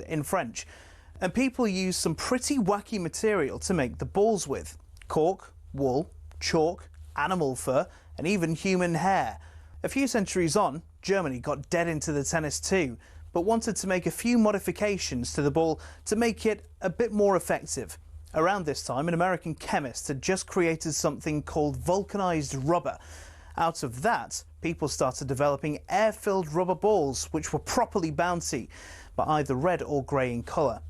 in French. And people use some pretty wacky material to make the balls with. Cork, wool, chalk, animal fur and even human hair. A few centuries on, Germany got dead into the tennis too, but wanted to make a few modifications to the ball to make it a bit more effective. Around this time, an American chemist had just created something called vulcanized rubber. Out of that, people started developing air-filled rubber balls, which were properly bouncy, but either red or grey in colour.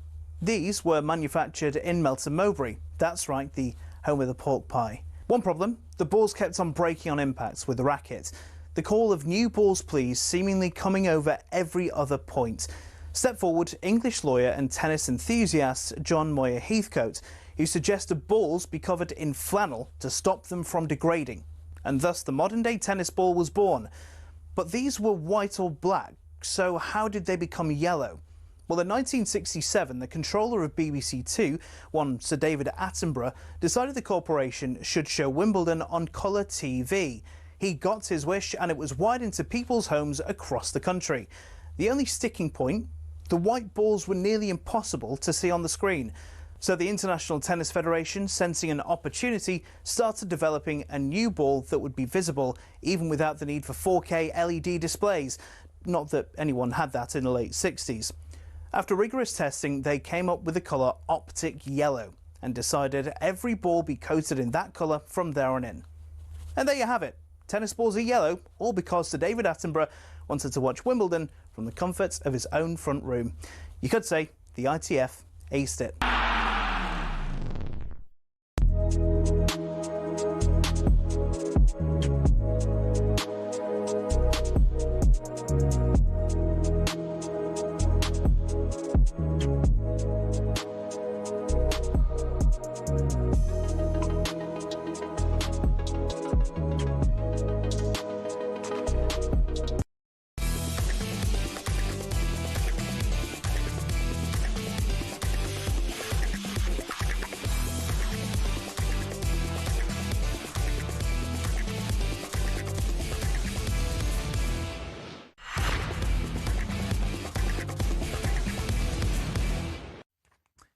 These were manufactured in Melton Mowbray. That's right, the home of the pork pie. One problem, the balls kept on breaking on impacts with the racket. The call of new balls please seemingly coming over every other point. Step forward English lawyer and tennis enthusiast John Moyer Heathcote, who suggested balls be covered in flannel to stop them from degrading. And thus the modern-day tennis ball was born. But these were white or black, so how did they become yellow? Well, in 1967, the controller of BBC Two, one Sir David Attenborough, decided the corporation should show Wimbledon on colour TV. He got his wish and it was wired into people's homes across the country. The only sticking point, the white balls were nearly impossible to see on the screen. So the International Tennis Federation, sensing an opportunity, started developing a new ball that would be visible even without the need for 4K LED displays. Not that anyone had that in the late 60s. After rigorous testing, they came up with the colour optic yellow and decided every ball be coated in that colour from there on in. And there you have it. Tennis balls are yellow, all because Sir David Attenborough wanted to watch Wimbledon from the comfort of his own front room. You could say the ITF aced it.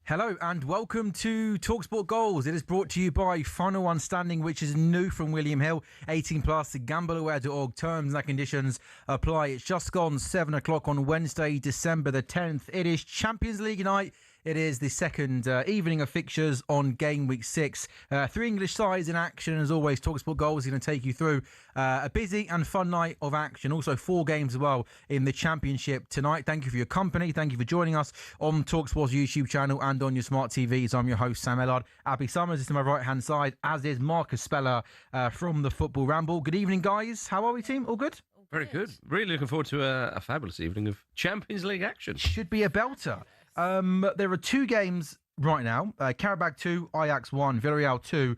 Hello and welcome to talkSPORT Goals. It is brought to you by Final One Standing, which is new from William Hill. 18 plus, gambleaware.org. Terms and conditions apply. It's just gone 7 o'clock on Wednesday, December the 10th. It is Champions League night. It is the second evening of fixtures on game week 6. 3 English sides in action. As always, talkSPORT Goals is going to take you through a busy and fun night of action. Also 4 games as well in the Championship tonight. Thank you for your company. Thank you for joining us on talkSPORT's YouTube channel and on your smart TVs. I'm your host, Sam Ellard. Abby Summers is to my right-hand side, as is Marcus Speller from the Football Ramble. Good evening, guys. How are we, team? All good? Very good. Really looking forward to a fabulous evening of Champions League action. Should be a belter. There are 2 games right now. Karabakh 2, Ajax 1, Villarreal 2,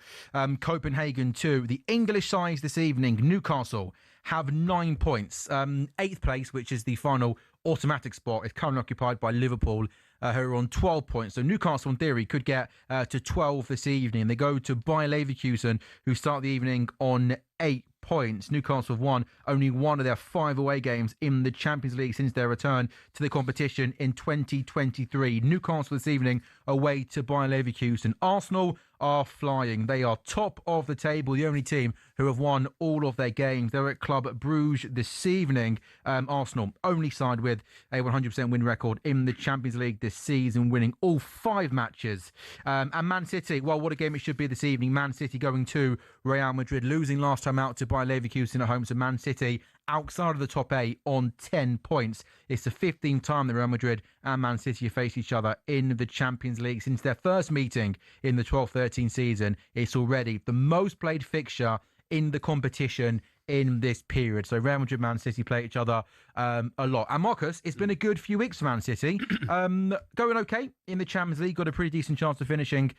Copenhagen 2. The English sides this evening, Newcastle, have 9 points. 8th place, which is the final automatic spot, is currently occupied by Liverpool, who are on 12 points. So Newcastle, in theory, could get to 12 this evening. They go to Bayer Leverkusen, who start the evening on 8 points. Newcastle have won only one of their 5 away games in the Champions League since their return to the competition in 2023. Newcastle this evening away to Bayer Leverkusen. Arsenal are flying. They are top of the table, the only team who have won all of their games. They're at Club Bruges this evening. Arsenal, only side with a 100% win record in the Champions League this season, winning all 5 matches. And Man City, well, what a game it should be this evening. Man City going to Real Madrid, losing last time out to Bayer Leverkusen at home. So Man City outside of the top 8 on 10 points. It's the 15th time that Real Madrid and Man City have faced each other in the Champions League since their first meeting in the 12-13 season. It's already the most played fixture in the competition in this period. So Real Madrid, Man City play each other a lot. And Marcus, it's been a good few weeks for Man City. Going okay in the Champions League, got a pretty decent chance of finishing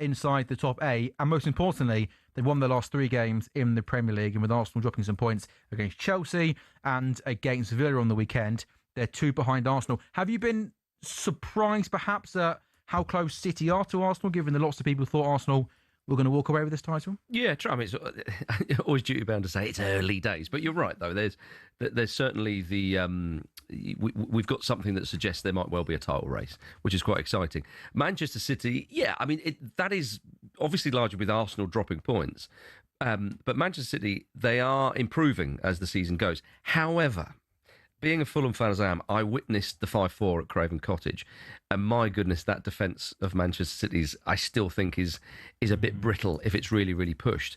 inside the top 8. And most importantly, they've won their last 3 games in the Premier League. And with Arsenal dropping some points against Chelsea and against Villa on the weekend, they're 2 behind Arsenal. Have you been surprised perhaps at how close City are to Arsenal, given that lots of people thought Arsenal we're going to walk away with this title? Yeah, true. I mean, it's always duty bound to say it's early days, but you're right though. There's certainly we've got something that suggests there might well be a title race, which is quite exciting. Manchester City, yeah, I mean that is obviously largely with Arsenal dropping points, but Manchester City, they are improving as the season goes. However, being a Fulham fan as I am, I witnessed the 5-4 at Craven Cottage, and my goodness, that defence of Manchester City's, I still think is a bit brittle if it's really, really pushed.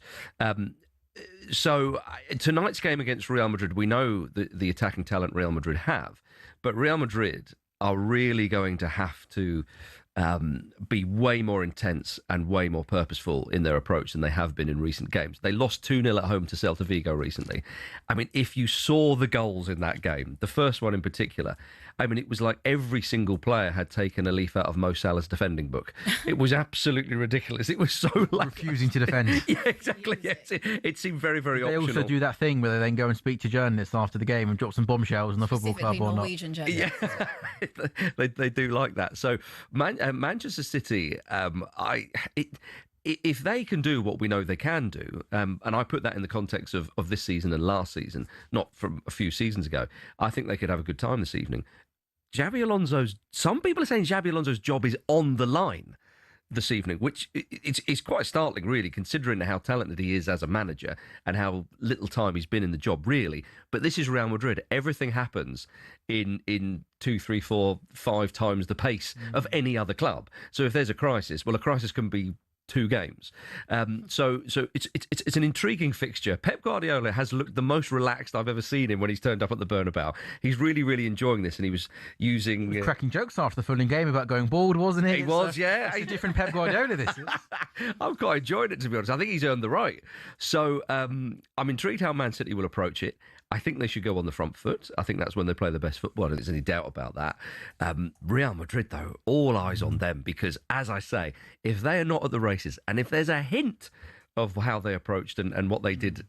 So tonight's game against Real Madrid, we know the attacking talent Real Madrid have, but Real Madrid are really going to have to be way more intense and way more purposeful in their approach than they have been in recent games. They lost 2-0 at home to Celta Vigo recently. I mean, if you saw the goals in that game, the first one in particular, I mean, it was like every single player had taken a leaf out of Mo Salah's defending book. It was absolutely ridiculous. It was so refusing to defend. Yeah, exactly. Yes. It seemed very, very optional. They also do that thing where they then go and speak to journalists after the game and drop some bombshells in the football club or not. Yeah, they do like that. So Manchester City, if they can do what we know they can do, and I put that in the context of this season and last season, not from a few seasons ago, I think they could have a good time this evening. Some people are saying Xabi Alonso's job is on the line this evening, which it's quite startling, really, considering how talented he is as a manager and how little time he's been in the job, really. But this is Real Madrid. Everything happens in 2, 3, 4, 5 times the pace of any other club. So if there's a crisis, well, a crisis can be 2 games. So it's an intriguing fixture. Pep Guardiola has looked the most relaxed I've ever seen him when he's turned up at the Bernabeu. He's really, really enjoying this, and he was using... cracking jokes after the Fulham game about going bald, wasn't he? He was, yeah. It's a different Pep Guardiola, this is. I'm quite enjoying it, to be honest. I think he's earned the right. So I'm intrigued how Man City will approach it. I think they should go on the front foot. I think that's when they play the best football. I don't think there's any doubt about that. Real Madrid, though, all eyes on them because, as I say, if they are not at the races and if there's a hint of how they approached and what they did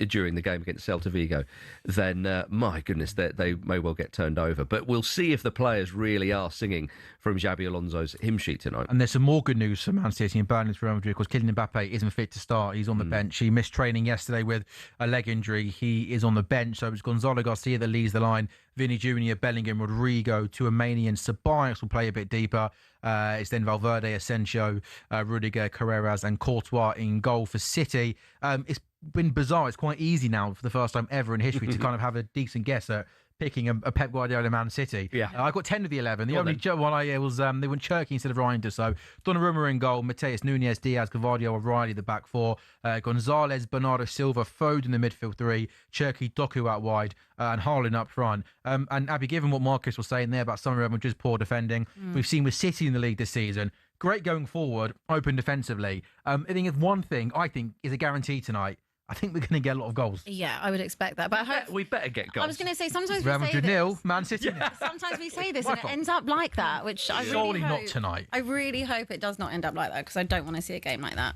during the game against Celta Vigo, then, my goodness, they may well get turned over. But we'll see if the players really are singing from Xabi Alonso's hymn sheet tonight. And there's some more good news for Man City and Burnley for Real Madrid. Of course, Kylian Mbappe isn't fit to start. He's on the bench. He missed training yesterday with a leg injury. He is on the bench. So it's Gonzalo Garcia that leads the line. Vinny Jr., Bellingham, Rodrigo, Tchouaméni and Ceballos will play a bit deeper. It's then Valverde, Asensio, Rudiger, Carreras and Courtois in goal for City. It's been bizarre. It's quite easy now for the first time ever in history to kind of have a decent guess at picking a Pep Guardiola Man City. Yeah. I got 10 of the 11. The only one I was they went Cherky instead of Reinders. So Donnarumma in goal, Mateus Nunes, Diaz, Cavadio, O'Reilly the back 4, Gonzalez, Bernardo Silva, Foden in the midfield 3, Cherky, Doku out wide, and Haaland up front. And Abby, given what Marcus was saying there about some of Real Madrid's poor defending, we've seen with City in the league this season. Great going forward, open defensively. I think if one thing I think is a guarantee tonight, I think we're going to get a lot of goals. Yeah, I would expect that. But we better get goals. I was going to say, sometimes Real we say Madrid this. nil, Man City nil. Sometimes we say this and it ends up like that, which I Surely really hope, not tonight. I really hope it does not end up like that because I don't want to see a game like that.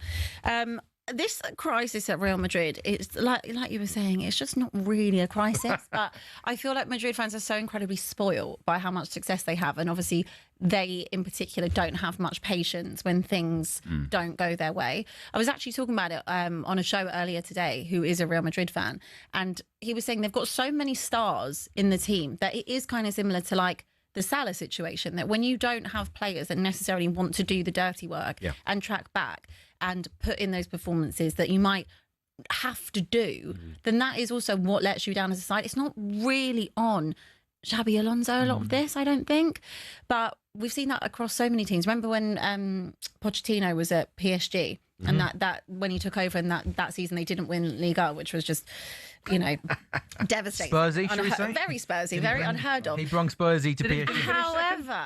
This crisis at Real Madrid, it's like you were saying, it's just not really a crisis. But I feel like Madrid fans are so incredibly spoiled by how much success they have. And obviously, they in particular don't have much patience when things don't go their way. I was actually talking about it on a show earlier today, who is a Real Madrid fan. And he was saying they've got so many stars in the team that it is kind of similar to like the Salah situation, that when you don't have players that necessarily want to do the dirty work and track back and put in those performances that you might have to do, then that is also what lets you down as a side. It's not really on Xabi Alonso, a lot of this, I don't think. But we've seen that across so many teams. Remember when Pochettino was at PSG and that when he took over and that season they didn't win Liga, which was just, you know, devastating. Spursy, should we say? Very Spursy, very unheard of. He brung Spursy to PSG. However,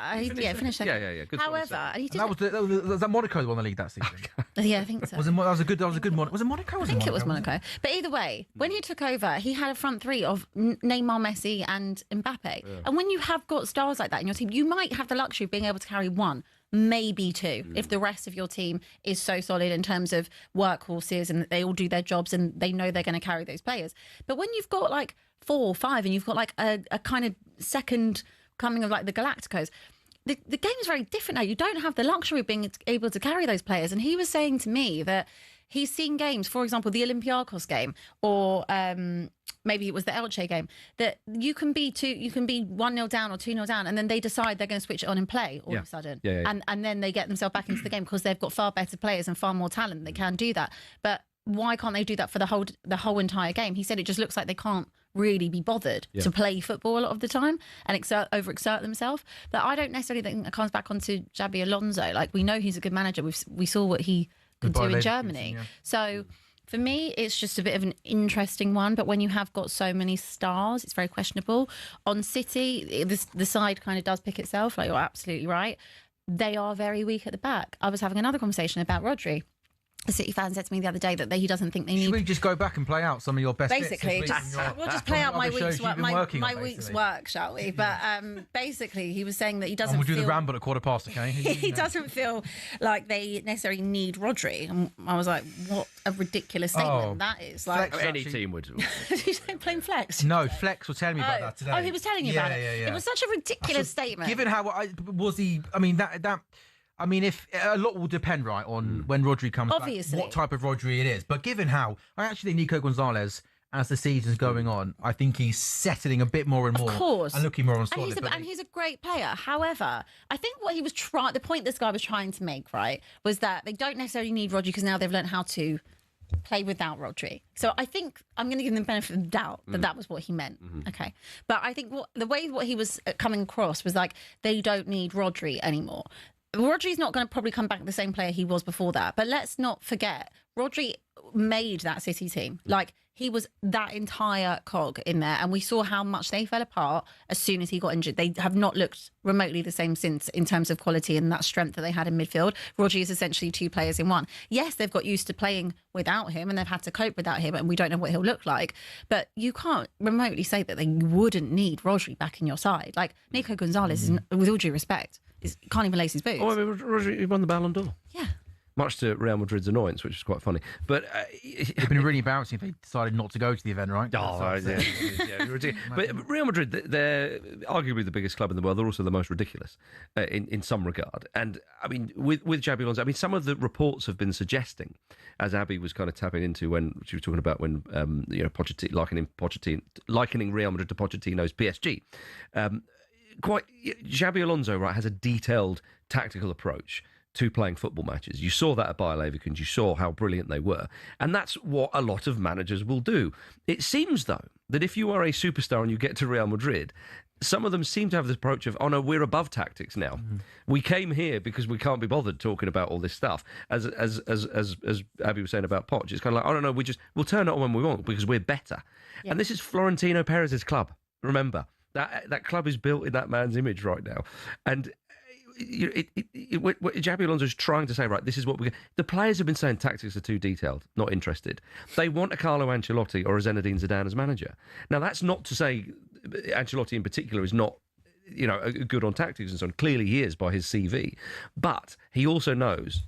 finished second. Yeah. Good. However, and he did. Was that Monaco who won the league that season? Yeah, I think so. That was a good Monaco. Was it Monaco? I think it was Monaco. But either way, when he took over, he had a front 3 of Neymar, Messi and Mbappe. Yeah. And when you have got stars like that in your team, you might have the luxury of being able to carry 1, maybe 2, if the rest of your team is so solid in terms of workhorses and they all do their jobs and they know they're going to carry those players. But when you've got like 4 or 5 and you've got like a kind of second coming of like the Galacticos, the game is very different now. You don't have the luxury of being able to carry those players. And he was saying to me that he's seen games, for example, the Olympiacos game, or maybe it was the Elche game, that you can be 1-0 down or 2-0 down, and then they decide they're going to switch it on and play all of a sudden. And then they get themselves back into the game because they've got far better players and far more talent. They can do that. But why can't they do that for the whole entire game? He said it just looks like they can't really be bothered to play football a lot of the time and overexert themselves. But I don't necessarily think it comes back onto Xabi Alonso. Like, we know he's a good manager. We saw what he could do in Germany. So for me, it's just a bit of an interesting one. But when you have got so many stars, it's very questionable. On City, the side kind of does pick itself. Like, you're absolutely right. They are very weak at the back. I was having another conversation about Rodri. A City fan said to me the other day that he doesn't think they need... Should we just go back and play out some of your best basically, bits? We'll just play out my week's work, shall we? But basically, he was saying that he doesn't we'll do feel... the ramble at 15:15, okay? He doesn't feel like they necessarily need Rodri. And I was like, what a ridiculous statement that is. Like, any team would. You don't blame Flex? No, Flex was telling me about that today. Oh, he was telling you about it? Yeah. It was such a ridiculous statement. Given how... I mean, if a lot will depend, right, on when Rodri comes back, what type of Rodri it is. But given how, I actually think Nico Gonzalez, as the season's going on, I think he's settling a bit more and more. Of course. And looking more on solid. And he's a great player. However, I think what he was the point this guy was trying to make, right, was that they don't necessarily need Rodri because now they've learned how to play without Rodri. So I think I'm going to give them the benefit of the doubt that that was what he meant. Okay. But I think the way he was coming across was like, they don't need Rodri anymore. Rodri's not going to probably come back the same player he was before that. But let's not forget, Rodri made that City team. Like, he was that entire cog in there. And we saw how much they fell apart as soon as he got injured. They have not looked remotely the same since in terms of quality and that strength that they had in midfield. Rodri is essentially two players in one. Yes, they've got used to playing without him and they've had to cope without him, and we don't know what he'll look like. But you can't remotely say that they wouldn't need Rodri back in your side. Like, Nico Gonzalez, is, with all due respect, can't even lace his boots. Oh, I mean, Rodri, he won the Ballon d'Or. Yeah. Much to Real Madrid's annoyance, which is quite funny. But it'd been really embarrassing if they decided not to go to the event, right? But Real Madrid, they're arguably the biggest club in the world. They're also the most ridiculous in some regard. And I mean, with Xabi Alonso, I mean, some of the reports have been suggesting, as Abby was kind of tapping into when she was talking about when Pochettino likening Real Madrid to Pochettino's PSG. Xabi Alonso, right, has a detailed tactical approach to playing football matches. You saw that at Bayer Leverkusen. You saw how brilliant they were. And that's what a lot of managers will do. It seems, though, that if you are a superstar and you get to Real Madrid, some of them seem to have this approach of, oh no, we're above tactics now. We came here because we can't be bothered talking about all this stuff. As Abby was saying about Poch, it's kind of like, I don't know, we'll turn it on when we want because we're better. Yep. And this is Florentino Perez's club. Remember, that club is built in that man's image right now. And what Xabi Alonso is trying to say, right, this is what the players have been saying tactics are too detailed, not interested. They want a Carlo Ancelotti or a Zinedine Zidane as manager. Now, that's not to say Ancelotti in particular is not, good on tactics and so on. Clearly he is by his CV. But he also knows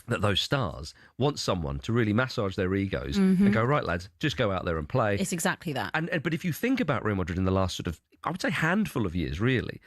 that those stars want someone to really massage their egos and go, right, lads, just go out there and play. It's exactly that. But if you think about Real Madrid in the last sort of, I would say, handful of years, really,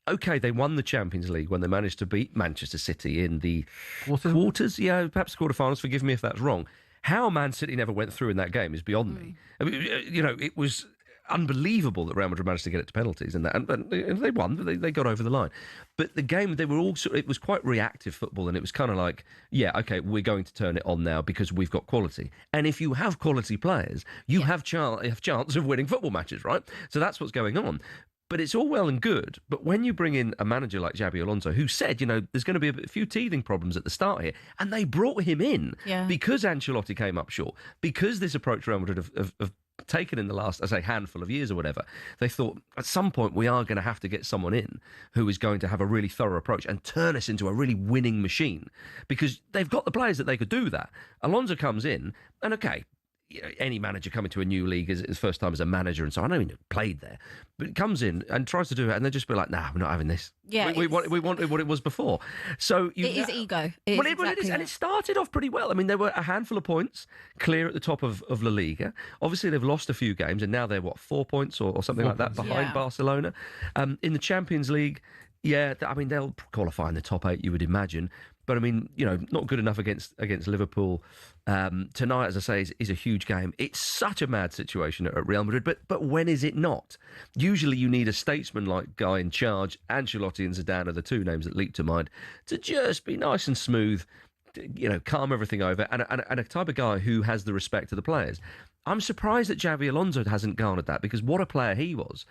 okay, they won the Champions League when they managed to beat Manchester City in the quarters, perhaps quarterfinals. Forgive me if that's wrong. How Man City never went through in that game is beyond me. I mean, it was unbelievable that Real Madrid managed to get it to penalties and they won. They got over the line. But the game, it was quite reactive football, and it was kind of like, yeah, okay, we're going to turn it on now because we've got quality. And if you have quality players, you have chance of winning football matches, right? So that's what's going on. But it's all well and good. But when you bring in a manager like Xabi Alonso, who said, there's going to be a few teething problems at the start here, and they brought him in because Ancelotti came up short, because this approach Real Madrid have taken in the last, I say, handful of years or whatever, they thought at some point we are going to have to get someone in who is going to have a really thorough approach and turn us into a really winning machine, because they've got the players that they could do that. Alonso comes in, and okay, any manager coming to a new league is his first time as a manager and so on. I know he played there, but comes in and tries to do it, and they just be like, "Nah, we're not having this. Yeah, we wanted what it was before." So it is ego. It is, and it started off pretty well. I mean, there were a handful of points clear at the top of La Liga. Obviously, they've lost a few games, and now they're 4 points or something like that behind Barcelona. In the Champions League, Yeah, I mean, they'll qualify in the top 8, you would imagine. But I mean, not good enough against Liverpool. Tonight, as I say, is a huge game. It's such a mad situation at Real Madrid, but when is it not? Usually you need a statesman-like guy in charge. Ancelotti and Zidane are the two names that leap to mind, to just be nice and smooth, calm everything over, and a type of guy who has the respect of the players. I'm surprised that Xabi Alonso hasn't garnered that, because what a player he was.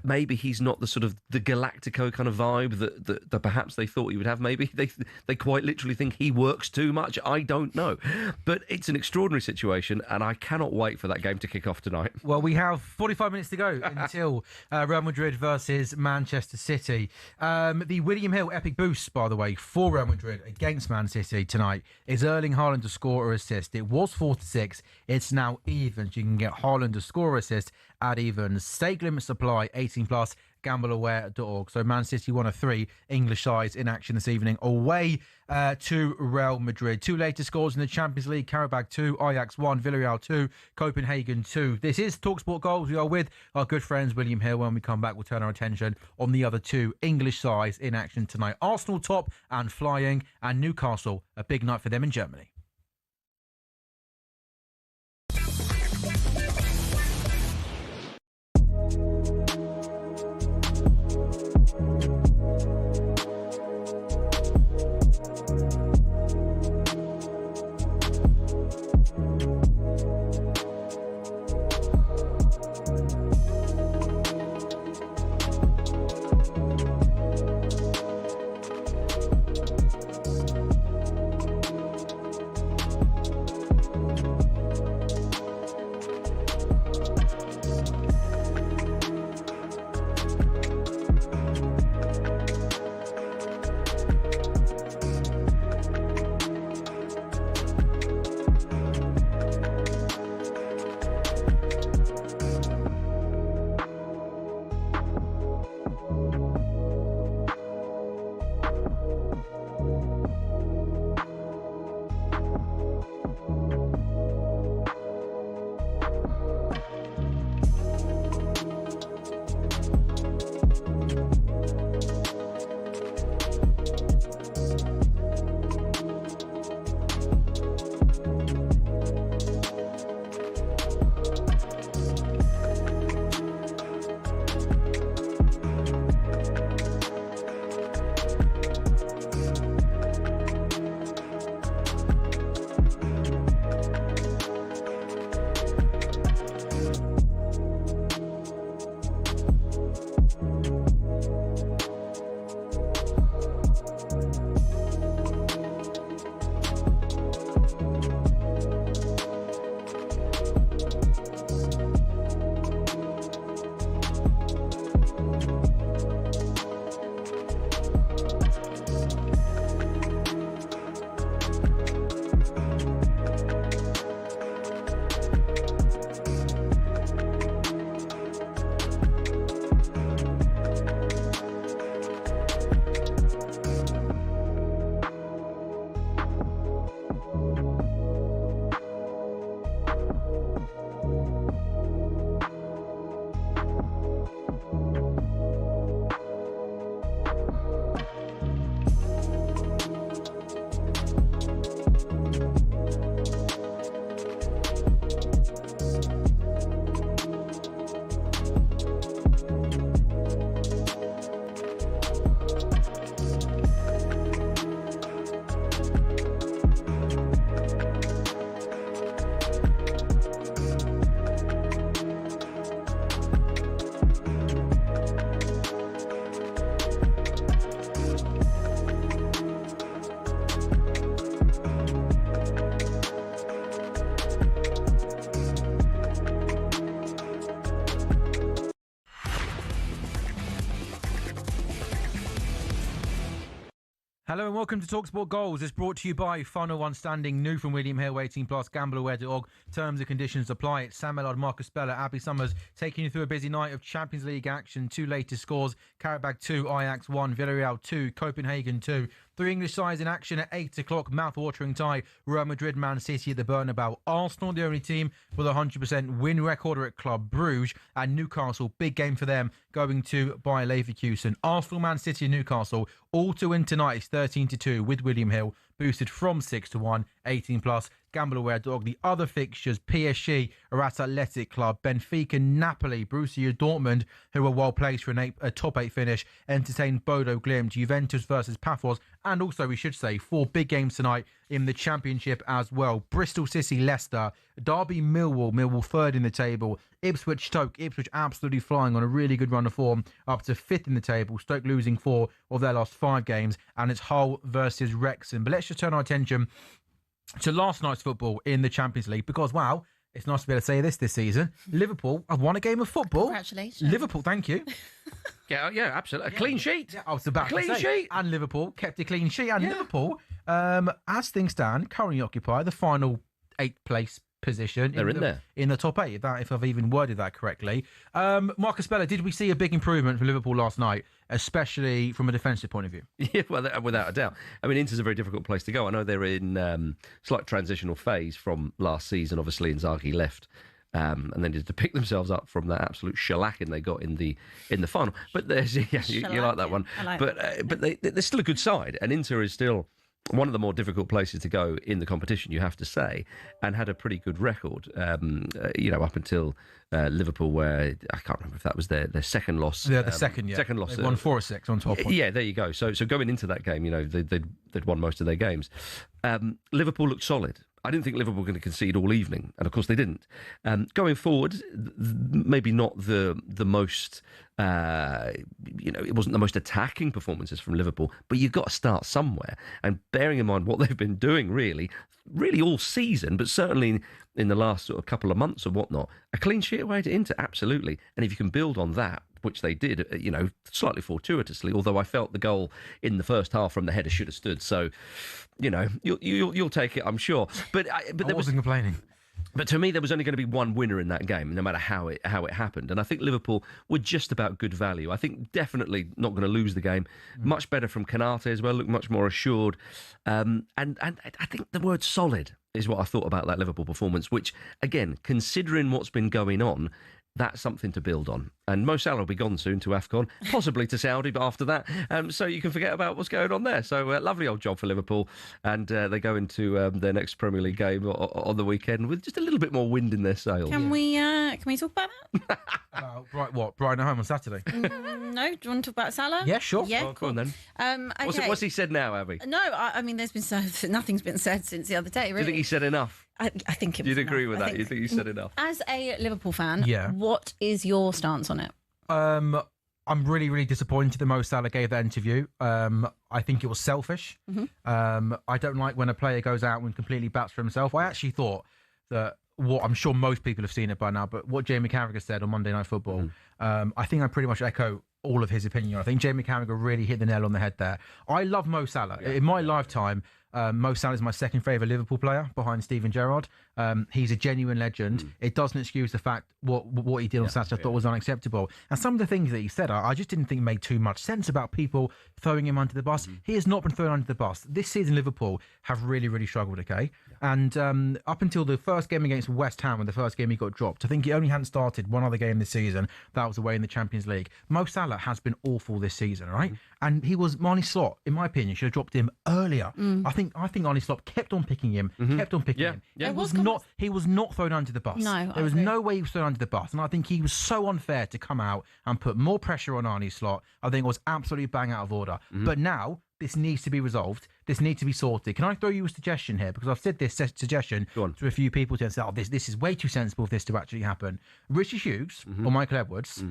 Maybe he's not the sort of the Galactico kind of vibe that perhaps they thought he would have. Maybe they quite literally think he works too much. I don't know. But it's an extraordinary situation, and I cannot wait for that game to kick off tonight. Well, we have 45 minutes to go until Real Madrid versus Manchester City. The William Hill epic boost, by the way, for Real Madrid against Man City tonight is Erling Haaland to score or assist. It was 4-6. It's now even. You can get Haaland to score or assist at even. Stake limit supply, 18 plus, gambleaware.org. So Man City, one of 3 English sides in action this evening, away to Real Madrid. 2 latest scores in the Champions League: Karabakh 2, Ajax 1, Villarreal 2, Copenhagen 2. This is talkSPORT Goals. We are with our good friends William Hill. When we come back, we'll turn our attention on the other 2 English sides in action tonight. Arsenal top and flying, and Newcastle, a big night for them in Germany. Hello and welcome to talkSPORT Goals. It's brought to you by Final One Standing, new from William Hill, 18 plus, gambleaware.org. Terms and conditions apply. It's Sam Ellard, Marcus Speller, Abby Summers, taking you through a busy night of Champions League action. 2 latest scores: Karabakh 2, Ajax 1, Villarreal 2, Copenhagen 2. Three English sides in action at 8 o'clock. Mouth-watering tie. Real Madrid, Man City at the Bernabeu. Arsenal, the only team with a 100% win record, are at Club Brugge. And Newcastle, big game for them, going to Bayer Leverkusen. Arsenal, Man City and Newcastle, all to win tonight. It's 13-2 with William Hill, boosted from 6-1, 18+. Gamble aware dog. The other fixtures, PSG are at Athletic Club, Benfica, Napoli, Borussia Dortmund, who are well placed for a top 8 finish, entertain Bodo Glimt, Juventus versus Paphos, and also, we should say, 4 big games tonight in the Championship as well. Bristol City, Leicester, Derby, Millwall third in the table, Ipswich, Stoke, Ipswich absolutely flying on a really good run of form, up to 5th in the table, Stoke losing 4 of their last 5 games, and it's Hull versus Wrexham. But let's just turn our attention to last night's football in the Champions League, because, wow, it's nice to be able to say this season. Liverpool have won a game of football. Congratulations. Liverpool, thank you. Yeah, absolutely. A clean sheet. Yeah, I was about to say. Clean sheet. And Liverpool kept a clean sheet. And Liverpool, as things stand, currently occupy the final 8th place position. They're in there. In the top 8, if I've even worded that correctly. Marcus Bella, did we see a big improvement from Liverpool last night, especially from a defensive point of view? Yeah, well, without a doubt. I mean, Inter's a very difficult place to go. I know they're in slight transitional phase from last season. Obviously, Inzaghi left. And then to pick themselves up from that absolute shellacking they got in the final. But there's you like that one. I like but they're still a good side, and Inter is still one of the more difficult places to go in the competition, you have to say, and had a pretty good record, up until Liverpool, where I can't remember if that was their second loss. Yeah, the second loss. They won 4-6 on 12 points. Yeah, there you go. So going into that game, they'd won most of their games. Liverpool looked solid. I didn't think Liverpool were going to concede all evening, and of course they didn't. Going forward, maybe not the most, it wasn't the most attacking performances from Liverpool, but you've got to start somewhere. And bearing in mind what they've been doing really all season, but certainly in the last sort of couple of months or whatnot, a clean sheet away to Inter, absolutely. And if you can build on that, which they did, slightly fortuitously, although I felt the goal in the first half from the header should have stood. So, you'll take it, I'm sure. But I wasn't complaining. But to me, there was only going to be one winner in that game, no matter how it happened. And I think Liverpool were just about good value. I think definitely not going to lose the game. Much better from Canate as well, looked much more assured. And I think the word solid is what I thought about that Liverpool performance, which, again, considering what's been going on, that's something to build on. And Mo Salah will be gone soon to AFCON, possibly to Saudi, but after that, so you can forget about what's going on there. So lovely old job for Liverpool, and they go into their next Premier League game on the weekend with just a little bit more wind in their sails. Can we talk about that? Brighton at home on Saturday. No, do you want to talk about Salah? Yeah, sure. Yeah, Go on then. Okay. What's he said now, Abby? No, I mean, nothing's been said since the other day, really. Do you think he said enough? I think it was You'd agree enough. with that? You think he said enough? As a Liverpool fan, Yeah. what is your stance on it? I'm really, really disappointed that Mo Salah gave that interview. I think it was selfish. I don't like when a player goes out and completely bats for himself. I actually thought that what I'm sure most people have seen it by now, but what Jamie Carragher said on Monday Night Football, I think I pretty much echo all of his opinion. I think Jamie Carragher really hit the nail on the head there. I love Mo Salah. In my lifetime, Mo Salah is my second favourite Liverpool player behind Steven Gerrard. He's a genuine legend. It doesn't excuse the fact what he did on Saturday I thought was unacceptable. And some of the things that he said, I just didn't think made too much sense about people throwing him under the bus. He has not been thrown under the bus. This season, Liverpool have really, really struggled, okay? And up until the first game against West Ham, when the first game he got dropped, I think he only hadn't started one other game this season. That was away in the Champions League. Mo Salah has been awful this season, right? And he was, Marnie Slot, in my opinion, should have dropped him earlier. I think Marnie Slot kept on picking him, kept on picking him. Yeah. He was not thrown under the bus. No, there was no way he was thrown under the bus. And I think he was so unfair to come out and put more pressure on Arnie Slot. I think it was absolutely bang out of order. But now, this needs to be resolved. This needs to be sorted. Can I throw you a suggestion here? Because I've said this suggestion to a few people to say, this is way too sensible for this to actually happen. Richie Hughes or Michael Edwards,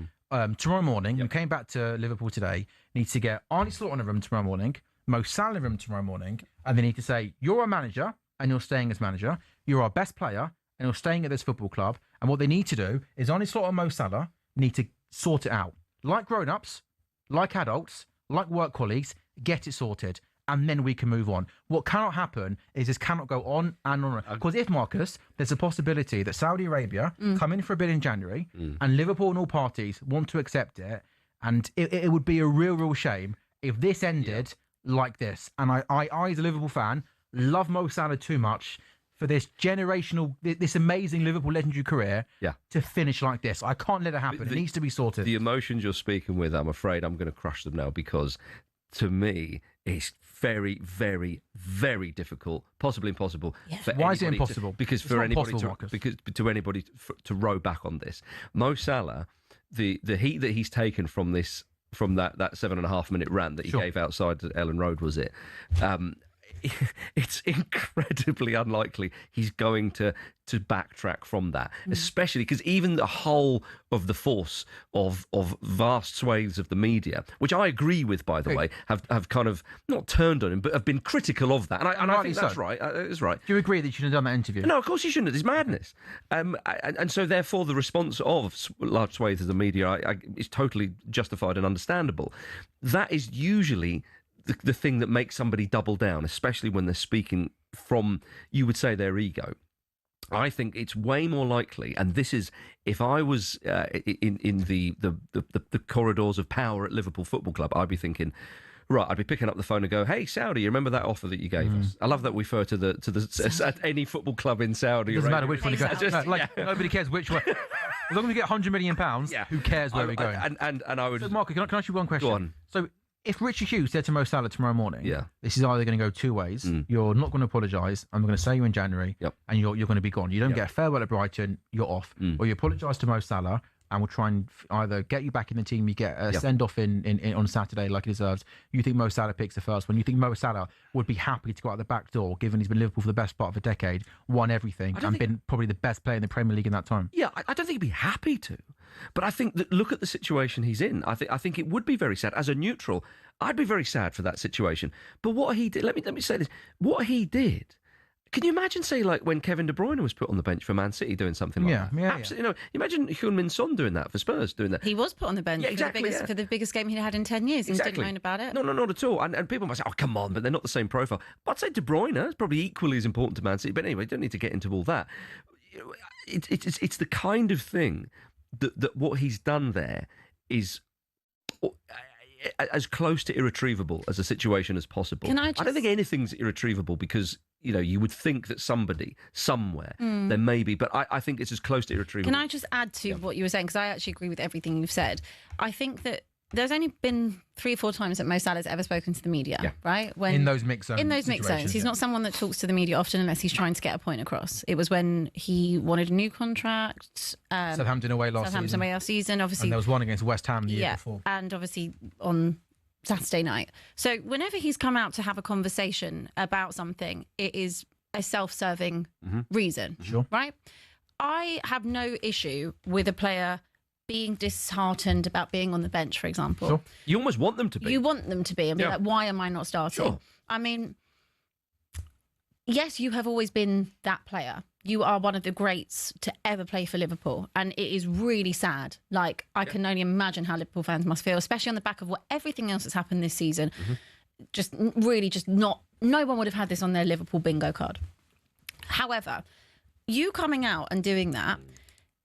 tomorrow morning, who came back to Liverpool today, needs to get Arnie Slot in a room tomorrow morning, Mo Salah in a room tomorrow morning, and they need to say, you're a manager and you're staying as manager. You're our best player and you're staying at this football club. And what they need to do is Arnie Slot and Mo Salah need to sort it out. Like grown-ups, like adults, like work colleagues, get it sorted. And then we can move on. What cannot happen is this cannot go on and on. Because if, Marcus, there's a possibility that Saudi Arabia come in for a bid in January and Liverpool and all parties want to accept it, and it would be a real shame if this ended like this. And I as a Liverpool fan, love Mo Salah too much for this this amazing Liverpool legendary career to finish like this. I can't let it happen. It needs to be sorted. The emotions you're speaking with, I'm afraid I'm going to crush them now, because to me, it's very, very, very difficult, possibly impossible. For Why is it anybody impossible? Because It's for not anybody possible, Marcus. to anybody to row back on this, Mo Salah, the heat that he's taken from that 7.5 minute rant that he gave outside Ellen Road, was it? It's incredibly unlikely he's going to backtrack from that, especially because even the whole of the force of vast swathes of the media, which I agree with, by the way, have kind of not turned on him, but have been critical of that. And I think that's right. It's right. Do you agree that you shouldn't have done that interview? No, of course you shouldn't. It's madness. And so therefore the response of large swathes of the media is totally justified and understandable. That is usually the thing that makes somebody double down, especially when they're speaking from, you would say, their ego. I think it's way more likely, and this is, if I was in the corridors of power at Liverpool Football Club, I'd be thinking, right, I'd be picking up the phone and go, "Hey, Saudi, you remember that offer that you gave us?" I love that we refer to at any football club in Saudi. It doesn't matter which one you go. Exactly. Nobody cares which one. As long as we get £100 million, who cares where we're going? And I would. So, Marco, can I ask you one question? Go on. So, if Richard Hughes said to Mo Salah tomorrow morning, this is either going to go two ways. You're not going to apologise. I'm going to say you in January, and you're going to be gone. You don't get a farewell at Brighton. You're off. Or you apologise to Mo Salah, and we'll try and either get you back in the team, you get a send-off in on Saturday like he deserves. You think Mo Salah picks the first one. You think Mo Salah would be happy to go out the back door, given he's been Liverpool for the best part of a decade, won everything, and been probably the best player in the Premier League in that time. Yeah, I don't think he'd be happy to. But I think that, look at the situation he's in. I think it would be very sad. As a neutral, I'd be very sad for that situation. But what he did, let me say this, what he did, can you imagine, say, like when Kevin De Bruyne was put on the bench for Man City doing something like that? Yeah, absolutely. You know, imagine Heung-min Son doing that for Spurs, doing that. He was put on the bench for the biggest game he'd had in 10 years. He didn't know about it. No, not at all. And people might say, "Oh, come on," but they're not the same profile. But I'd say De Bruyne is probably equally as important to Man City. But anyway, don't need to get into all that. It's the kind of thing that what he's done there is as close to irretrievable as a situation as possible. I don't think anything's irretrievable, because you would think that somebody somewhere there may be, but I think it's as close to irretrievable. Can I just add to what you were saying, because I actually agree with everything you've said. I think that there's only been 3 or 4 times that Mo Salah's ever spoken to the media, right? In those mix zones. In those mix zones. He's not someone that talks to the media often unless he's trying to get a point across. It was when he wanted a new contract. Southampton away last season. Obviously. And there was one against West Ham the year before. And obviously on Saturday night. So whenever he's come out to have a conversation about something, it is a self-serving reason, right? I have no issue with a player being disheartened about being on the bench, for example. Sure. You almost want them to be. You want them to be and be like, why am I not starting? Sure. I mean, yes, you have always been that player. You are one of the greats to ever play for Liverpool. And it is really sad. Like, I can only imagine how Liverpool fans must feel, especially on the back of everything else that's happened this season. Just not, no one would have had this on their Liverpool bingo card. However, you coming out and doing that,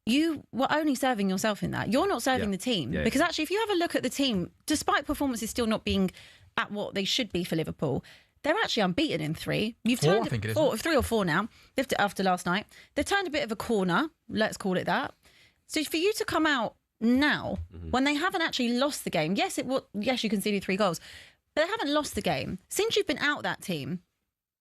you were only serving yourself in that. You're not serving the team. Because actually, if you have a look at the team, despite performances still not being at what they should be for Liverpool, they're actually unbeaten in 3. You've turned 3 or 4 now, after last night. They've turned a bit of a corner, let's call it that. So for you to come out now, when they haven't actually lost the game, yes, you conceded 3 goals, but they haven't lost the game. Since you've been out that team,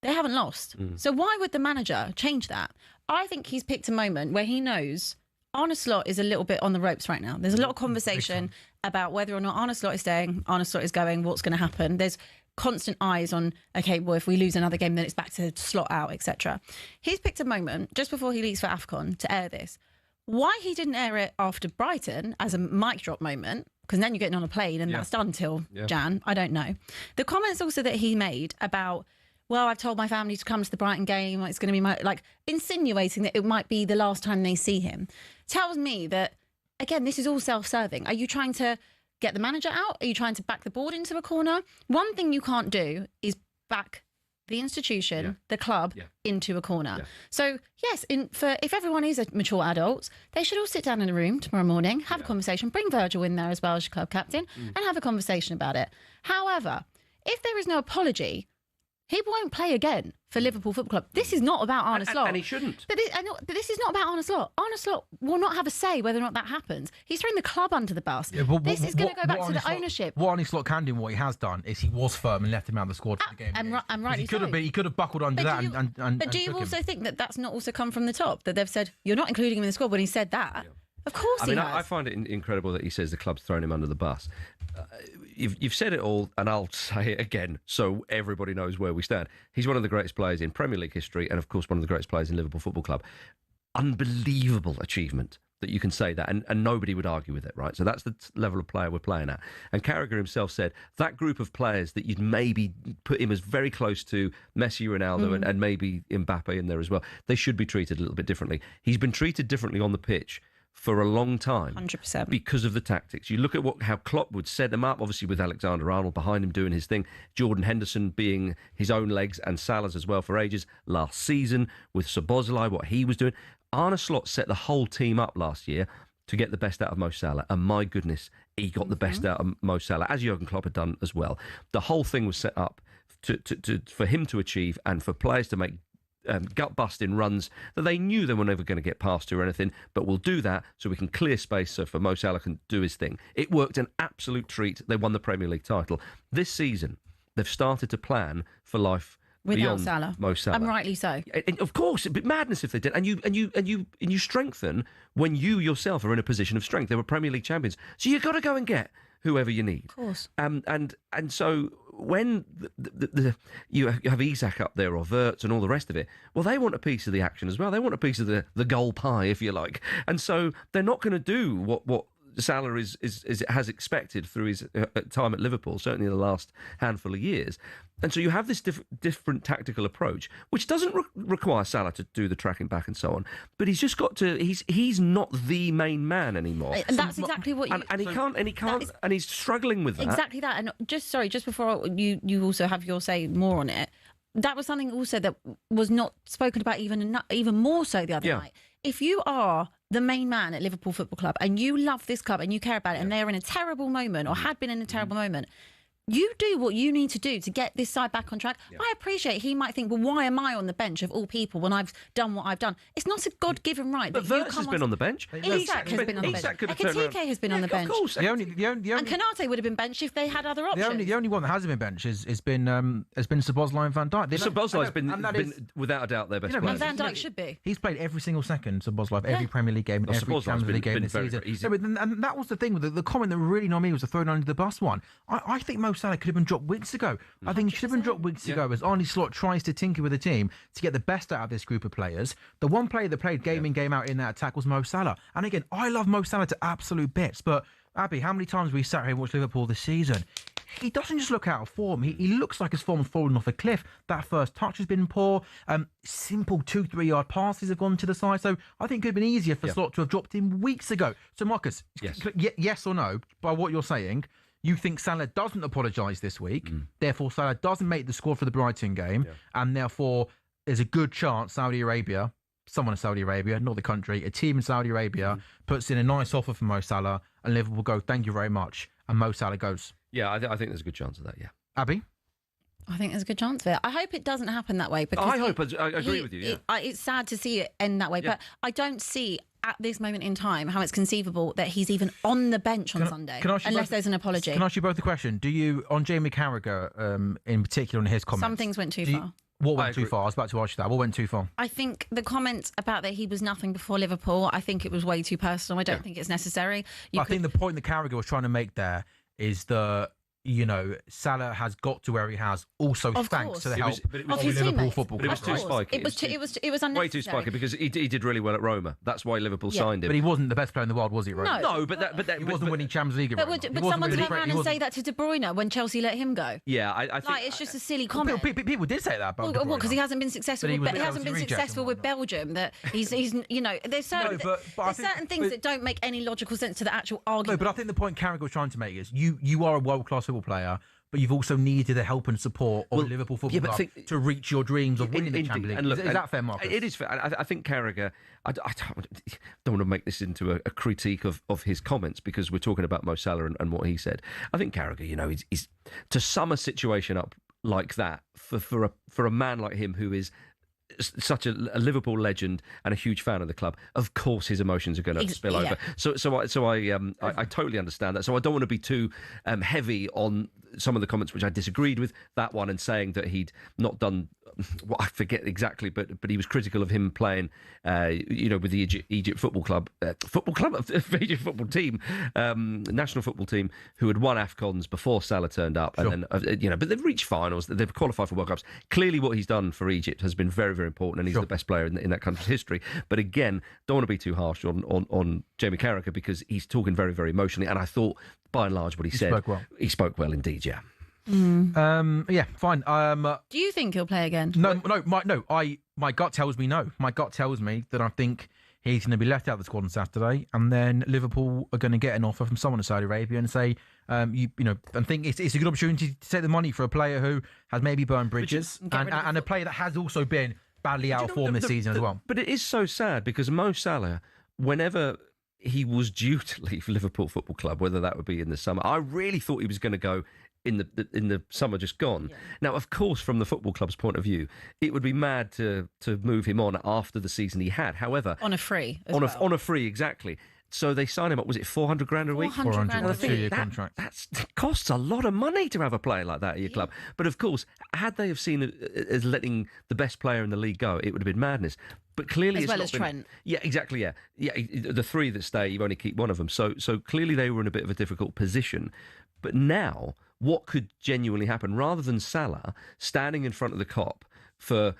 they haven't lost. So why would the manager change that? I think he's picked a moment where he knows Arne Slot is a little bit on the ropes right now. There's a lot of conversation about whether or not Arne Slot is staying, Arne Slot is going, what's going to happen. There's constant eyes on, okay, well, if we lose another game, then it's back to Slot out, etc. He's picked a moment just before he leaves for AFCON to air this. Why he didn't air it after Brighton as a mic drop moment, because then you're getting on a plane and that's done till Jan, I don't know. The comments also that he made about, well, I've told my family to come to the Brighton game, it's going to be insinuating that it might be the last time they see him, tells me that, again, this is all self-serving. Are you trying to get the manager out? Are you trying to back the board into a corner? One thing you can't do is back the institution, the club, into a corner. So, yes, if everyone is a mature adults, they should all sit down in a room tomorrow morning, have a conversation, bring Virgil in there as well as your club captain, and have a conversation about it. However, if there is no apology, he won't play again for Liverpool Football Club. This is not about Arne Slot. And he shouldn't. But this is not about Arne Slot. Arne Slot will not have a say whether or not that happens. He's throwing the club under the bus. Yeah, this is going to go back to the ownership. What Arne Slot can do and what he has done is he was firm and left him out of the squad for the game. And rightly he could have buckled under that. But do you also think that that's not also come from the top? That they've said, you're not including him in the squad when he said that? Yeah. Of course he has. I find it incredible that he says the club's thrown him under the bus. You've said it all, and I'll say it again so everybody knows where we stand. He's one of the greatest players in Premier League history and, of course, one of the greatest players in Liverpool Football Club. Unbelievable achievement that you can say that, and nobody would argue with it, right? So that's the level of player we're playing at. And Carragher himself said that group of players that you'd maybe put him as very close to Messi, Ronaldo, and maybe Mbappe in there as well, they should be treated a little bit differently. He's been treated differently on the pitch for a long time, 100%, because of the tactics. You look at how Klopp would set them up, obviously with Alexander-Arnold behind him doing his thing, Jordan Henderson being his own legs and Salah's as well for ages. Last season with Szoboszlai, what he was doing. Arne Slot set the whole team up last year to get the best out of Mo Salah, and my goodness, he got the best out of Mo Salah, as Jurgen Klopp had done as well. The whole thing was set up for him to achieve and for players to make gut-busting runs that they knew they were never going to get past or anything, but we'll do that so we can clear space so for Mo Salah can do his thing. It worked an absolute treat. They won the Premier League title. This season, they've started to plan for life without beyond Mo Salah. And rightly so. And of course, it'd be madness if they did. And you strengthen when you yourself are in a position of strength. They were Premier League champions, so you've got to go and get whoever you need. Of course. And so when you have Isak up there or Wirtz and all the rest of it, well, they want a piece of the action as well. They want a piece of the goal pie, if you like. And so they're not going to do what Salah has expected through his time at Liverpool, certainly in the last handful of years. And so you have this different tactical approach, which doesn't require Salah to do the tracking back and so on. But he's just got to. He's not the main man anymore. And that's exactly what you. And he can't. And he's struggling with that. Exactly that. And just before you also have your say more on it. That was something also that was not spoken about even more so the other night. If you are the main man at Liverpool Football Club and you love this club and you care about it and they're in a terrible moment or had been in a terrible moment, you do what you need to do to get this side back on track. Yeah. I appreciate he might think, well, why am I on the bench of all people when I've done what I've done? It's not a God-given right. But Wirtz has been on the bench. Isak has been on the bench. Ekitike has been on the bench. Of course. And Kanate would have been benched if they had other options. The only one that hasn't been benched has been Szoboszlai and Van Dijk. Szoboszlai's been without a doubt their best player. And Van Dijk should be. He's played every single second, Szoboszlai, of every Premier League game, every Champions League game this season. And that was the thing. The comment that really annoyed me was the thrown under the bus one. I think Mo Salah could have been dropped weeks ago. I think he should have been dropped weeks ago as Arne Slot tries to tinker with the team to get the best out of this group of players. The one player that played game in, game out in that attack was Mo Salah. And again, I love Mo Salah to absolute bits, but Abby, how many times we sat here and watched Liverpool this season? He doesn't just look out of form. He looks like his form's fallen off a cliff. That first touch has been poor. Simple 2-3 yard passes have gone to the side. So I think it could have been easier for Slot to have dropped him weeks ago. So Marcus, yes or no, by what you're saying, you think Salah doesn't apologise this week, therefore Salah doesn't make the squad for the Brighton game, and therefore there's a good chance Saudi Arabia, someone in Saudi Arabia, not the country, a team in Saudi Arabia puts in a nice offer for Mo Salah, and Liverpool go, thank you very much, and Mo Salah goes. Yeah, I think there's a good chance of that, Abby? I think there's a good chance of it. I hope it doesn't happen that way. Because I agree with you, it's sad to see it end that way, but I don't see at this moment in time how it's conceivable that he's even on the bench on Sunday, unless there's an apology. Can I ask you both a question? Do you, on Jamie Carragher, in particular, on his comments... Some things went too far. What went too far? I was about to ask you that. What went too far? I think the comment about that he was nothing before Liverpool, I think it was way too personal. I don't think it's necessary. I think the point that Carragher was trying to make there is that, you know, Salah has got to where he has also thanks to the help of his Liverpool Football Club. But it was too spiky. It was unnecessary. Way too spiky because he did really well at Roma. That's why Liverpool signed him. But he wasn't the best player in the world, was he, Roma? No, but he wasn't winning Champions League at Roma. But someone turn around and say that to De Bruyne when Chelsea let him go. Yeah, I think... Like, it's just a silly comment. People did say that about De Bruyne. Because he hasn't been successful. He hasn't been successful with Belgium. That he's you know, there's certain things that don't make any logical sense to the actual argument. No, but I think the point Carragher was trying to make is you are a world-class football player, but you've also needed the help and support of Liverpool Football Club to reach your dreams of winning the Champions League. And look, is that fair, Marcus? It is fair. I think Carragher, I don't want to make this into a critique of his comments because we're talking about Mo Salah and what he said. I think Carragher, he's to sum a situation up like that for a man like him who is such a Liverpool legend and a huge fan of the club, of course his emotions are going to spill over. So I totally understand that. So I don't want to be too heavy on some of the comments which I disagreed with, that one, and saying that he'd not done what I forget exactly, but he was critical of him playing, with the Egypt football club, Egypt football team, national football team, who had won AFCONs before Salah turned up, sure. and then but they've reached finals, they've qualified for World Cups. Clearly, what he's done for Egypt has been very, very important, and he's the best player in that country's history. But again, don't want to be too harsh on Jamie Carragher because he's talking very, very emotionally, and I thought, by and large, what he said, he spoke well indeed. Yeah. Yeah, fine. Do you think he'll play again? No. My gut tells me no. My gut tells me that I think he's going to be left out of the squad on Saturday, and then Liverpool are going to get an offer from someone in Saudi Arabia and say, and think it's a good opportunity to take the money for a player who has maybe burned bridges and a player that has also been badly out of form this season as well. But it is so sad because Mo Salah, whenever he was due to leave Liverpool Football Club, whether that would be in the summer, I really thought he was going to go in the summer just gone. Yeah. Now, of course, from the football club's point of view, it would be mad to move him on after the season he had. However, on a free, on a free, exactly. So they sign him up. Was it $400,000 a week? 400 a two-year contract. That costs a lot of money to have a player like that at your club. But of course, had they have seen it as letting the best player in the league go, it would have been madness. But clearly, as well as Trent. Yeah, exactly. Yeah. The three that stay, you only keep one of them. So clearly, they were in a bit of a difficult position. But now, what could genuinely happen, rather than Salah standing in front of the Kop for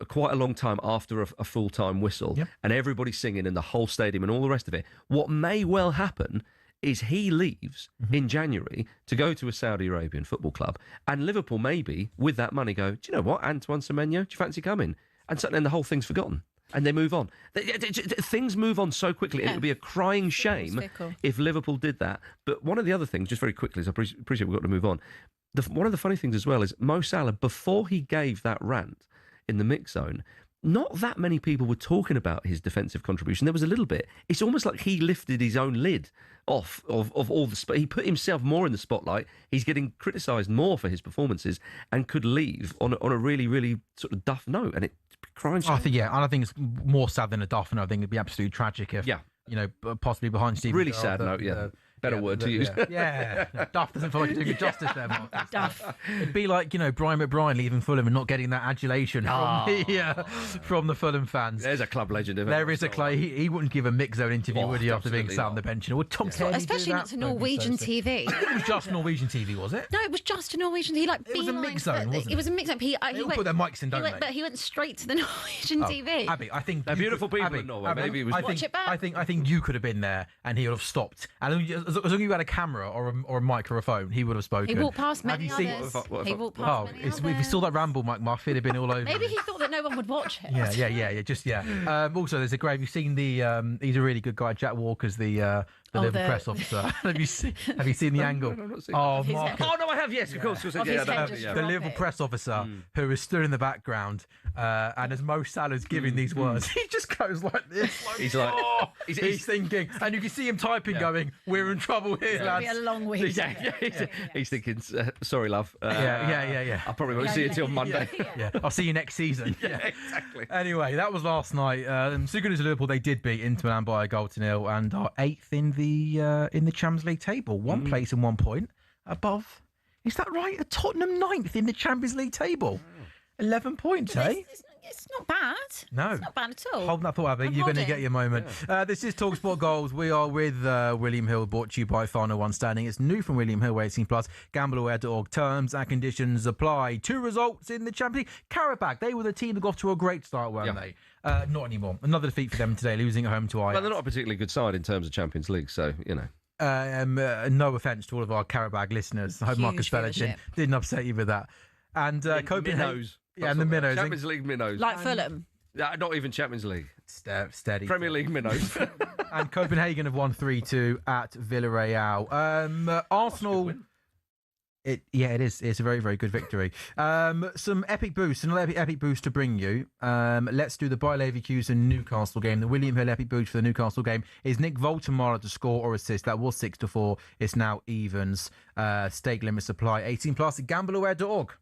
quite a long time after a full-time whistle, and everybody singing in the whole stadium and all the rest of it, what may well happen is he leaves in January to go to a Saudi Arabian football club, and Liverpool maybe, with that money, go, do you know what, Antoine Semenyo, do you fancy coming? And then the whole thing's forgotten. And they move on. Things move on so quickly. Yeah. It would be a crying shame if Liverpool did that. But one of the other things, just very quickly, is I appreciate we've got to move on. One of the funny things as well is Mo Salah, before he gave that rant in the mix zone, not that many people were talking about his defensive contribution. There was a little bit. It's almost like he lifted his own lid off of all the... He put himself more in the spotlight. He's getting criticised more for his performances and could leave on a really, really sort of duff note. And it crying. I think, and I think it's more sad than a duff note. I think it'd be absolutely tragic if, possibly behind Steve. Really sad note, Better word to use. Yeah. Duff doesn't feel like doing it justice there, Marcus. Duff. It'd be like, Brian McBride leaving Fulham and not getting that adulation from the Fulham fans. There's a club legend. There is a club. He wouldn't give a mix zone interview, would he, after being sat on the bench? Would Tom Kelly especially not to Norwegian TV. It was just Norwegian TV, was it? No, it was just a Norwegian TV. It was a mix zone, wasn't it? It was a mix zone. He went, put their mics in, don't they? But he went straight to the Norwegian TV. Abby, I think... They're beautiful people in Norway. Maybe it was... Watch it back. I think you could have been there and he would have stopped. And as long as you had a camera or a mic or a phone, he would have spoken. He walked past many others. He walked past many others. If you saw that ramble, Mike Muff, he'd have been all over. Maybe he thought that no one would watch it. Yeah. Also, there's a great... Have you seen the... he's a really good guy. Jack Walker's the Liverpool press officer. Have you seen the angle? No, I have. Yes, of course. The Liverpool press officer who is stood in the background, and as Mo Salah's giving these words, he just goes like this. He's thinking, and you can see him typing, going, "We're in trouble here, lads." It'll be a long week. He's thinking, "Sorry, love." Yeah. I probably won't see you till Monday. Yeah. I'll see you next season. Yeah, exactly. Anyway, that was last night. So good as Liverpool, they did beat Inter Milan by a goal to nil, and are 8th in the Champions League table, one place and 1 point above. Is that right? A Tottenham 9th in the Champions League table, 11 points, It's not bad. No, it's not bad at all. Hold that thought, Abby. You're going to get your moment. This is talkSPORT Goals. We are with William Hill, brought to you by Final One Standing. It's new from William Hill, 18+. Gambleaware.org. Terms and conditions apply. 2 results in the Champions League. Karabakh, they were the team that got off to a great start, weren't they? Not anymore. Another defeat for them today, losing at home to Ajax. Well, they're not a particularly good side in terms of Champions League, so, no offence to all of our Karabakh listeners. I hope Marcus Fellington didn't upset you with that. And Copenhagen. Minnows. And the minnows. Champions League minnows. Like Fulham. Not even Champions League. Steady. Premier League minnows. And Copenhagen have won 3-2 at Villarreal. Arsenal. It is. It's a very, very good victory. Some epic boosts, another epic boost to bring you. Let's do the Bayer Leverkusen Newcastle game. The William Hill epic boost for the Newcastle game is Nick Voltemara to score or assist. That was 6-4. It's now evens. Stake limits apply. 18 plus at gambleaware.org.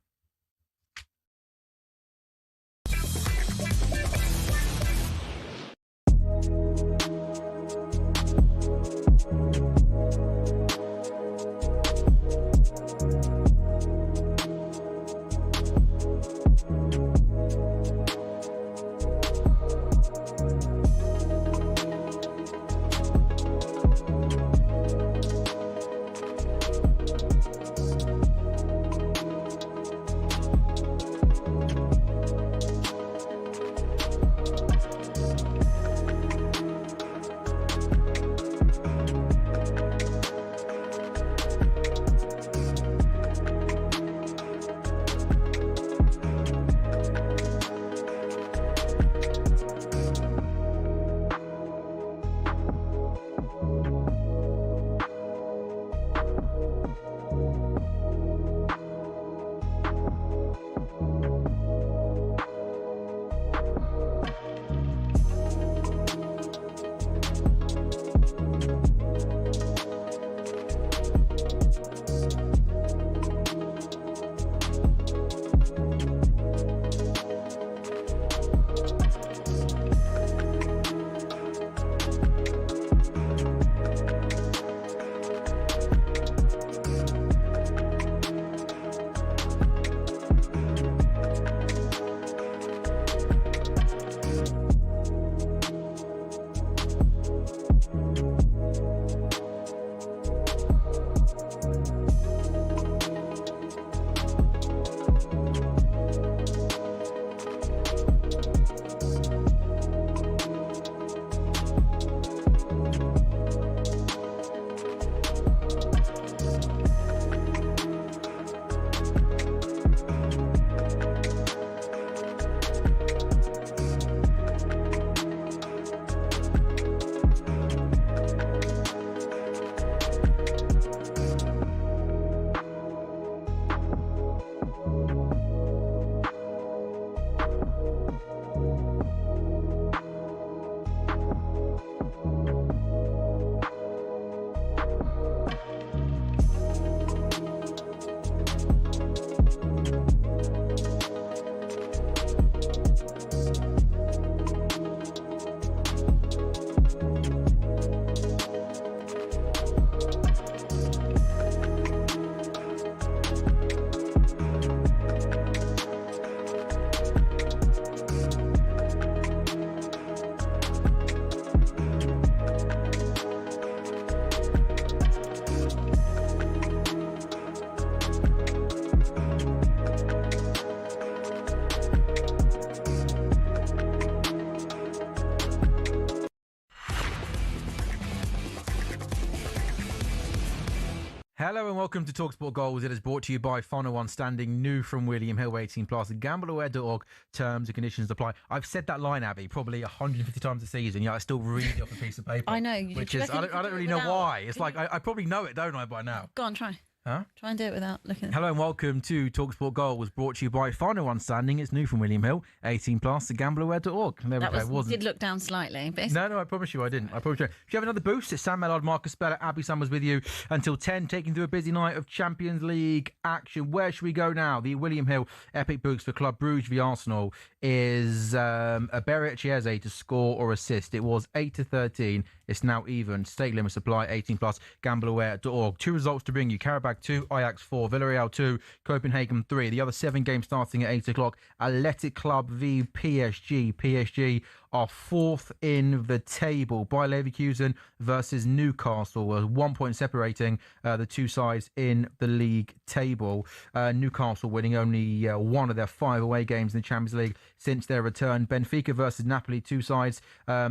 Hello and welcome to talkSPORT Goals. It is brought to you by Final One, standing new from William Hill, 18 plus. Gambleaware.org. Terms and conditions apply. I've said that line, Abby, probably 150 times a season. Yeah, I still read it off a piece of paper. I know. Which is, I don't really know why. It's like I probably know it, don't I, by now? Go on, try. Huh? Try and do it without looking at it. Hello and welcome to talkSPORT Goals, brought to you by Final One Standing. It's new from William Hill, 18 plus, Gambleaware.org. There we go. Did look down slightly. But No, I promise you I didn't. I promise you. If you have another boost, it's Sam Ellard, Marcus Speller, Abby Summers with you until 10, taking through a busy night of Champions League action. Where should we go now? The William Hill epic boost for Club Brugge v Arsenal is a Berit Chiese to score or assist. It was 8-13. It's now even. Stake limits apply. 18 plus. Gambleaware.org. 2 results to bring you. Karabakh 2, Ajax 4, Villarreal 2, Copenhagen 3. The other 7 games starting at 8 o'clock. Athletic Club v PSG. PSG are 4th in the table. Bayer Leverkusen versus Newcastle. 1 point separating the two sides in the league table. Newcastle winning only 1 of their 5 away games in the Champions League since their return. Benfica versus Napoli, 2 sides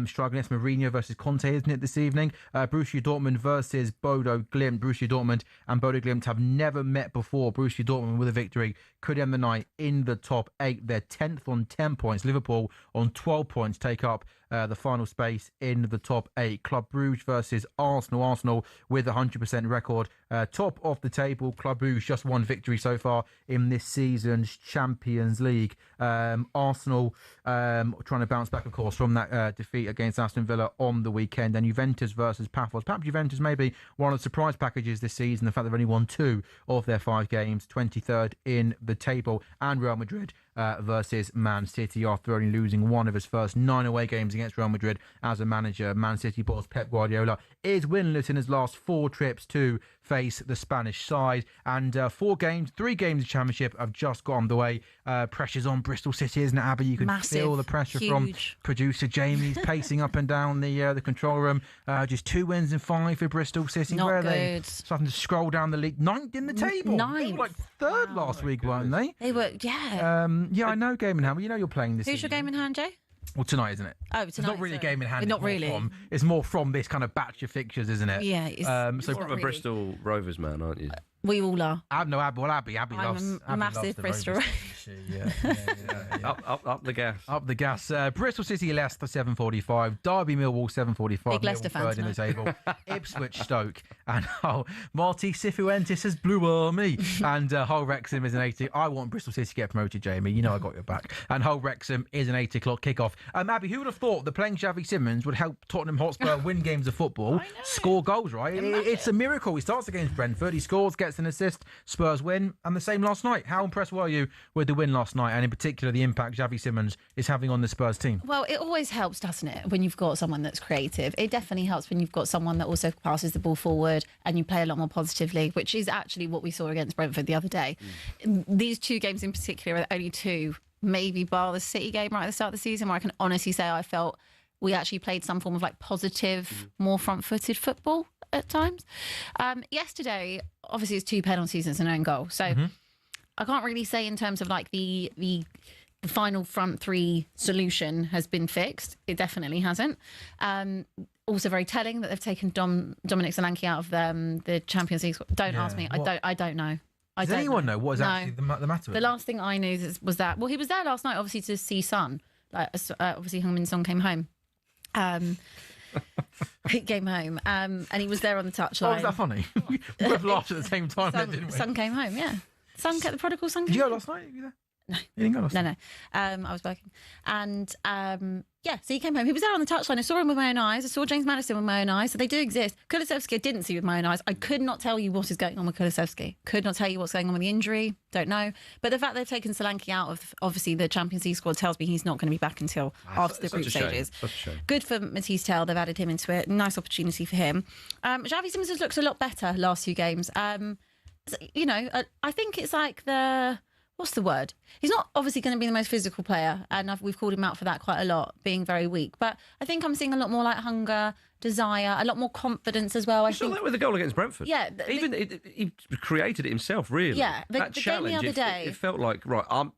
struggling. It's Mourinho versus Conte, isn't it, this evening? Borussia Dortmund versus Bodo Glimt. Borussia Dortmund and Bodo Glimt have never met before. Borussia Dortmund with a victory could end the night in the top 8. They're 10th on 10 points. Liverpool on 12 points take up the final space in the top 8. Club Brugge versus Arsenal. Arsenal with a 100% record. Top of the table. Club Brugge just one victory so far in this season's Champions League. Arsenal trying to bounce back, of course, from that defeat against Aston Villa on the weekend. And Juventus versus Pafos. Perhaps Juventus maybe one of the surprise packages this season. The fact they've only won 2 of their 5 games. 23rd in the table. And Real Madrid versus Man City after only losing one of his first 9 away games against Real Madrid as a manager. Man City boss Pep Guardiola is winless in his last 4 trips to face the Spanish side, and 3 games of Championship have just got underway. Pressure's on Bristol City, isn't it, Abby? You can feel the pressure from producer Jamie's pacing up and down the control room. Just 2 wins and 5 for Bristol City. Not Where are good. they? Starting to scroll down the league. 9th in the table. 9th. They were like 3rd last week, weren't they? They were, yeah. Yeah, I know game in hand. But you know you're playing this. Who's your game in hand, Jay? Well, tonight, isn't it? Oh, tonight. It's not really a game in hand. Not really. It's more from this kind of batch of fixtures, isn't it? Yeah. It's So More of a really. Bristol Rovers man, aren't you? We all are. Abby I'm loves. a massive Bristol. Up the gas. Up the gas. Bristol City, Leicester 7:45. Derby Millwall 7:45. Big Leicester fan 3rd in the table. Ipswich Stoke and Marty Cifuentes has Blue Army and Hull Wrexham is an 80. I want Bristol City to get promoted, Jamie. You know I got your back. And Hull Wrexham is an 8 o'clock kickoff. Abby, who would have thought that playing Xavi Simons would help Tottenham Hotspur win games of football, score goals? Right? It's a miracle. He starts against Brentford. He scores, gets an assist. Spurs win, and the same last night. How impressed were you with the win last night, and in particular the impact Xavi Simons is having on the Spurs team? Well, it always helps, doesn't it, when you've got someone that's creative. It definitely helps when you've got someone that also passes the ball forward and you play a lot more positively, which is actually what we saw against Brentford the other day. These 2 games in particular are the only 2, maybe bar the City game right at the start of the season, where I can honestly say I felt we actually played some form of like positive, more front-footed football at times. Yesterday, obviously, it's 2 penalties and an own goal. So I can't really say in terms of like the final front 3 solution has been fixed. It definitely hasn't. Also very telling that they've taken Dominic Solanke out of the Champions League. Don't ask me. I don't know. Does anyone know what is actually the matter with The him? last thing I knew was that, well, he was there last night, obviously, to see Son. Like, obviously, Heung-min Son came home. He came home, and he was there on the touchline. Oh, was that funny? We both laughed at the same time, didn't we? Son came home, yeah. The prodigal son came Did you go home. last night? Were you there? No. You didn't go last night? No. I was working. And so he came home. He was there on the touchline. I saw him with my own eyes. I saw James Maddison with my own eyes. So they do exist. Kulusevski I didn't see with my own eyes. I could not tell you what is going on with Kulusevski. Could not tell you what's going on with the injury. Don't know. But the fact they've taken Solanke out of, obviously, the Champions League squad tells me he's not going to be back until after the group stages. Such a shame. Good for Matisse Tell. They've added him into it. Nice opportunity for him. Xavi Simons looks a lot better last 2 games. I think it's like what's the word? He's not obviously going to be the most physical player, and we've called him out for that quite a lot, being very weak. But I think I'm seeing a lot more like hunger, desire, a lot more confidence as well. I saw think that with the goal against Brentford. Yeah, he created it himself, really. Yeah, that the game challenge. the other day. It felt like I'm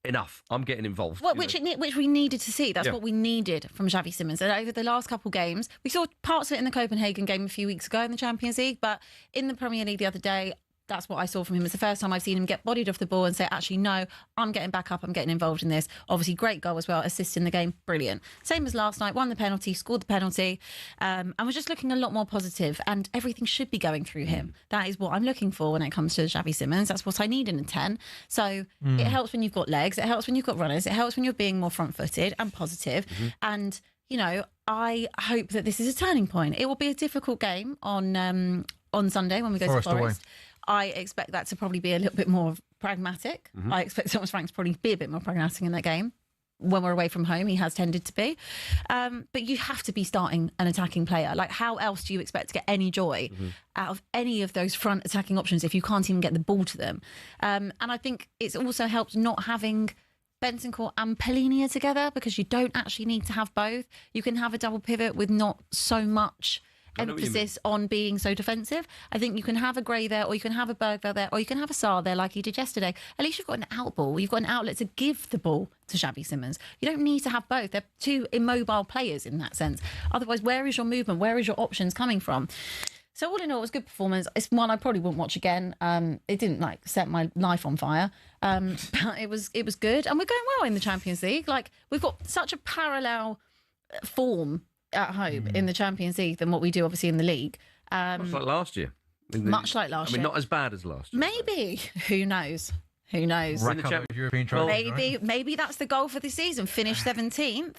enough. I'm getting involved. Well, which we needed to see. That's Yeah. what we needed from Xavi Simons. And over the last couple games, we saw parts of it in the Copenhagen game a few weeks ago in the Champions League, but in the Premier League the other day, that's what I saw from him. It's the first time I've seen him get bodied off the ball and say, actually, no, I'm getting back up. I'm getting involved in this. Obviously, great goal as well. Assist in the game. Brilliant. Same as last night. Won the penalty, scored the penalty, and was just looking a lot more positive. And everything should be going through him. That is what I'm looking for when it comes to Xavi Simons. That's what I need in a 10. So it helps when you've got legs. It helps when you've got runners. It helps when you're being more front-footed and positive. And, I hope that this is a turning point. It will be a difficult game on Sunday when we go to Forest. I expect that to probably be a little bit more pragmatic. I expect Thomas Frank to probably be a bit more pragmatic in that game. When we're away from home, he has tended to be. But you have to be starting an attacking player. Like, how else do you expect to get any joy out of any of those front attacking options if you can't even get the ball to them? And I think it's also helped not having Bentancur and Pellinia together, because you don't actually need to have both. You can have a double pivot with not so much emphasis on being so defensive. I think you can have a Gray there, or you can have a Bergvall there, or you can have a Saar there like you did yesterday. At least you've got an out ball. You've got an outlet to give the ball to Xavi Simons. You don't need to have both. They're 2 immobile players in that sense. Otherwise, where is your movement? Where is your options coming from? So all in all, it was a good performance. It's one I probably wouldn't watch again. It didn't set my life on fire, but it was good. And we're going well in the Champions League. Like, we've got such a parallel form at home in the Champions League than what we do, obviously, in the league. Much like last year. Much like last year. Not as bad as last year. Maybe. Who knows? Who knows? Rack up those European trophies, right? Maybe that's the goal for the season. Finish 17th.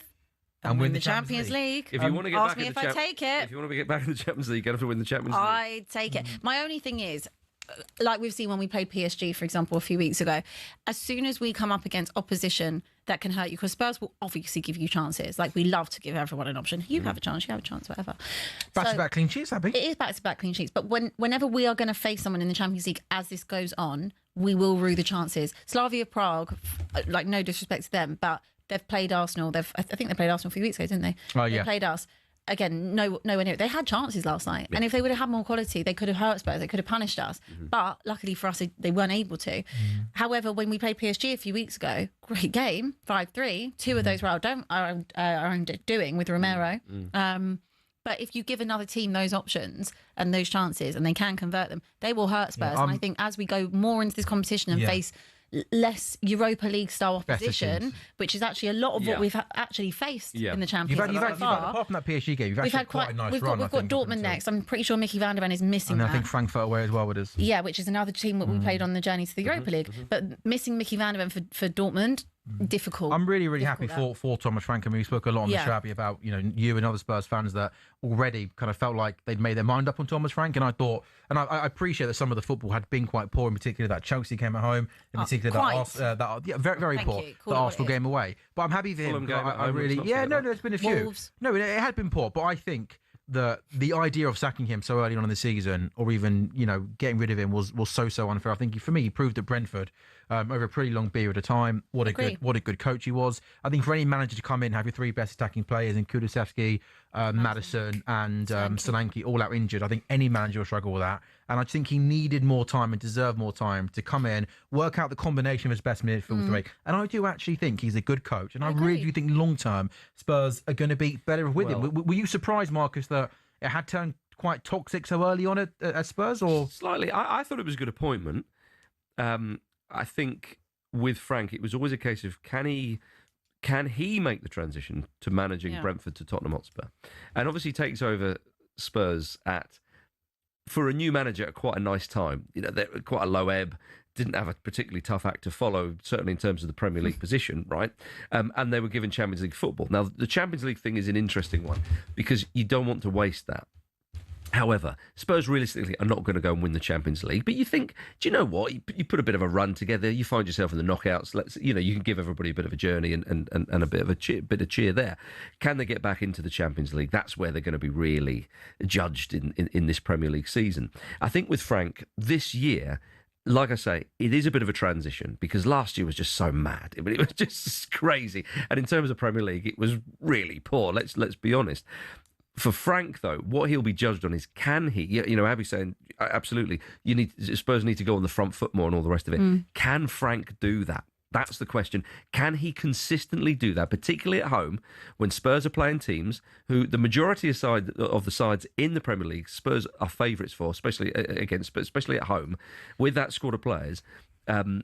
And win the Champions League. If you want to get ask back me in if the I take it. If you want to get back in the Champions League, you have to win the Champions League. I'd take it. My only thing is, like we've seen when we played PSG, for example, a few weeks ago, as soon as we come up against opposition that can hurt you, because Spurs will obviously give you chances. Like, we love to give everyone an option. You have a chance, whatever. Back-to-back clean sheets, Abby. It is back-to-back clean sheets. But whenever we are going to face someone in the Champions League as this goes on, we will rue the chances. Slavia Prague, like, no disrespect to them, but they've played Arsenal. I think they played Arsenal a few weeks ago, didn't they? Oh, yeah. They played us. Again, nowhere near it. They had chances last night. Yeah. And if they would have had more quality, they could have hurt Spurs. They could have punished us. But luckily for us, they weren't able to. However, when we played PSG a few weeks ago, great game, 5-3. Two of those were our own doing with Romero. But if you give another team those options and those chances and they can convert them, they will hurt Spurs. And I think as we go more into this competition and face less Europa League style opposition, which is actually a lot of what we've actually faced in the Champions League. Apart from that PSG game, we've had quite a nice run. We've got Dortmund next. I'm pretty sure Mickey van der Ven is missing and that. I think Frankfurt away as well with us. Yeah, which is another team that we played on the journey to the Europa League. But missing Mickey van der Ven for Dortmund, difficult. I'm really happy for Thomas Frank. I mean, we spoke a lot on the show, Abby, about you and other Spurs fans that already kind of felt like they'd made their mind up on Thomas Frank, and I thought, and I appreciate that some of the football had been quite poor, in particular that Chelsea came at home, in particular very poor, the Arsenal game away. But I'm happy for him. I really, there's been a few. Wolves. No, it had been poor, but I think the idea of sacking him so early on in the season, or even getting rid of him, was so unfair. I think for me, he proved at Brentford over a pretty long period of time what a good coach he was. I think for any manager to come in, have your three best attacking players in Kulusevski, Maddison and Solanke all out injured, I think any manager will struggle with that. And I think he needed more time and deserved more time to come in, work out the combination of his best midfield three. And I do actually think he's a good coach. And I really do think long term Spurs are going to be better with him. Were you surprised, Marcus, that it had turned quite toxic so early on at Spurs? Or slightly? I thought it was a good appointment. I think with Frank, it was always a case of can he make the transition to managing Brentford to Tottenham Hotspur, and obviously takes over Spurs for a new manager at quite a nice time. They're quite a low ebb. Didn't have a particularly tough act to follow, certainly in terms of the Premier League position, right? And they were given Champions League football. Now, the Champions League thing is an interesting one because you don't want to waste that. However, Spurs realistically are not going to go and win the Champions League. But you think, do you know what? You put a bit of a run together. You find yourself in the knockouts. You can give everybody a bit of a journey and a bit of cheer there. Can they get back into the Champions League? That's where they're going to be really judged in this Premier League season. I think with Frank this year, like I say, it is a bit of a transition because last year was just so mad. It was just crazy. And in terms of Premier League, it was really poor. Let's be honest. For Frank, though, what he'll be judged on is can he, Abby's saying, absolutely, Spurs need to go on the front foot more and all the rest of it. Can Frank do that? That's the question. Can he consistently do that, particularly at home when Spurs are playing teams who the majority of the sides in the Premier League, Spurs are favourites for, especially at home, with that squad of players?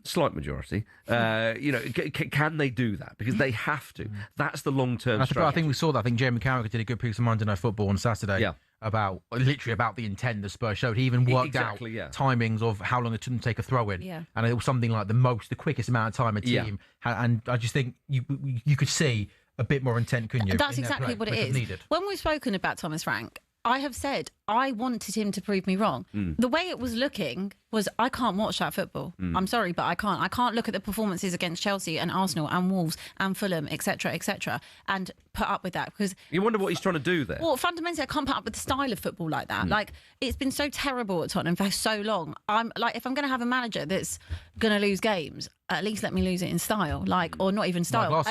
Slight majority. Can they do that? Because they have to. That's the long-term strategy. I think we saw that. I think Jamie Carragher did a good piece of Monday Night Football on Saturday about the intent the Spurs showed. He even worked out timings of how long it took them to take a throw in. Yeah. And it was something like the quickest amount of time a team. And I just think you could see a bit more intent, couldn't you? That's exactly what it is. Needed. When we've spoken about Thomas Frank, I have said I wanted him to prove me wrong. The way it was looking was I can't watch that football. I'm sorry, but I can't. I can't look at the performances against Chelsea and Arsenal and Wolves and Fulham, etc., and put up with that because you wonder what he's trying to do there. Well, fundamentally, I can't put up with the style of football like that. Like it's been so terrible at Tottenham for so long. I'm like, if I'm going to have a manager that's going to lose games, at least let me lose it in style, or not even style. Like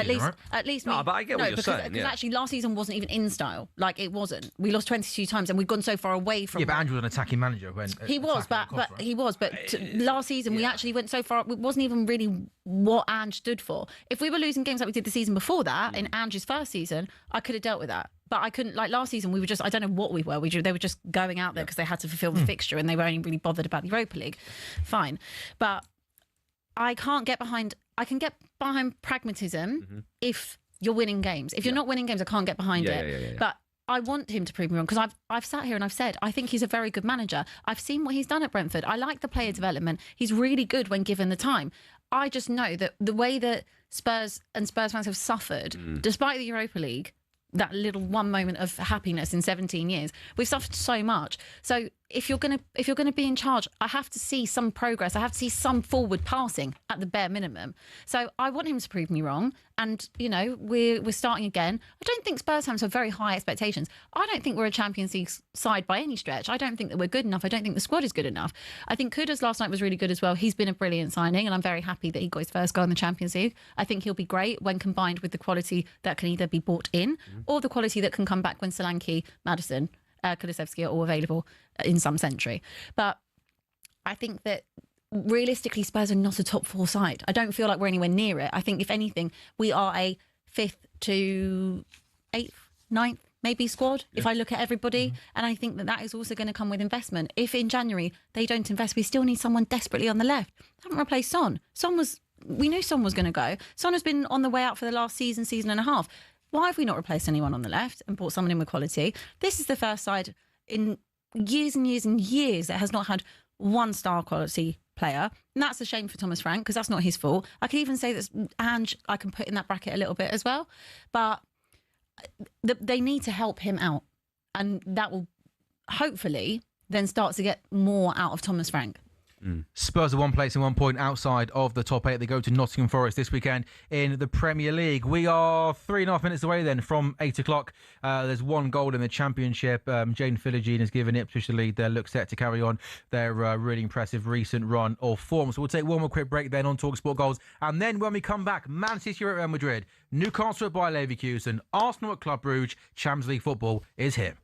at least. No, but I get what you're saying. Because actually, last season wasn't even in style. Like it wasn't. We lost 22 times, and we've gone so far away from. Yeah, but Andrew was an attacking manager when he was, but last season we actually went so far. It wasn't even really what Ange stood for. If we were losing games like we did the season before that in Ange's first season, I could have dealt with that. But I couldn't. Like last season, we were just—I don't know what we were. They were just going out there because they had to fulfil the fixture, and they were only really bothered about the Europa League. Fine, but I can't get behind. I can get behind pragmatism if you're winning games. If you're not winning games, I can't get behind it. But I want him to prove me wrong, because I've sat here and I've said I think he's a very good manager. I've seen what he's done at Brentford. I like the player development. He's really good when given the time. I just know that the way that Spurs and Spurs fans have suffered, despite the Europa League, that little one moment of happiness in 17 years, we've suffered so much. So if you're gonna be in charge, I have to see some progress. I have to see some forward passing at the bare minimum. So I want him to prove me wrong. And we're starting again. I don't think Spurs fans have very high expectations. I don't think we're a Champions League side by any stretch. I don't think that we're good enough. I don't think the squad is good enough. I think Kudus last night was really good as well. He's been a brilliant signing, and I'm very happy that he got his first goal in the Champions League. I think he'll be great when combined with the quality that can either be bought in or the quality that can come back when Solanke, Maddison, Kulusevski are all available in some century. But I think that realistically, Spurs are not a top 4 side. I don't feel like we're anywhere near it. I think, if anything, we are a 5th to 8th, 9th, maybe squad, if I look at everybody. And I think that is also going to come with investment. If in January they don't invest, we still need someone desperately on the left. They haven't replaced Son. We knew Son was going to go. Son has been on the way out for the last season and a half. Why have we not replaced anyone on the left and brought someone in with quality? This is the first side in years and years and years that has not had one star quality player. And that's a shame for Thomas Frank, because that's not his fault. I could even say that Ange, I can put in that bracket a little bit as well. But they need to help him out. And that will hopefully then start to get more out of Thomas Frank. Spurs are 1 place and 1 point outside of the top 8. They go to Nottingham Forest this weekend in the Premier League. We are 3.5 minutes away then from 8 o'clock. There's 1 goal in the Championship. Jane Philogene has given Ipswich the lead. They look set to carry on their really impressive recent run of form. So we'll take one more quick break then on talkSPORT Goals. And then when we come back, Man City at Real Madrid, Newcastle at Bayer Leverkusen, Arsenal at Club Brugge, Champions League football is here.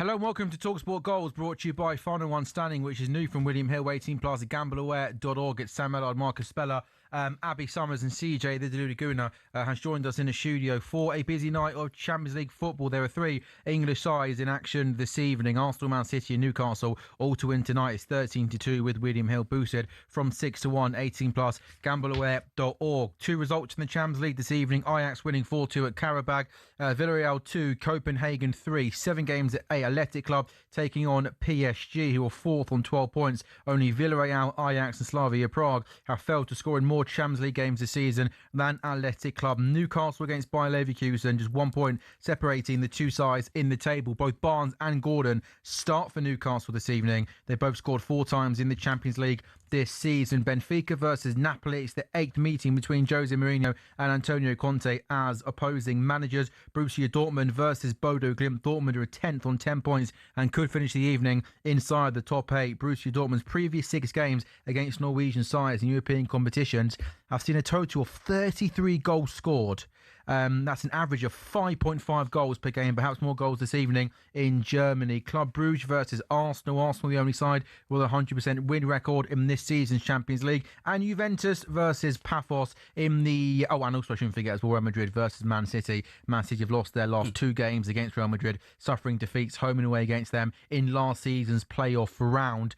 Hello and welcome to talkSPORT Goals, brought to you by Final One Standing, which is new from William Hill, 18 plus at gambleaware.org. It's Sam Ellard, Marcus Speller, Abby Summers and CJ, the Deluded Gooner, has joined us in the studio for a busy night of Champions League football. There are three English sides in action this evening. Arsenal, Man City and Newcastle all to win tonight. It's 13-2 with William Hill boosted from 6-1, 18 plus, gambleaware.org. Two results in the Champions League this evening. Ajax winning 4-2 at Karabag, Villarreal 2, Copenhagen 3, 7 games at 8. Athletic Club taking on PSG, who are fourth on 12 points. Only Villarreal, Ajax and Slavia Prague have failed to score in more Champions League games this season than Athletic Club. Newcastle against Bayer Leverkusen, just 1 point separating the two sides in the table. Both Barnes and Gordon start for Newcastle this evening. They both scored 4 times in the Champions League this season. Benfica versus Napoli. It's the 8th meeting between Jose Mourinho and Antonio Conte as opposing managers. Borussia Dortmund versus Bodo Glimt. Dortmund are 10th on 10 points and could finish the evening inside the top 8. Borussia Dortmund's previous 6 games against Norwegian sides in European competitions have seen a total of 33 goals scored. That's an average of 5.5 goals per game, perhaps more goals this evening in Germany. Club Brugge versus Arsenal. Arsenal the only side with a 100% win record in this season's Champions League. And Juventus versus Paphos in the... Oh, and also I shouldn't forget as well, Real Madrid versus Man City. Man City have lost their last 2 games against Real Madrid, suffering defeats home and away against them in last season's playoff round.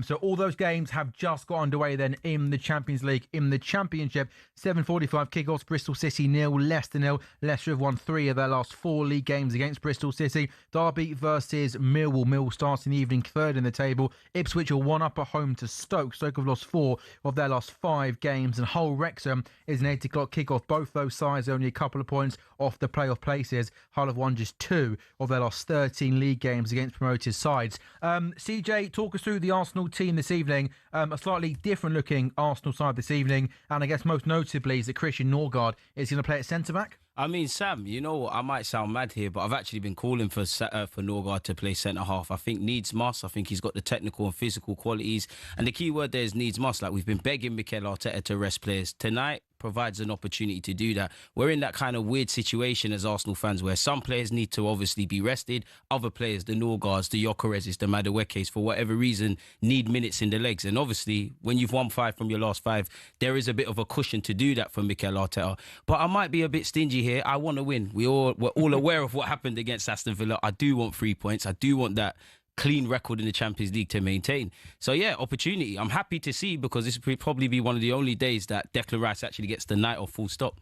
So all those games have just got underway then in the Champions League. In the Championship, 7:45 kickoffs, Bristol City 0, Leicester 0. Leicester have won 3 of their last 4 league games against Bristol City. Derby versus Millwall. Millwall starting the evening 3rd in the table. Ipswich are 1 up at home to Stoke. Stoke have lost 4 of their last 5 games. And Hull Wrexham is an 8 o'clock kickoff. Both those sides only a couple of points off the playoff places. Hull have won just 2 of their last 13 league games against promoted sides. CJ, talk us through the Arsenal team this evening. A slightly different looking Arsenal side this evening, and I guess most notably is that Christian Norgard is going to play at centre-back. I mean, Sam, you know, I might sound mad here, but I've actually been calling for Norgard to play centre-half. I think needs must. I think he's got the technical and physical qualities. And the key word there is needs must. Like, we've been begging Mikel Arteta to rest players. Tonight provides an opportunity to do that. We're in that kind of weird situation as Arsenal fans where some players need to obviously be rested. Other players, the Norgards, the Yokerezes, the Maduekes, for whatever reason, need minutes in the legs. And obviously, when you've won 5 from your last 5, there is a bit of a cushion to do that for Mikel Arteta. But I might be a bit stingy here. I want to win. We're all aware of what happened against Aston Villa. I do want 3 points. I do want that clean record in the Champions League to maintain. So yeah, opportunity. I'm happy to see, because this will probably be one of the only days that Declan Rice actually gets the night off, full stop.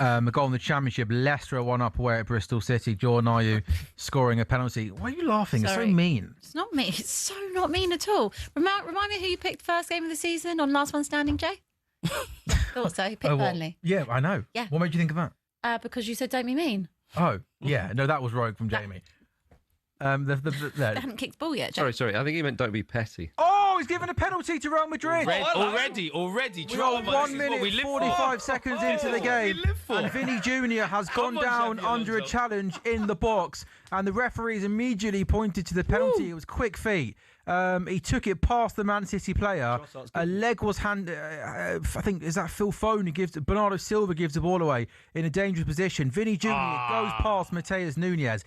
A goal in the Championship. Leicester are 1 up away at Bristol City. Jordan Ayew scoring a penalty. Why are you laughing? Sorry. It's so mean. It's not me. It's so not mean at all. Remind me who you picked first game of the season on Last One Standing, Jay? Thought so. You picked Burnley. Yeah, I know. Yeah. What made you think of that? Because you said don't be mean. Oh, yeah. No, that was rogue from Jamie. They haven't kicked the ball yet, Jay. Sorry. I think he meant don't be petty. Oh, he's given a penalty to Real Madrid. Already. We are 1 minute 45 seconds into the game, and Vinny Jr. has gone down under a challenge in the box, and the referees immediately pointed to the penalty. It was quick feet. He took it past the Man City player. A leg was handed. I think, is that Phil Foden who gives Bernardo Silva gives the ball away in a dangerous position. Vinny Jr. goes past Mateus Nunes.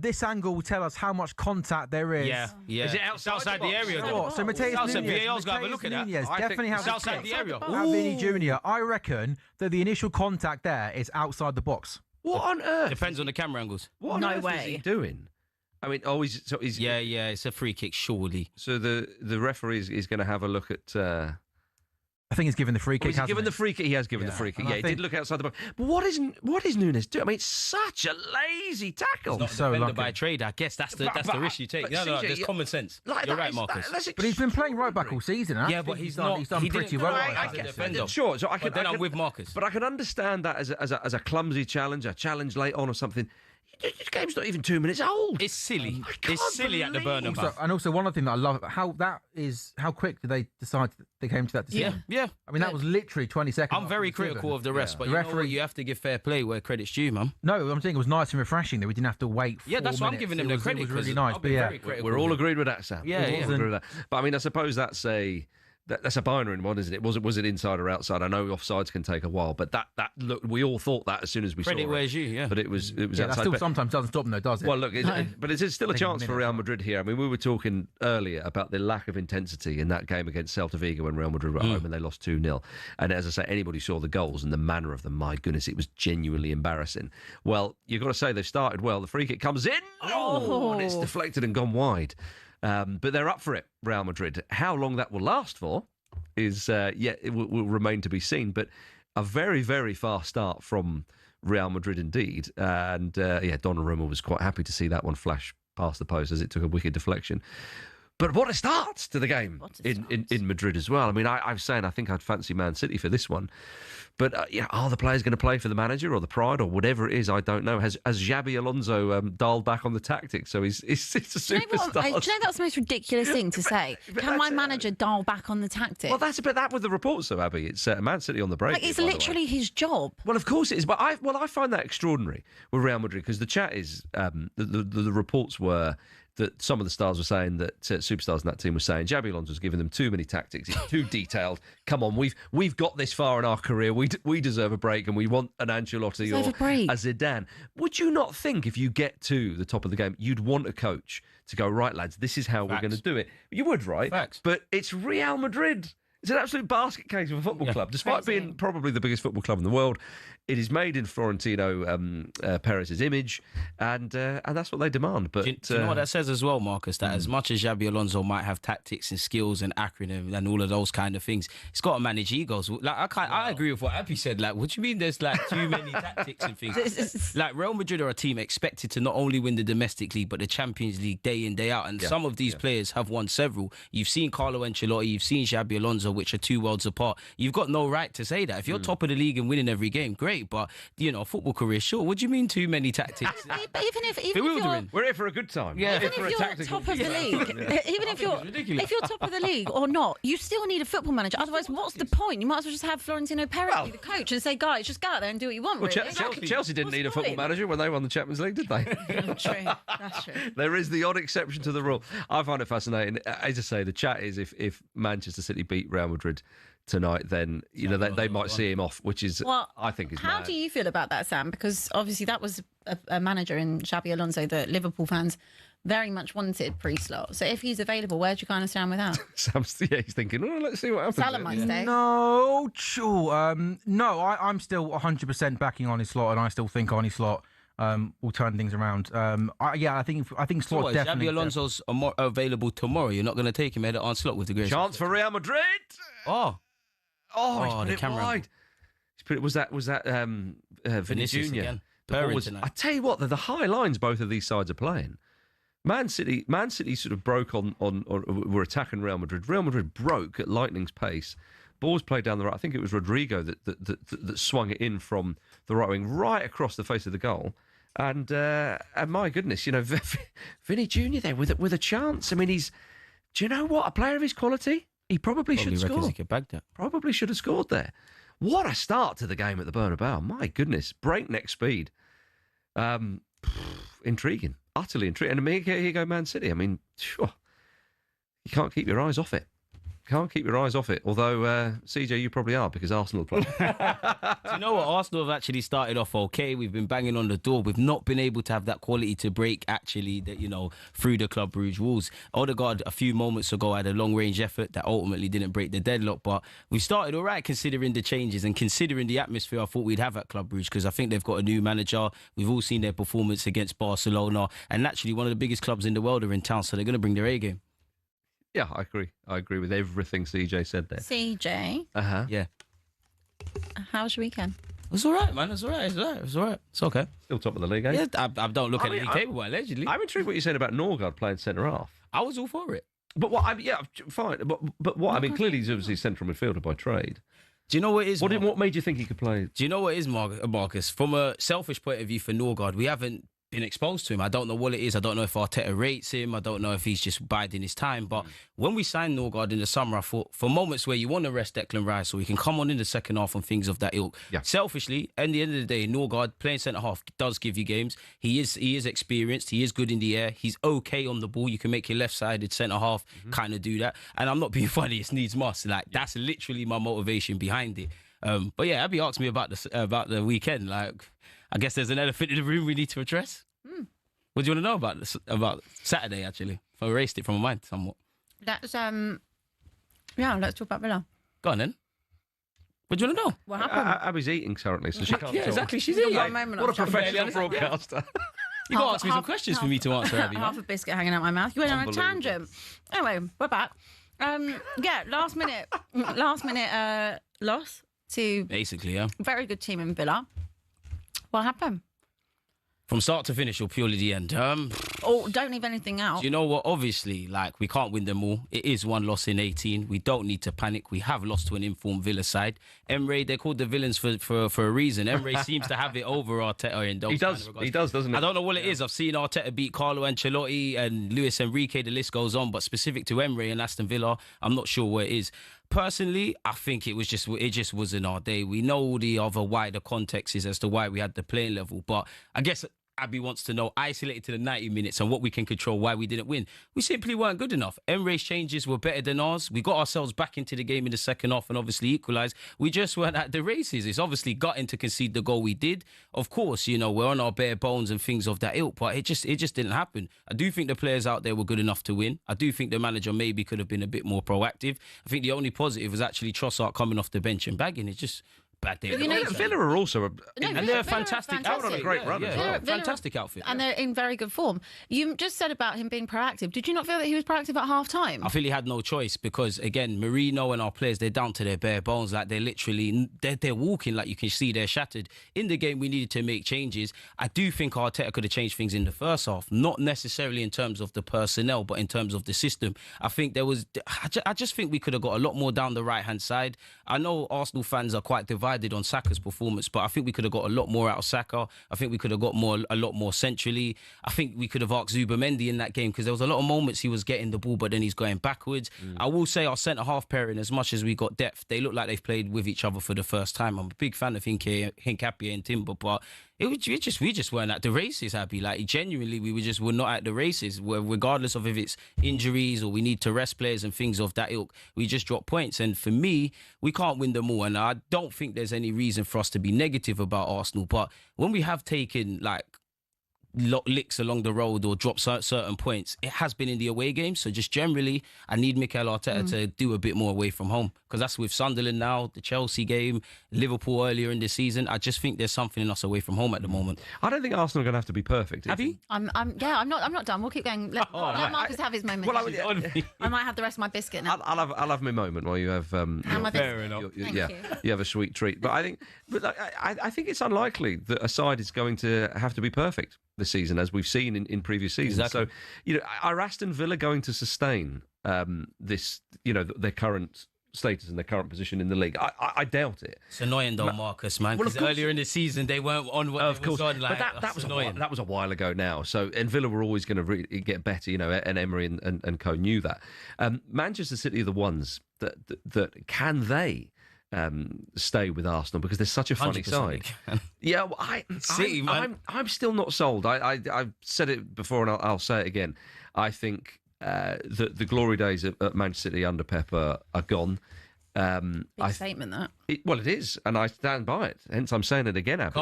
This angle will tell us how much contact there is. Yeah. Is it outside the area? You know what? So Mateus Nunes, VAR's got to have a look at that. definitely has outside the area. And Vinny Jr. I reckon that the initial contact there is outside the box. What on earth? Depends on the camera angles. What on No earth way. is he doing? I mean, he's Yeah, it's a free kick, surely. So the referee is going to have a look at. I think he's given the free kick. He's given the free kick. He has given the free kick. Yeah, he did look outside the box. But what is Nunes doing? I mean, it's such a lazy tackle. Not so defender lucky. by trade. I guess that's the risk you take. No, CJ, there's common sense. You're right, Marcus. But he's been playing right back all season. Yeah, but he's done pretty well. I guess. Sure, so I'm with Marcus. But I can understand that as a clumsy challenge, a challenge late on or something. The game's not even 2 minutes old. It's silly. It's silly at the Bernabeu. And also one other thing that I love, how quick did they decide they came to that decision? Yeah. I mean, that was literally 20 seconds. I'm very critical of the rest, but The you know referee- what? You have to give fair play where credit's due, man. No, I'm saying it was nice and refreshing that we didn't have to wait 4 Yeah, that's why I'm minutes. giving them It the was- credit. It was really 'cause nice, I've but been yeah. very critical We're all of it. agreed with that, Sam. Yeah, We're all yeah. agreed with that. But I mean, I suppose that's a That's a binary one, isn't it? Was it inside or outside? I know offsides can take a while, but that look, we all thought that as soon as we saw it. Credit where's you, yeah. But it was That outside. still But, sometimes doesn't stop them, though, does it? well, look, but it's still a chance for Real Madrid here. I mean, we were talking earlier about the lack of intensity in that game against Celta Vigo when Real Madrid were at home and they lost 2-0. And as I say, anybody saw the goals and the manner of them, my goodness, it was genuinely embarrassing. Well, you've got to say they've started well. The free kick comes in, and it's deflected and gone wide. But they're up for it, Real Madrid. How long that will last for is, it will remain to be seen. But a very, very fast start from Real Madrid indeed. And, Donnarumma was quite happy to see that one flash past the post as it took a wicked deflection. But what a start to the game in Madrid as well. I mean, I was saying I think I'd fancy Man City for this one. But, are the players going to play for the manager or the pride or whatever it is? I don't know. Has Xabi Alonso dialed back on the tactics? So he's a superstar. Do you know that's the most ridiculous thing to say? Can my manager dial back on the tactics? Well, that's a bit that with the reports, though, Abby. It's Man City on the break. Like, it's literally his job. Well, of course it is. But I find that extraordinary with Real Madrid because the chat is the reports were that some of the stars were saying that superstars in that team were saying Xabi Alonso's giving them too many tactics. It's too detailed. Come on, we've got this far in our career. We deserve a break, and we want an Ancelotti or a Zidane. Would you not think if you get to the top of the game, you'd want a coach to go, right, lads, this is how we're going to do it? You would, right? Facts. But it's Real Madrid. It's an absolute basket case of a football club. Despite being probably the biggest football club in the world, it is made in Florentino Perez's image, and that's what they demand. But do you know what that says as well, Marcus? That as much as Xabi Alonso might have tactics and skills and acronym and all of those kind of things, it's got to manage egos. Like I agree with what Abby said. Like, what do you mean? There's like too many tactics and things. Like Real Madrid are a team expected to not only win the domestic league but the Champions League day in day out, and some of these players have won several. You've seen Carlo Ancelotti, you've seen Xabi Alonso, which are two worlds apart. You've got no right to say that. If you're top of the league and winning every game, great. But football career, sure. What do you mean too many tactics? Even if we're here for a good time. Yeah. Even if you're top of the league, even if you're top of the league or not, you still need a football manager. Otherwise, what's the point? You might as well just have Florentino Perez be the coach and say, guys, just go out there and do what you want. Well, really. Chelsea didn't need a football manager when they won the Champions League, did they? True. That's true. There is the odd exception to the rule. I find it fascinating. As I say, the chat is if Manchester City beat Real Madrid tonight, then they might see him off, which is I think is how mad. do you feel about that, Sam? Because obviously that was a manager in Xabi Alonso that Liverpool fans very much wanted pre-slot. So if he's available, where do you kind of stand with that? Sam's, he's thinking, let's see what happens. Salah might stay. No, sure. No, I'm still 100% backing on his slot, and I still think on his slot will turn things around. I think slot definitely. Xabi Alonso's more available tomorrow. You're not going to take him ahead on slot with the greatest chance for Real Madrid. He's put the it camera wide. Was that Vinicius again? I tell you what, the high lines both of these sides are playing. Man City sort of broke on were attacking Real Madrid. Real Madrid broke at lightning's pace. Balls played down the right. I think it was Rodrigo that swung it in from the right wing right across the face of the goal. And my goodness, Vinny Jr. there with a chance. I mean, do you know what? A player of his quality, he probably should score. He could bag that. Probably should have scored there. What a start to the game at the Bernabeu. My goodness, breakneck speed. Intriguing, utterly intriguing. And here you go, Man City. I mean, you can't keep your eyes off it. Can't keep your eyes off it. Although, CJ, you probably are because Arsenal play. Do you know what? Arsenal have actually started off okay. We've been banging on the door. We've not been able to have that quality to break, actually, through the Club Brugge walls. Odegaard, a few moments ago, had a long-range effort that ultimately didn't break the deadlock. But we started all right considering the changes and considering the atmosphere I thought we'd have at Club Brugge, because I think they've got a new manager. We've all seen their performance against Barcelona. And naturally, one of the biggest clubs in the world are in town, so they're going to bring their A game. Yeah, I agree. I agree with everything CJ said there. CJ? Yeah. How was your weekend? It was all right, man. It was all right. It's okay. Still top of the league, eh? Yeah, I don't look at the league table, allegedly. I'm intrigued what you said about Norgard playing centre-half. I was all for it. But fine. But what? I mean, clearly he's obviously central midfielder by trade. Do you know what it is? What made you think he could play? Do you know what it is, Marcus? From a selfish point of view for Norgard, we haven't been exposed to him. I don't know what it is. I don't know if Arteta rates him. I don't know if he's just biding his time. But when we signed Norgard in the summer, I thought for moments where you want to rest Declan Rice so he can come on in the second half and things of that ilk. Yeah. Selfishly, at the end of the day, Norgard playing centre half does give you games. He is experienced. He is good in the air. He's okay on the ball. You can make your left-sided centre half kind of do that. And I'm not being funny. It's needs must. Like that's literally my motivation behind it. But yeah, Abby asked me about the weekend. Like, I guess there's an elephant in the room we need to address. What do you want to know about Saturday? Actually, if I erased it from my mind somewhat. Let's let's talk about Villa. Go on then. What do you want to know? What happened? Abby's eating currently, so she can't Yeah, talk. exactly. She's You've eating. got a moment What a of time. professional broadcaster. You got to ask me some questions for me to answer, Abby. Half a biscuit hanging out my mouth. You went on a Unbelievable. tangent. Anyway, we're back. Last minute loss to Basically, yeah. very good team in Villa. What happened? From start to finish or purely the end? Oh, don't leave anything out. You know what? Obviously, like, we can't win them all. It is one loss in 18. We don't need to panic. We have lost to an informed Villa side. Emre, they're called the villains for a reason. Emre seems to have it over Arteta in those He does, doesn't he? I don't know what it is. I've seen Arteta beat Carlo Ancelotti and Luis Enrique. The list goes on. But specific to Emre and Aston Villa, I'm not sure what it is. Personally, I think it just wasn't our day. We know the other wider context is as to why we had the playing level. But I guess Abby wants to know, isolated to the 90 minutes and what we can control, why we didn't win. We simply weren't good enough. Emre's changes were better than ours. We got ourselves back into the game in the second half and obviously equalised. We just weren't at the races. It's obviously gutting to concede the goal we did. Of course, you know, we're on our bare bones and things of that ilk, but it just didn't happen. I do think the players out there were good enough to win. I do think the manager maybe could have been a bit more proactive. I think the only positive was actually Trossard coming off the bench and bagging. It's just bad day. You know, Villa are also and they're a fantastic outfit. on a great run. Yeah, fantastic outfit. And they're in very good form. You just said about him being proactive. Did you not feel that he was proactive at half time? I feel he had no choice because, again, Marino and our players, they're down to their bare bones. Like, they're literally, they're walking, like you can see they're shattered. In the game, we needed to make changes. I do think Arteta could have changed things in the first half, not necessarily in terms of the personnel, but in terms of the system. I think I just think we could have got a lot more down the right-hand side. I know Arsenal fans are quite divided on Saka's performance, but I think we could have got a lot more out of Saka. I think we could have got a lot more centrally. I think we could have asked Zubamendi in that game because there was a lot of moments he was getting the ball, but then he's going backwards. I will say our centre-half pairing, as much as we got depth, they look like they've played with each other for the first time. I'm a big fan of Hincapié and Timber, but we just weren't at the races, Abby. Like, genuinely, were not at the races. Regardless of if it's injuries or we need to rest players and things of that ilk, we just dropped points. And for me, we can't win them all. And I don't think there's any reason for us to be negative about Arsenal. But when we have taken, like, licks along the road or drop certain points, it has been in the away games. So just generally, I need Mikel Arteta to do a bit more away from home, because that's with Sunderland now, the Chelsea game, Liverpool earlier in the season. I just think there's something in us away from home at the moment. I don't think Arsenal are going to have to be perfect. Have you? I'm not done. We'll keep going. Let Marcus have his moment. I might have the rest of my biscuit now. I'll have my moment while you have. Fair enough. You have a sweet treat. But I think it's unlikely that a side is going to have to be perfect this season, as we've seen in previous seasons. Exactly. So, you know, are Aston Villa going to sustain this, you know, their current status and their current position in the league? I doubt it. It's annoying though, Marcus, man. Well, Because earlier in the season they weren't on what they was on. Like, but that was annoying. that was a while ago now. So, and Villa were always going to get better, you know, and Emery and co knew that. Manchester City are the ones that can they stay with Arsenal, because they're such a funny side. Yeah, well, I'm still not sold. I've said it before and I'll say it again. I think that the glory days at Manchester City under Pep are gone. Big statement, that. It is, and I stand by it. Hence, I'm saying it again, Abby.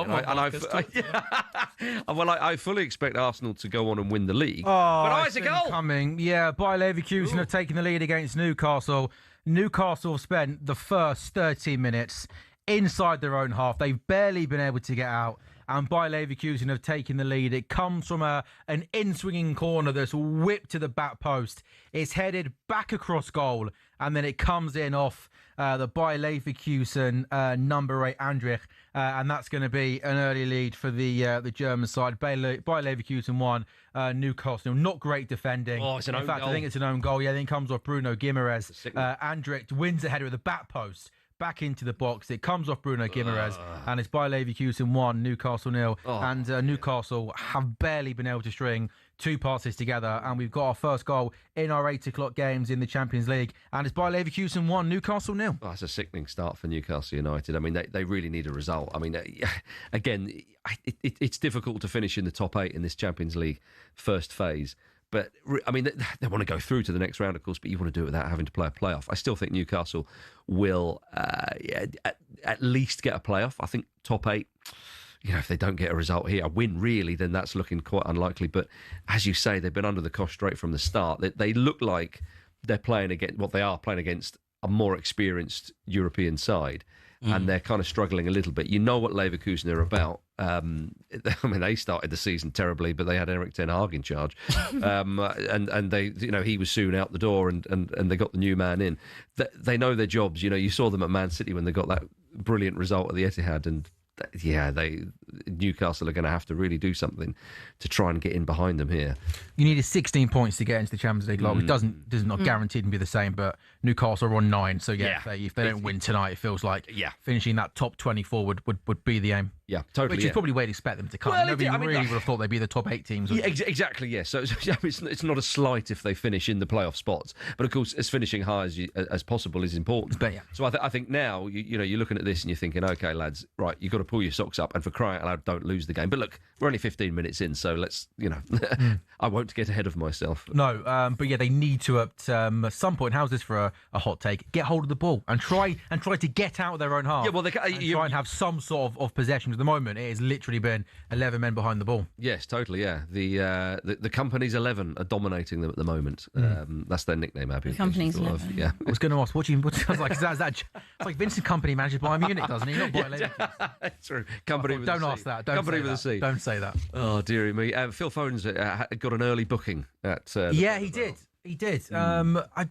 I fully expect Arsenal to go on and win the league. But it's a goal coming. Yeah, Bayer Leverkusen have taken the lead against Newcastle. Newcastle have spent the first 13 minutes inside their own half. They've barely been able to get out. And Bayer Leverkusen have taken the lead. It comes from an in-swinging corner that's whipped to the back post. It's headed back across goal. And then it comes in off the Bayer Leverkusen number 8, Andrich. And that's going to be an early lead for the German side. Bayer Leverkusen 1, Newcastle. Not great defending. Oh, it's an own goal. I think it's an own goal. Yeah, then comes off Bruno Guimaraes. Andrich wins the header at the back post. back into the box. It comes off Bruno Guimaraes, and it's by Leverkusen 1, Newcastle 0. And Newcastle have barely been able to string two passes together, and we've got our first goal in our 8 o'clock games in the Champions League, and it's by Leverkusen 1, Newcastle 0. Oh, that's a sickening start for Newcastle United. I mean, they really need a result. I mean, again, it's difficult to finish in the top 8 in this Champions League first phase. But, I mean, they want to go through to the next round, of course, but you want to do it without having to play a playoff. I still think Newcastle will at least get a playoff. I think top 8, if they don't get a result here, a win really, then that's looking quite unlikely. But as you say, they've been under the cosh straight from the start. They look like they're playing against a more experienced European side. And they're kind of struggling a little bit. You know what Leverkusen are about. I mean, they started the season terribly, but they had Erik ten Hag in charge, and they, he was soon out the door, and they got the new man in. They know their jobs. You saw them at Man City when they got that brilliant result at the Etihad, and Newcastle are going to have to really do something to try and get in behind them here. You needed 16 points to get into the Champions League, which doesn't not guaranteed to be the same, but Newcastle are on 9, so if they don't win tonight, it feels like finishing that top 24 would be the aim. Yeah, totally. Which is probably where you'd expect them to come. Well, Nobody really would have thought they'd be the top 8 teams. Yeah, exactly, yeah. So it's not a slight if they finish in the playoff spots. But, of course, as finishing high as possible is important. But, yeah. So I think now, you're looking at this and you're thinking, OK, lads, right, you've got to pull your socks up and for crying out loud, don't lose the game. But, look, we're only 15 minutes in, so let's, I won't get ahead of myself. No, but, they need to, at some point, how's this for a hot take, get hold of the ball and try to get out of their own half. Yeah, well, try and have some sort of possession. At the moment, it is literally been 11 men behind the ball. Yes, totally, yeah. The company's 11 are dominating them at the moment. That's their nickname, Abby. The company's 11. Yeah. I was going to ask, I was like, it's like Vincent Company manages Bayern Munich, doesn't he? Not Bayern Leverkusen. True. Company with don't a ask C. that. Don't Company say with that. a C. Don't say that. Oh, dearie me. Phil Foden's got an early booking at he did. He did.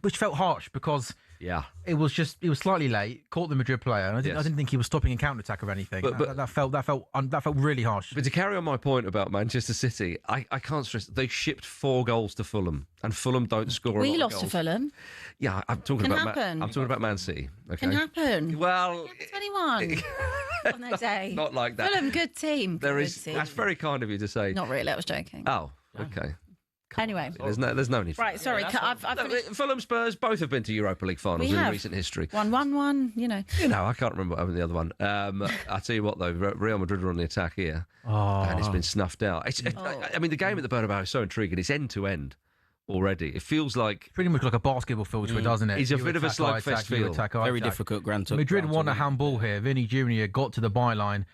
Which felt harsh because it was slightly late. Caught the Madrid player, and I didn't think he was stopping a counter attack or anything. But that felt really harsh. But to carry on my point about Manchester City, I can't stress they shipped 4 goals to Fulham, and Fulham don't score. We a lot lost of to goals. Fulham. Yeah, I'm talking about Man City. Okay. Can happen. Well, 21 on that day. Not like that. Fulham, good team. That's very kind of you to say. Not really. I was joking. Oh, okay. Anyway, There's no need for right. Sorry, I've finished. Fulham Spurs both have been to Europa League finals in recent history. 1-1-1. I can't remember what happened to the other one. I tell you what, though, Real Madrid are on the attack here, and it's been snuffed out. I mean, the game at the Bernabeu is so intriguing. It's end to end already. It feels like pretty much like a basketball field to it, doesn't it? It's a bit of a slugfest field. Very difficult ground to Madrid won a handball here. Vinny Jr. got to the byline,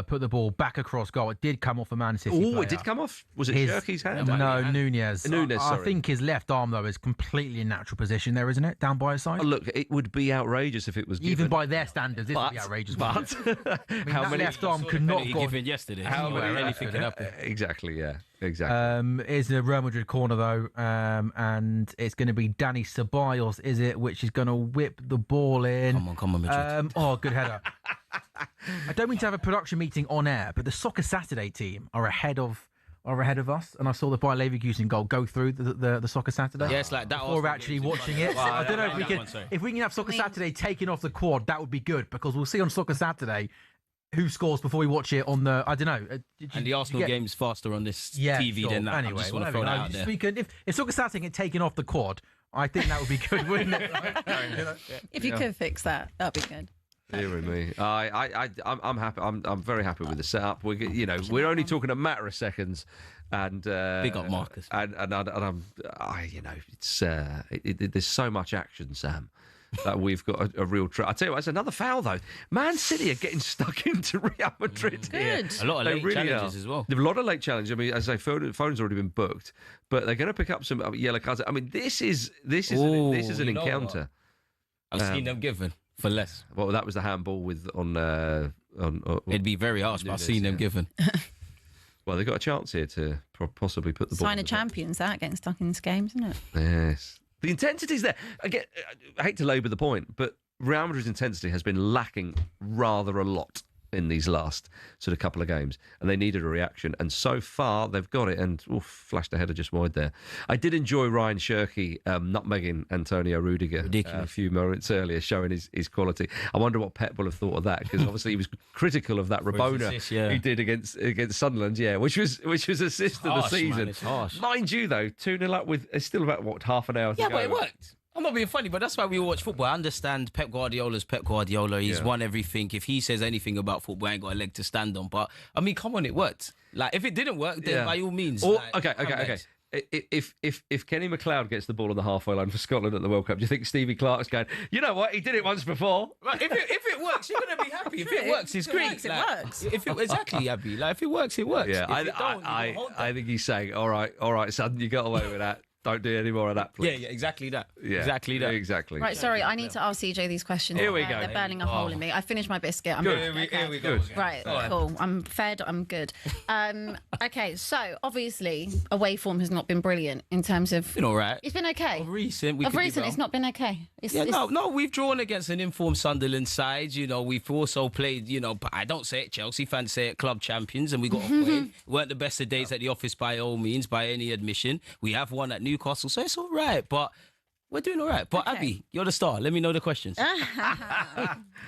put the ball back across goal. It did come off a Man City player. Oh, it did come off? Was it Shirky's hand? No, Nunez. Nunez, I sorry. think his left arm, though, is completely in natural position there, isn't it? Down by his side. Oh, look, it would be outrageous if it was given. Even by their standards, this would be outrageous. But how many left arm could not go given yesterday. Anything can happen. Exactly, yeah. Exactly. Is a Real Madrid corner, though, and it's going to be Dani Ceballos, is it, which is going to whip the ball in. Come on, Madrid. Good header. I don't mean to have a production meeting on air, but the Soccer Saturday team are ahead of us, and I saw the Bayer Leverkusen goal go through the Soccer Saturday. Yeah, it's like that. Before we're actually watching it. So I don't know if we can have Soccer Saturday taken off the quad. That would be good, because we'll see on Soccer Saturday who scores before we watch it on the. I don't know. And the Arsenal game's faster on this TV than that. Anyway, I just want to throw that out there. If Soccer Saturday had taken off the quad, I think that would be good, wouldn't it? If you could fix that, that'd be good. Dear me, I'm happy. I'm very happy with the setup. We're only talking a matter of seconds, and big up Marcus. And I'm, there's so much action, Sam, that we've got a real. I tell you what, it's another foul though. Man City are getting stuck into Real Madrid here. Good. A lot of late challenges as well. There are a lot of late challenges. I mean, as I say, Foden's already been booked, but they're going to pick up some yellow cards. I mean, this is an encounter. I've seen them given for less. Well, that was the handball on it'd be very harsh, but I've seen them given. Well, they've got a chance here to possibly put the ball. Sign of champions, that getting stuck in this game, isn't it? Yes. The intensity's there. Again, I hate to labour the point, but Real Madrid's intensity has been lacking rather a lot in these last sort of couple of games, and they needed a reaction. And so far, they've got it. And flashed a header just wide there. I did enjoy Ryan Shirky nutmegging Antonio Rudiger a few moments earlier, showing his quality. I wonder what Pep will have thought of that, because obviously he was critical of that Rabona he did against Sunderland, which was assist of the season. Man, it's harsh. Mind you, though, 2-0 up with still about half an hour to go. Yeah, but it worked. I'm not being funny, but that's why we watch football. I understand Pep Guardiola's Pep Guardiola. He's won everything. If he says anything about football, I ain't got a leg to stand on. But, I mean, come on, it worked. Like, if it didn't work, then by all means. Okay. If Kenny McLeod gets the ball on the halfway line for Scotland at the World Cup, do you think Stevie Clark's going, you know what, he did it once before? Right, if it works, you're going to be happy. If it works, it's great. It works. Exactly, Abby. Like, if it works, it works. Yeah, I think he's saying, all right, son, you got away with that. Don't do any more of that, please. Yeah, exactly that. Yeah, exactly. Right, sorry, I need to ask CJ these questions. Here we go. They're burning a hole in me. I finished my biscuit. I'm Good. Here we go. Right, cool. I'm fed. I'm good. Okay, so obviously away form has not been brilliant in terms of. Been all right. It's been okay. Of recent, it's not been okay. No, we've drawn against an informed Sunderland side. You know, we've also played. You know, but I don't say it. Chelsea fans say it. Club champions, and we got away. Weren't the best of days at the office by all means, by any admission. We have won at Newcastle, so it's all right. But we're doing all right. But okay. Abby, you're the star. Let me know the questions.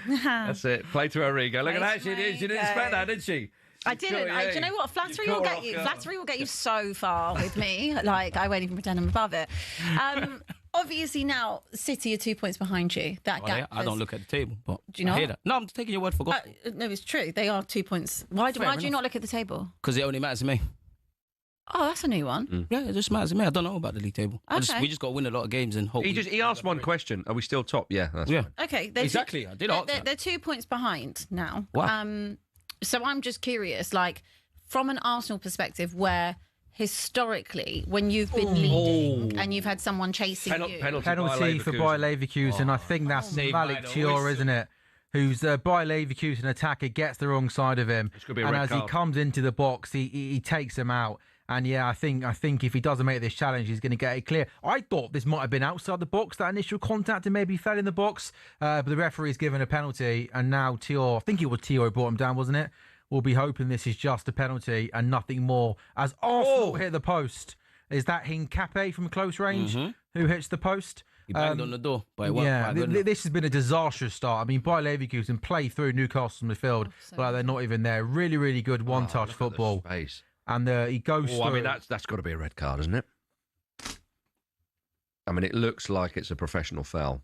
That's it. Play to her ego. Look at how she did. She didn't expect that, did she? I didn't. Do you know what? Flattery will get you. Flattery will get you so far with me. Like, I won't even pretend I'm above it. Obviously, now City are 2 points behind you. That gap. I don't look at the table, but do you not? I hear that. No, I'm taking your word for gospel. No, it's true. They are 2 points. Why do you not look at the table? Because it only matters to me. Oh, that's a new one. Yeah, it just matters to me. I don't know about the league table. Okay. We just got to win a lot of games and hope. He asked one question. Are we still top? Yeah. That's fine. Okay. Exactly. I did ask that. They're 2 points behind now. Wow. So I'm just curious, like, from an Arsenal perspective, where historically, when you've been leading and you've had someone chasing you, penalty for Bayer Leverkusen. I think that's Malik Thior, isn't it? Who's Bayer Leverkusen attacker, gets the wrong side of him, and as he comes into the box, he takes him out. And yeah, I think if he doesn't make this challenge, he's going to get it clear. I thought this might have been outside the box, that initial contact, and maybe fell in the box. But the referee's given a penalty, and now Thior, I think it was Thior who brought him down, wasn't it? We'll be hoping this is just a penalty and nothing more. As Arsenal hit the post, is that Hincapié from close range who hits the post? He banged on the door, but it wasn't this has been a disastrous start. I mean, Bayer Leverkusen play through Newcastle midfield, but they're not even there. Really, really good one-touch football. And he goes through. I mean, that's got to be a red card, isn't it? I mean, it looks like it's a professional foul.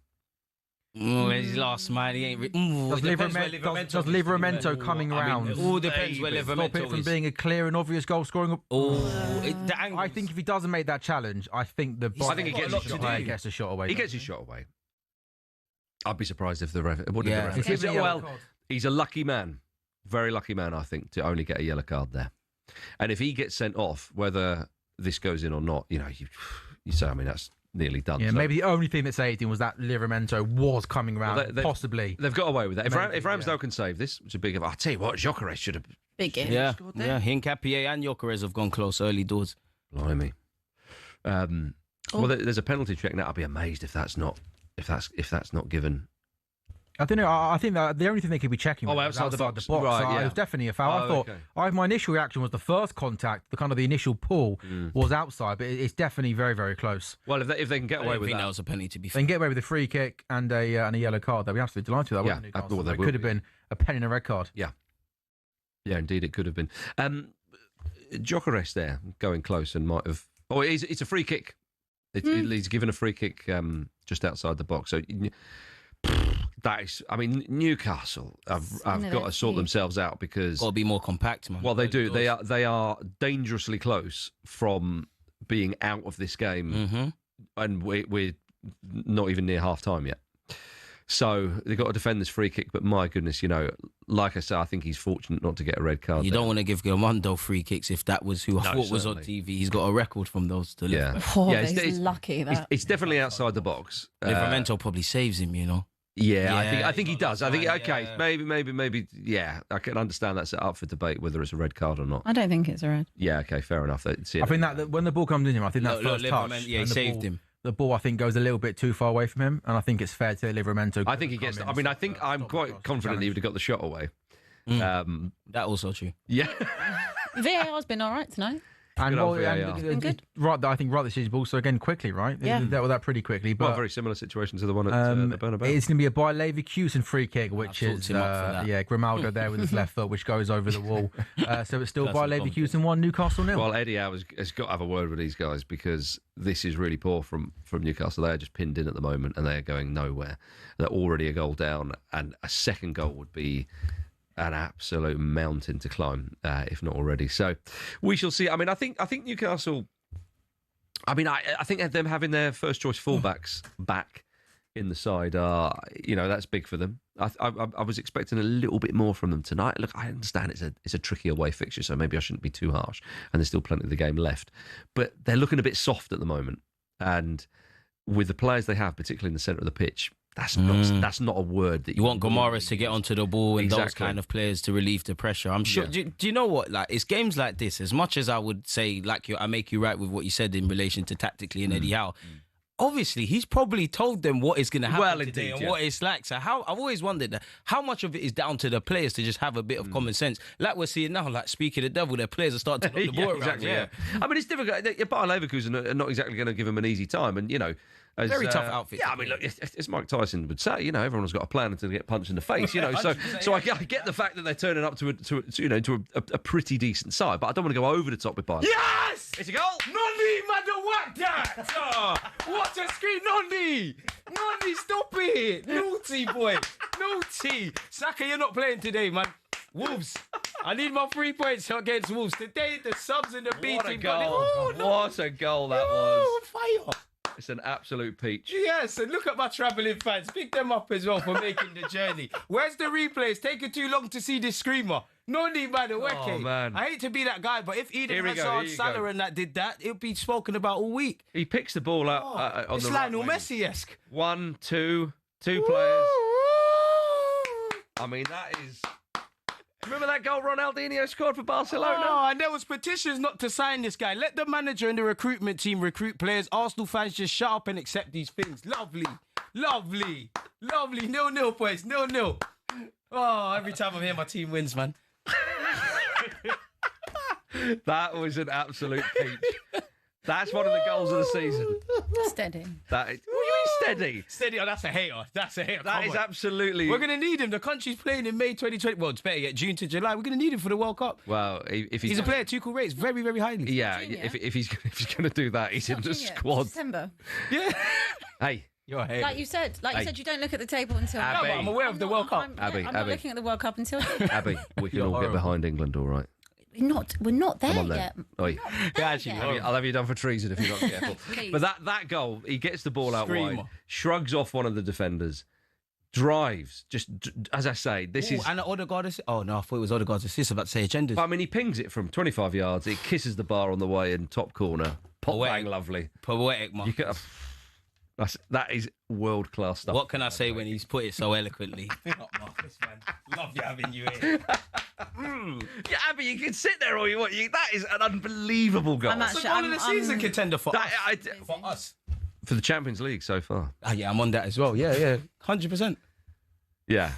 His last man, he ain't. Does Livramento coming round? It all depends where Livramento stop it from being a clear and obvious goal scoring. I think if he doesn't make that challenge, I think he gets a shot away. He gets his shot away. I'd be surprised if the ref. He's a lucky man, very lucky man, I think, to only get a yellow card there. And if he gets sent off, whether this goes in or not, you say, I mean, that's nearly done. Yeah, so maybe the only thing that saved him was that Livramento was coming around, possibly. They've got away with that. If Ramsdale can save this, which is big. I'll tell you what, Gyökeres should have. Big game. Yeah. Hincapié and Gyökeres have gone close early doors. Blimey. Well, there's a penalty check now. I'd be amazed if that's not given. I don't know. I think that the only thing they could be checking was outside the box. Right, so it was definitely a foul. My initial reaction was the first contact, the initial pull was outside, but it's definitely very, very close. Well, if they can get away with that, was a penalty to be They fair. can get away with a free kick and a yellow card. They'd be absolutely delighted with that. Yeah, I thought it could have been a penny and a red card. Yeah, indeed, it could have been. Gyökeres there going close and might have. Oh, it's a free kick. He's given a free kick just outside the box. So. That is, I mean, Newcastle have got to sort themselves out because got to be more compact, man. Well, they do. They are dangerously close from being out of this game, and we're not even near half time yet. So they've got to defend this free kick. But my goodness, like I said, I think he's fortunate not to get a red card. You don't want to give Gamondo free kicks if that was who I thought was on TV. He's got a record from those to live. He's lucky. It's definitely outside the box. Livramento probably saves him, Yeah, I think he does. I think maybe. Yeah, I can understand that's up for debate whether it's a red card or not. I don't think it's a red. Yeah, okay, fair enough. I think that when the ball comes in him, I think that first touch, he saved him. The ball, I think, goes a little bit too far away from him, and I think it's fair to Livramento. I think he gets. I'm quite confident he would have got the shot away. That also true. Yeah. VAR's been all right tonight. And, Good old well, VAR. and Good. right, I think right this season, but also again quickly, right? Yeah. They dealt with that pretty quickly. But Well, a very similar situation to the one at the Bernabeu. it's going to be a Bayer Leverkusen free kick, which I've is talked him up for that. Grimaldo there with his left foot, which goes over the wall. So it's still Bayer Personal Leverkusen 1, Newcastle 0. Well, Eddie Howe has got to have a word with these guys because this is really poor from Newcastle. They are just pinned in at the moment and they are going nowhere. They're already a goal down, and a second goal would be an absolute mountain to climb, if not already. So we shall see. I mean, I think Newcastle. I mean, I think them having their first choice fullbacks back in the side are, that's big for them. I was expecting a little bit more from them tonight. Look, I understand it's a tricky away fixture, so maybe I shouldn't be too harsh. And there's still plenty of the game left, but they're looking a bit soft at the moment. And with the players they have, particularly in the centre of the pitch, that's not a word that You want Gomares to get onto the ball and those Exactly. kind of players to relieve the pressure. I'm sure. Yeah. Do you know what? Like, it's games like this. As much as I would say, I make you right with what you said in relation to tactically and Eddie Howe. Obviously, he's probably told them what is going to happen Well, today indeed, and yeah. what it's like. So I've always wondered that how much of it is down to the players to just have a bit of common sense. Like we're seeing now, like speaking of the devil, their players are starting to knock the ball around. exactly. Yeah. I mean, it's difficult. Bayer Leverkusen are not exactly going to give them an easy time, and as, Very tough outfit Yeah, to I mean, play. look, as Mike Tyson would say, everyone's got a plan until they get punched in the face. So I get the fact that they're turning up to a pretty decent side, but I don't want to go over the top with Bayer. Yes! It's a goal. Noni, man, whack that! What a screen, Noni! Noni, stop it! Naughty boy, naughty. Saka, you're not playing today, man. Wolves. I need my 3 points against Wolves. Today, the subs and the B What a team got it. goal. Oh, no. What a goal that was. Oh, fire. It's an absolute peach. Yes, and look at my travelling fans. Pick them up as well for making the journey. Where's the replay? It's taking too long to see this screamer. No need by the Oh, man. I hate to be that guy, but if Here Eden we go, Hazard, here you Salah go. and that did that, it'll be spoken about all week. He picks the ball out on It's the right Lionel wing. Messi-esque. 1, 2 players. I mean, that is... Remember that goal Ronaldinho scored for Barcelona? Oh, and there was petitions not to sign this guy. Let the manager and the recruitment team recruit players. Arsenal fans just shut up and accept these things. Lovely. 0-0 points. 0-0. Oh, every time I'm here, my team wins, man. That was an absolute peach. That's one of the goals of the season. Steady. What do you mean steady? Steady. Oh, that's a hater. That's a hater. That Come is on. absolutely... We're going to need him. The country's playing in May 2020. Well, it's better yet, June to July. We're going to need him for the World Cup. Well, if He's a player Tuchel rates very, very highly. Yeah, Junior. if he's going to do that, he's in the Junior, squad. December. Yeah. Hey, You're a hater. Like you said, you don't look at the table until. Abby. No, but I'm aware of the World Cup. I'm Abby, not Abby. looking at the World Cup until. then. Abby, we can You're all get horrible. behind England, all right? We're not there Come on then. yet. Oi. Yeah, actually, yet. I'll have you done for treason if you're not careful. Please. But that goal, he gets the ball out Screamer. wide, shrugs off one of the defenders, drives. Just as I say, this is. And Odegaard assist. Oh, no, I thought it was Odegaard's assist. I was about to say agendas. I mean, he pings it from 25 yards. It kisses the bar on the way in, top corner. Pop Poetic. bang, lovely. Poetic, man. You can, that is world class stuff. What can I say when he's put it so eloquently? Not Marcus, man. Love you having you here. Yeah, Abby, you can sit there all you want. That is an unbelievable goal. I'm It's actually- a goal of the I'm- season contender for us. For us. For the Champions League so far. Oh, yeah, I'm on that as well. Yeah. 100%. Yeah.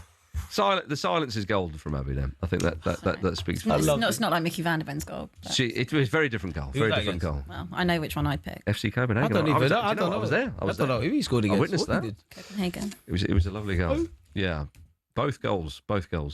The silence is gold from Abby then. I think that speaks for It's not like Mickey van der Ven's goal. but- It was a very different goal. Who Very was that different goal. Well, I know which one I'd pick. FC Copenhagen. I don't even know. I was there. I was don't there. know who he scored I against. witnessed What he that. did. Copenhagen. It was a lovely goal. Yeah. Both goals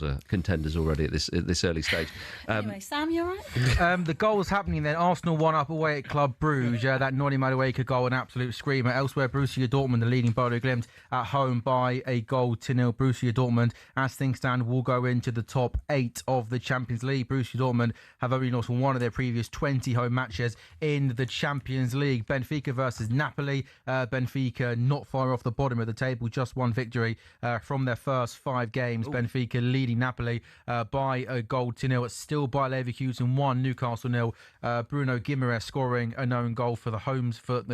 are contenders already at this early stage. Anyway, Sam, you all right? The goals happening then. Arsenal 1 up away at Club Brugge. That Noni Madueke goal, an absolute screamer. Elsewhere, Borussia Dortmund, the leading Bodo Glimt, at home by a goal to nil. Borussia Dortmund, as things stand, will go into the top 8 of the Champions League. Borussia Dortmund have only lost one of their previous 20 home matches in the Champions League. Benfica versus Napoli. Benfica not far off the bottom of the table. Just one victory from their first 5 games. Benfica leading Napoli by a goal to nil. It's still by Leverkusen 1, Newcastle 0. Bruno Guimaraes scoring a known goal for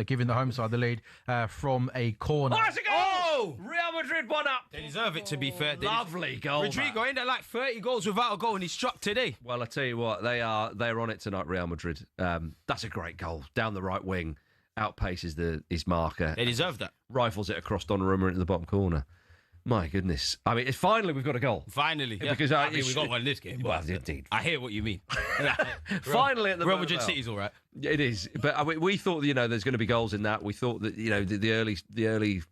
giving the home side the lead from a corner. Oh, it's a goal! Oh! Real Madrid 1 up. They deserve it, to be fair. Lovely goal. Rodrigo ended like 30 goals without a goal, and he struck today. Well, I tell you what, they're on it tonight, Real Madrid. That's a great goal. Down the right wing, outpaces his marker, They deserve that. rifles it across Donnarumma into the bottom corner. My goodness. I mean, finally we've got a goal. Finally. Yeah. Because I mean, we got one in this game. Well, indeed. I hear what you mean. Finally at the Real Madrid City's all right. It is. But I mean, we thought, there's going to be goals in that. We thought that, the early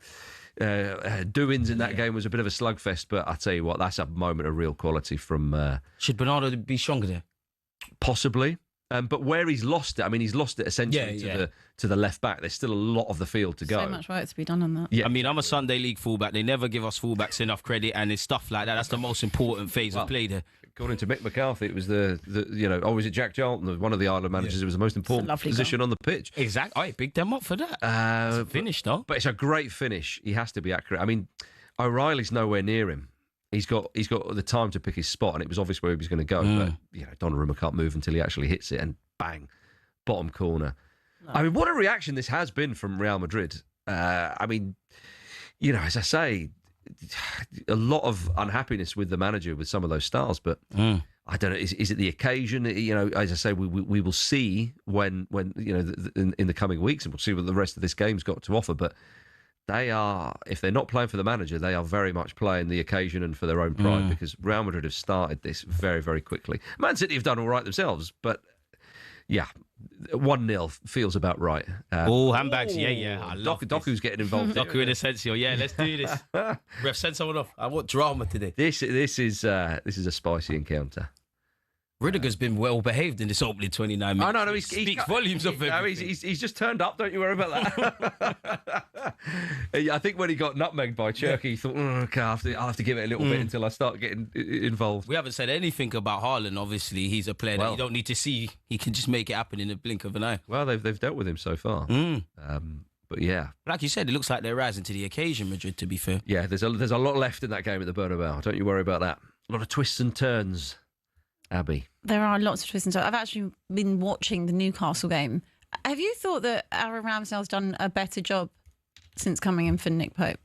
doings in that game was a bit of a slugfest. But I tell you what, that's a moment of real quality from... Should Bernardo be stronger there? Possibly. But where he's lost it, I mean, he's lost it essentially to the left back. There's still a lot of the field to go. So much work to be done on that. Yeah. I mean, I'm a Sunday League fullback. They never give us fullbacks enough credit, and it's stuff like that. That's the most important phase of play there. According to Mick McCarthy, it was was it Jack Charlton, one of the Ireland managers? It was the most important position on the pitch. Exactly. I picked them up for that. It's a finish, though. But it's a great finish. He has to be accurate. I mean, O'Reilly's nowhere near him. He's got the time to pick his spot, and it was obvious where he was going to go. But Donnarumma can't move until he actually hits it, and bang, bottom corner. No. I mean, what a reaction this has been from Real Madrid. I mean, as I say, a lot of unhappiness with the manager with some of those stars, but I don't know. Is it the occasion? As I say, we will see when in the coming weeks, and we'll see what the rest of this game's got to offer. But they are, if they're not playing for the manager, they are very much playing the occasion and for their own pride, because Real Madrid have started this very, very quickly. Man City have done all right themselves, but yeah, 1-0 feels about right. Handbags, yeah. I love Doku's getting involved. Doku and Asensio, yeah, let's do this. Ref, send someone off. I want drama today. This is a spicy encounter. Rudiger's been well behaved in this opening 29 minutes. No, he speaks volumes of everything. He's just turned up. Don't you worry about that. I think when he got nutmegged by Cherky, he thought, okay, I'll have to give it a little bit until I start getting involved. We haven't said anything about Haaland. Obviously, he's a player that you don't need to see. He can just make it happen in the blink of an eye. Well, they've dealt with him so far. But yeah, like you said, it looks like they're rising to the occasion, Madrid. To be fair, yeah, there's a lot left in that game at the Bernabeu. Don't you worry about that. A lot of twists and turns. Abby. There are lots of twists and turns. I've actually been watching the Newcastle game. Have you thought that Aaron Ramsdale's done a better job since coming in for Nick Pope?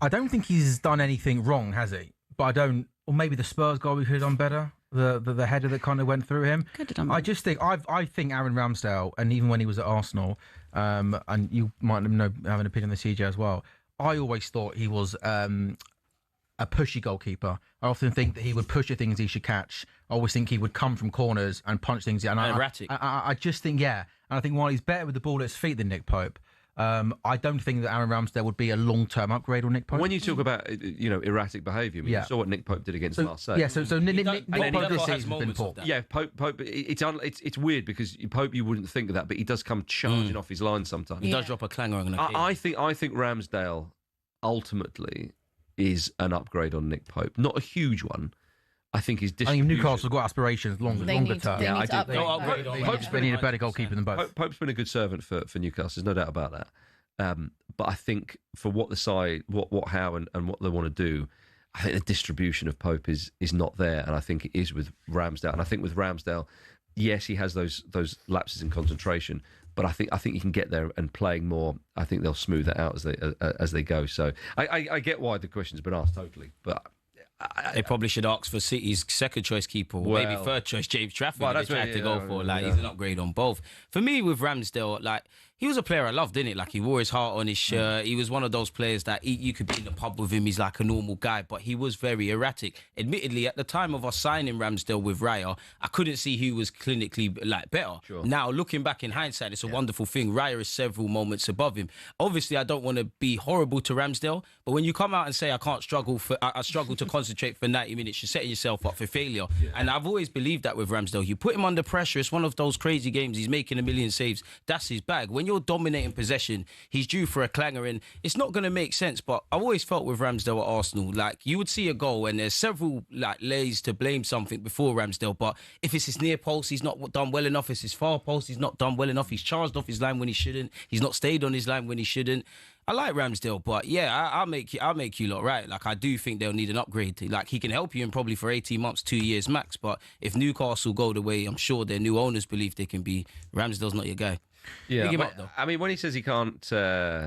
I don't think he's done anything wrong, has he? But I don't, or maybe the Spurs goal we could have done better. The header that kind of went through him. Could have done better. I just think I think Aaron Ramsdale, and even when he was at Arsenal, and you might have an opinion on the CJ as well. I always thought he was a pushy goalkeeper. I often think that he would push at things he should catch. I always think he would come from corners and punch things. And erratic. I just think, yeah. And I think while he's better with the ball at his feet than Nick Pope, I don't think that Aaron Ramsdale would be a long-term upgrade on Nick Pope. When you talk about erratic behaviour, you saw what Nick Pope did against Marseille. Yeah, so Nick Pope this season's been poor. Yeah, Pope. It's weird because Pope, you wouldn't think of that, but he does come charging off his line sometimes. He does drop a clanger on the I think Ramsdale ultimately is an upgrade on Nick Pope. Not a huge one. I think his distribution... Newcastle got aspirations longer term. They need a better goalkeeper than both. Pope's been a good servant for Newcastle, there's no doubt about that. But I think for what the side, how and what they want to do, I think the distribution of Pope is not there, and I think it is with Ramsdale. And I think with Ramsdale, yes, he has those lapses in concentration, but I think you can get there and playing more. I think they'll smooth it out as they go. So I get why the question's been asked totally, but they probably should ask for City's second choice keeper, or maybe third choice James Trafford. Well, that's they tried to go for. He's an upgrade on both. For me, with Ramsdale, he was a player I loved, didn't it? He wore his heart on his shirt. He was one of those players that you could be in the pub with him. He's like a normal guy, but he was very erratic. Admittedly, at the time of us signing Ramsdale with Raya, I couldn't see who was clinically better. Sure. Now, looking back in hindsight, it's a wonderful thing. Raya is several moments above him. Obviously, I don't want to be horrible to Ramsdale, but when you come out and say I struggle to concentrate for 90 minutes, you're setting yourself up for failure. Yeah. And I've always believed that with Ramsdale. You put him under pressure, it's one of those crazy games. He's making a million saves. That's his bag. When you're dominating possession, he's due for a clanger, and it's not going to make sense. But I've always felt with Ramsdale at Arsenal, you would see a goal and there's several lays to blame something before Ramsdale, but if it's his near post, he's not done well enough. If it's his far post, he's not done well enough. He's charged off his line when he shouldn't. He's not stayed on his line when he shouldn't. I like Ramsdale, but yeah, I'll make you lot right. I do think they'll need an upgrade. He can help you in probably for 18 months, 2 years max. But if Newcastle go the way I'm sure their new owners believe they can be, Ramsdale's not your guy. Yeah, I mean, when he says he can't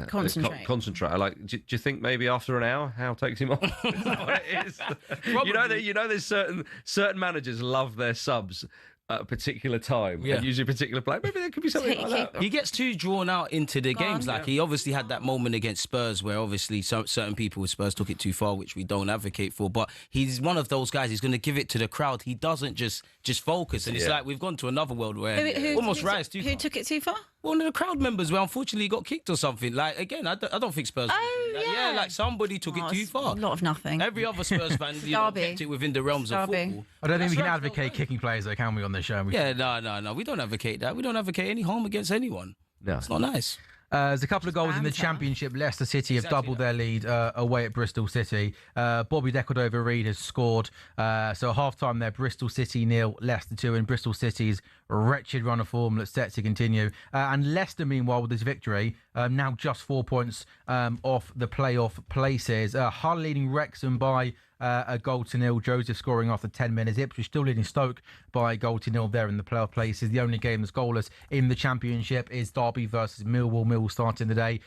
concentrate, do you think maybe after an hour, Hal takes him off? Is that what it is? You know, there's certain managers love their subs at a particular time Yeah. and usually a particular play. Maybe there could be something like that. He gets too drawn out into the games. on. Like he obviously had that moment against Spurs where obviously certain people with Spurs took it too far, which we don't advocate for. But he's one of those guys. He's going to give it to the crowd. He doesn't just focus. And it's like we've gone to another world where almost rise too far. Who took it too far? One of the crowd members where unfortunately he got kicked or something. Like, again, I don't think Spurs... Oh, yeah. like somebody took it too far. A lot of nothing. Every other Spurs fan kept it within the realms of football. I don't think we can advocate kicking players, though, can we, on this show? Yeah, no. We don't advocate that. We don't advocate any harm against anyone. No. It's not nice. There's a couple of goals in the Championship. Leicester City have doubled their lead away at Bristol City. Bobby De Cordova-Reid has scored. So half-time there, Bristol City 0, Leicester 2, and Bristol City's wretched run of form that's set to continue. And Leicester, meanwhile, with this victory, now just 4 points off the playoff places. Hull leading Wrexham by a 1-0. Joseph scoring after 10 minutes. Ipswich still leading Stoke by 1-0 there in the playoff places. The only game that's goalless in the Championship is Derby versus Millwall. Millwall starting the day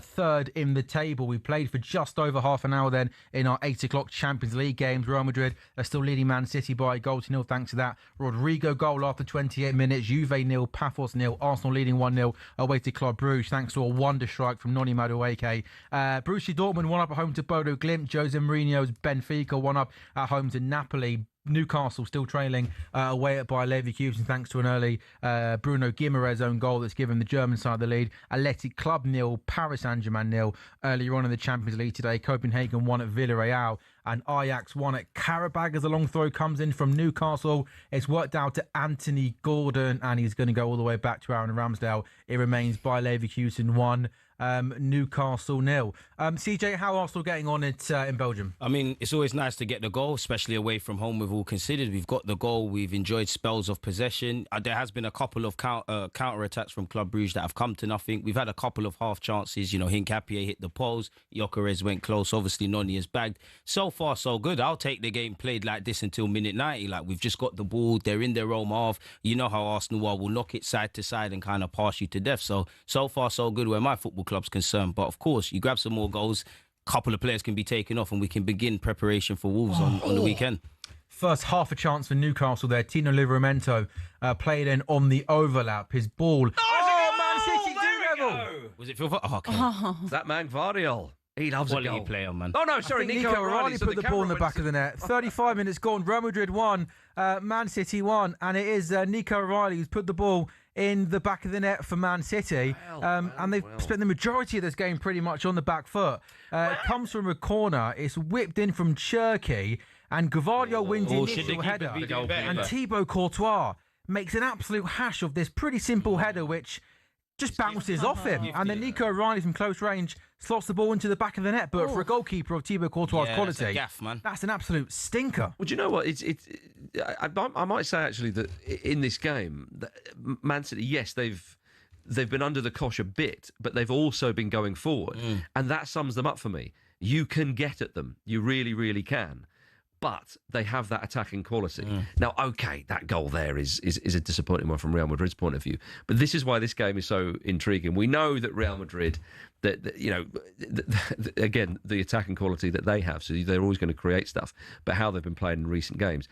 third in the table. We played for just over half an hour then in our 8 o'clock Champions League games. Real Madrid are still leading Man City by 1-0 thanks to that Rodrigo goal after 28 minutes. Juve 0, Paphos 0, Arsenal leading 1-0 away to Club Brugge thanks to a wonder strike from Noni Madueke. Borussia Dortmund 1-up at home to Bodo Glimt. Jose Mourinho's Benfica 1-up at home to Napoli. Newcastle still trailing away at Bayer Leverkusen thanks to an early Bruno Guimaraes own goal that's given the German side the lead. Athletic Club 0, Paris Saint-Germain 0. Earlier on in the Champions League today, Copenhagen 1 at Villarreal and Ajax 1 at Karabag as a long throw comes in from Newcastle. It's worked out to Anthony Gordon and he's going to go all the way back to Aaron Ramsdale. It remains Bayer Leverkusen 1. Newcastle 0. CJ, how are Arsenal getting on it in Belgium? I mean, it's always nice to get the goal, especially away from home. We've all considered we've got the goal. We've enjoyed spells of possession. There has been a couple of counter attacks from Club Brugge that have come to nothing. We've had a couple of half chances. You know, Hincapié hit the post. Gyökeres went close. Obviously, Noni has bagged. So far, so good. I'll take the game played like this until minute 90. Like, we've just got the ball. They're in their own half. You know how Arsenal are. Will knock it side to side and kind of pass you to death. So far, so good where my football club's concerned. But of course, you grab some more goals, a couple of players can be taken off and we can begin preparation for Wolves on the weekend. First half a chance for Newcastle there. Tino Livramento played in on the overlap. His ball. Man City do level. Was it Phil? Oh, okay. That man Gvardiol. He loves a goal. Player, man. Oh, no, sorry, Nico O'Reilly put the ball in the back of the net. 35 minutes gone. Real Madrid 1, Man City 1. And it is Nico O'Reilly who's put the ball in the back of the net for Man City. And they've spent the majority of this game pretty much on the back foot. It comes from a corner. It's whipped in from Cherki. And Gvardiol wins the initial header. And Thibaut Courtois makes an absolute hash of this pretty simple header, which just bounces off him. And then Nico O'Reilly from close range slots the ball into the back of the net. But for a goalkeeper of Thibaut Courtois' quality, that's a gaff, man. That's an absolute stinker. Well, do you know what? I might say actually that in this game, Man City, yes, they've been under the cosh a bit, but they've also been going forward, and that sums them up for me. You can get at them, you really, really can. But they have that attacking quality. Now, okay, that goal there is a disappointing one from Real Madrid's point of view. But this is why this game is so intriguing. We know that Real Madrid, again, the attacking quality that they have, so they're always going to create stuff. But how they've been playing in recent games.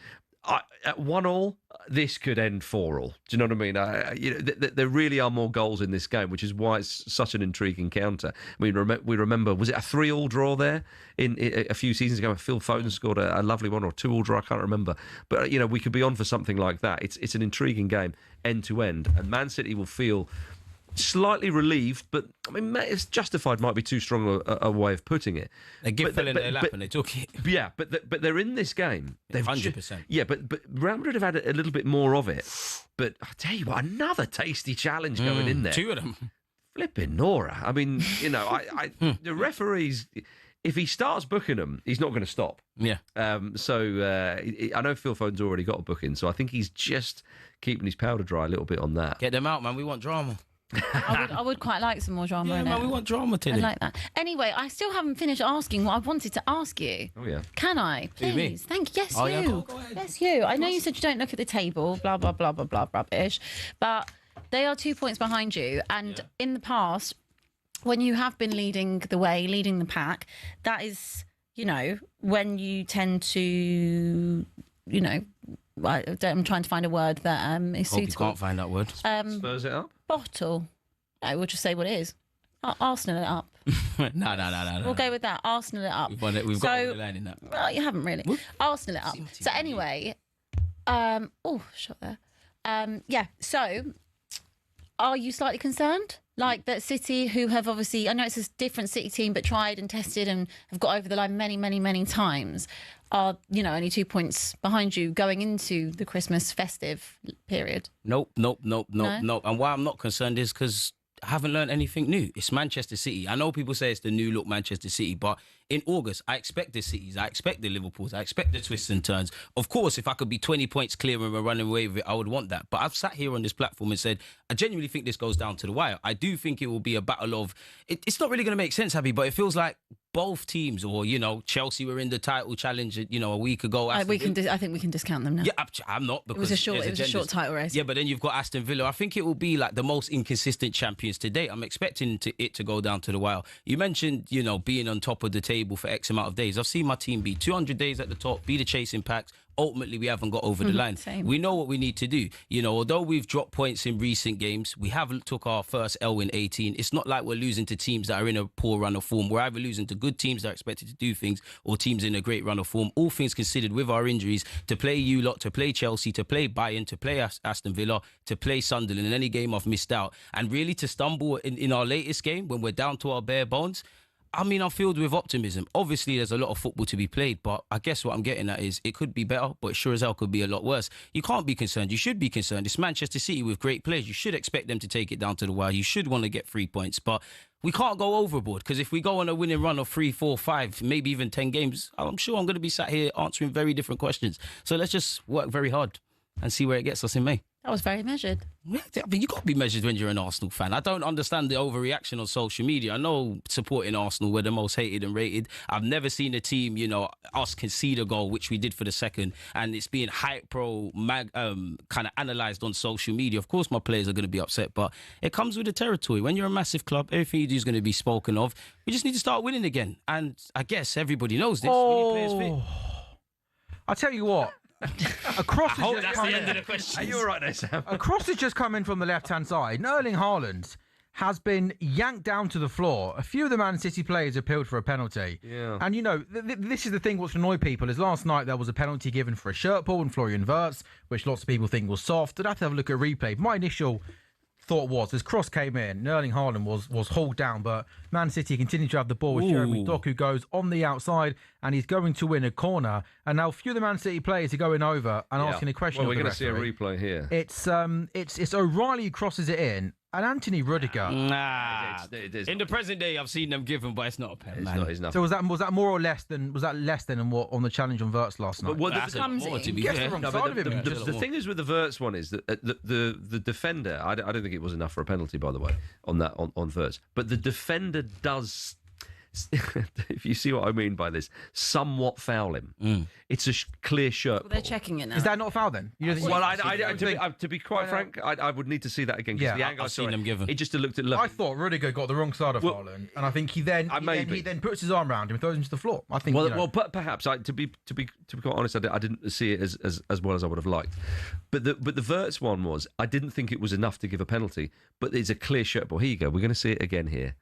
At 1-1, this could end 4-4. Do you know what I mean? There really are more goals in this game, which is why it's such an intriguing counter. I mean, we remember, was it a 3-3 draw there in a few seasons ago? Phil Foden scored a lovely one, or a 2-2 draw, I can't remember. But, we could be on for something like that. It's an intriguing game, end to end. And Man City will feel slightly relieved, but I mean, it's justified might be too strong a way of putting it. They fell in their lap and they took it. Yeah, but they're in this game. They've 100%. But Real Madrid have had a little bit more of it. But I tell you what, another tasty challenge going in there. 2 of them. Flipping Nora. I mean, the referees, if he starts booking them, he's not going to stop. Yeah. So I know Phil Foden's already got a booking, so I think he's just keeping his powder dry a little bit on that. Get them out, man. We want drama. I would quite like some more drama in man, it. we want drama today. I like that. Anyway, I still haven't finished asking what I wanted to ask you. Oh, yeah. Can I? Who, me? Please. Thank you. Yes, Oh, you. yeah, go ahead. Yes, you. I know you said you don't look at the table, blah, blah, blah, blah, blah, rubbish. But they are 2 points behind you. And in the past, when you have been leading the way, leading the pack, that is, when you tend to, I'm trying to find a word that is Hope you suitable. can't find that word. Spurs it up. Bottle. No, we'll just say what it is. Arsenal it up. No. We'll go with that. Arsenal it up. We've got a line in that. Well, you haven't really. Arsenal it up. See my team. So anyway, shot there. Yeah. So, are you slightly concerned? Like that City, who have obviously, I know it's a different City team, but tried and tested and have got over the line many, many, many times, are, only 2 points behind you going into the Christmas festive period? Nope. And why I'm not concerned is because I haven't learned anything new. It's Manchester City. I know people say it's the new look Manchester City, but in August, I expect the Cities, I expect the Liverpools, I expect the twists and turns. Of course, if I could be 20 points clear and we're running away with it, I would want that. But I've sat here on this platform and said, I genuinely think this goes down to the wire. I do think it will be a battle of... It's not really going to make sense, Abby, but it feels like both teams, or, Chelsea were in the title challenge, a week ago. I think we can discount them now. Yeah, I'm not. Because it was a short title race. Yeah, but then you've got Aston Villa. I think it will be like the most inconsistent champions to date. I'm expecting it to go down to the wire. You mentioned, being on top of the table for X amount of days. I've seen my team be 200 days at the top, be the chasing packs. Ultimately, we haven't got over the line. Same. We know what we need to do. Although we've dropped points in recent games, we haven't took our first L in 18. It's not like we're losing to teams that are in a poor run of form. We're either losing to good teams that are expected to do things or teams in a great run of form. All things considered, with our injuries, to play you lot, to play Chelsea, to play Bayern, to play Aston Villa, to play Sunderland, in any game I've missed out. And really to stumble in our latest game when we're down to our bare bones, I'm filled with optimism. Obviously, there's a lot of football to be played, but I guess what I'm getting at is it could be better, but sure as hell could be a lot worse. You can't be concerned. You should be concerned. It's Manchester City with great players. You should expect them to take it down to the wire. You should want to get 3 points, but we can't go overboard, because if we go on a winning run of 3, 4, 5, maybe even 10 games, I'm sure I'm going to be sat here answering very different questions. So let's just work very hard and see where it gets us in May. That was very measured. Yeah, you got to be measured when you're an Arsenal fan. I don't understand the overreaction on social media. I know supporting Arsenal, we're the most hated and rated. I've never seen a team, us concede a goal, which we did for the second, and it's being kind of analysed on social media. Of course, my players are going to be upset, but it comes with the territory. When you're a massive club, everything you do is going to be spoken of. We just need to start winning again. And I guess everybody knows this. We need players fit. I'll tell you what. A cross I hope that's the end of the question. Are you all right there, Sam? A cross has just come in from the left-hand side. And Erling Haaland has been yanked down to the floor. A few of the Man City players appealed for a penalty. Yeah. And, this is the thing what's annoyed people is last night there was a penalty given for a shirt pull and Florian Wirtz, which lots of people think was soft. I'd have to have a look at replay. My initial thought was, as cross came in, and Erling Haaland was hauled down, but Man City continued to have the ball with Jeremy Doku goes on the outside, and he's going to win a corner. And now a few of the Man City players are going over and asking a question. Well, of we're the going to see a referee. replay here. It's O'Reilly who crosses it in, and Anthony Rudiger. Nah. It is In the present day, I've seen them given, but it's not a pen, man. It's not. So was that more or less than less than what on the challenge on Wirtz last night? Well, That's a lot more, to be Gets fair. the wrong No, side but of him. the thing is with the Wirtz one is that the defender, I don't think it was enough for a penalty, by the way, on Wirtz. But the defender does, if you see what I mean by this, somewhat foul him. It's a clear shirt. Well, they're checking it now. Is that not a foul then? You don't think- Well, to be quite frank, I would need to see that again. Yeah, the angle I've seen them given. It just looked at I left. thought Rudiger got the wrong side of Haaland, and I think he then puts his arm around him and throws him to the floor. I think. Perhaps to be quite honest, I didn't see it as well as I would have liked. But the Wirtz one was, I didn't think it was enough to give a penalty. But it's a clear shirt ball. Here you go. We're going to see it again here.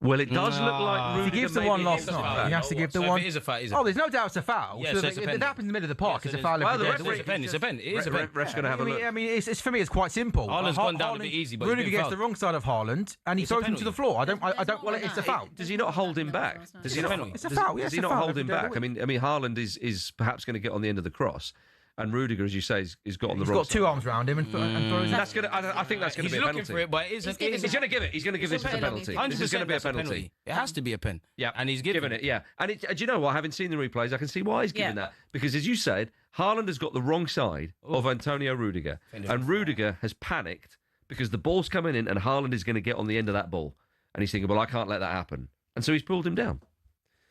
Well, it does look like Rudiger He gives the maybe one hit last the night. foul. He has to give the So if one. it is a foul, it is a Oh, foul. there's no doubt it's a foul. Yeah, so so it's a if pen. it happens in the middle of the park, Yeah, it's a so foul. well, the If referee- It's a pen. It's a pen. It is a pen. Ref's going to have a look. I mean, it's for me, it's quite simple. Haaland's gone down a bit easy, but he's Rudiger been gets fouled. the wrong side of Haaland, and he It's a throws him to penalty. the floor. I don't. Well, it's a foul. Does he not hold him back? Does he It's a not? penalty. It's a foul. Does It's he a not foul hold if him you do it back? away. I mean, Haaland is perhaps going to get on the end of the cross, and Rudiger, as you say, is got on the He's wrong got two side. arms round him and throws That's going to. I think that's going to He's be a looking penalty. for it, but it is. He's giving He's going to give it. He's going to give this as a penalty. This is going to be a penalty. It has to be a pen. Yeah, and he's given it. Yeah, and do you know what? Having seen the replays, I can see why he's given that, because as you said, Haaland has got the wrong side of Antonio Rudiger, and Rudiger has panicked because the ball's coming in, and Haaland is going to get on the end of that ball, and he's thinking, well, I can't let that happen, and so he's pulled him down.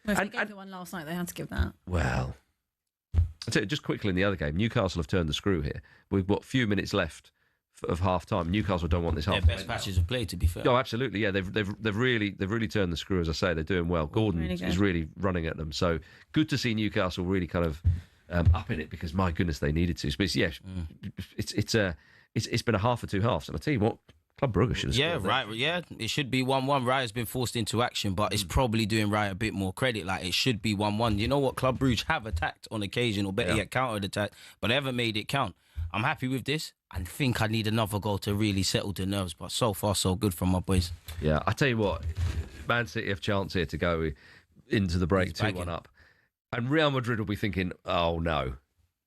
If they gave the one last night, they had to give that. Well, I'll tell you, just quickly in the other game, Newcastle have turned the screw here. We've got a few minutes left of half time. Newcastle don't want this Their half. best patches of play, to be fair. Oh, absolutely, yeah. They've really turned the screw, as I say. They're doing well. Gordon Really good. is really running at them. So good to see Newcastle really kind of up in it because my goodness they needed to. But it's been a half or two halves, and I tell you what, Club Brugge should have scored. Right. Yeah, it should be 1-1. Raya's been forced into action, but it's probably doing Raya a bit more credit. Like, it should be 1-1. You know what? Club Brugge have attacked on occasion, or better yet, countered attack, but they haven't made it count. I'm happy with this. I think I need another goal to really settle the nerves, but so far so good from my boys. Yeah, I tell you what, Man City have chance here to go into the break 2-1 up, and Real Madrid will be thinking, oh no.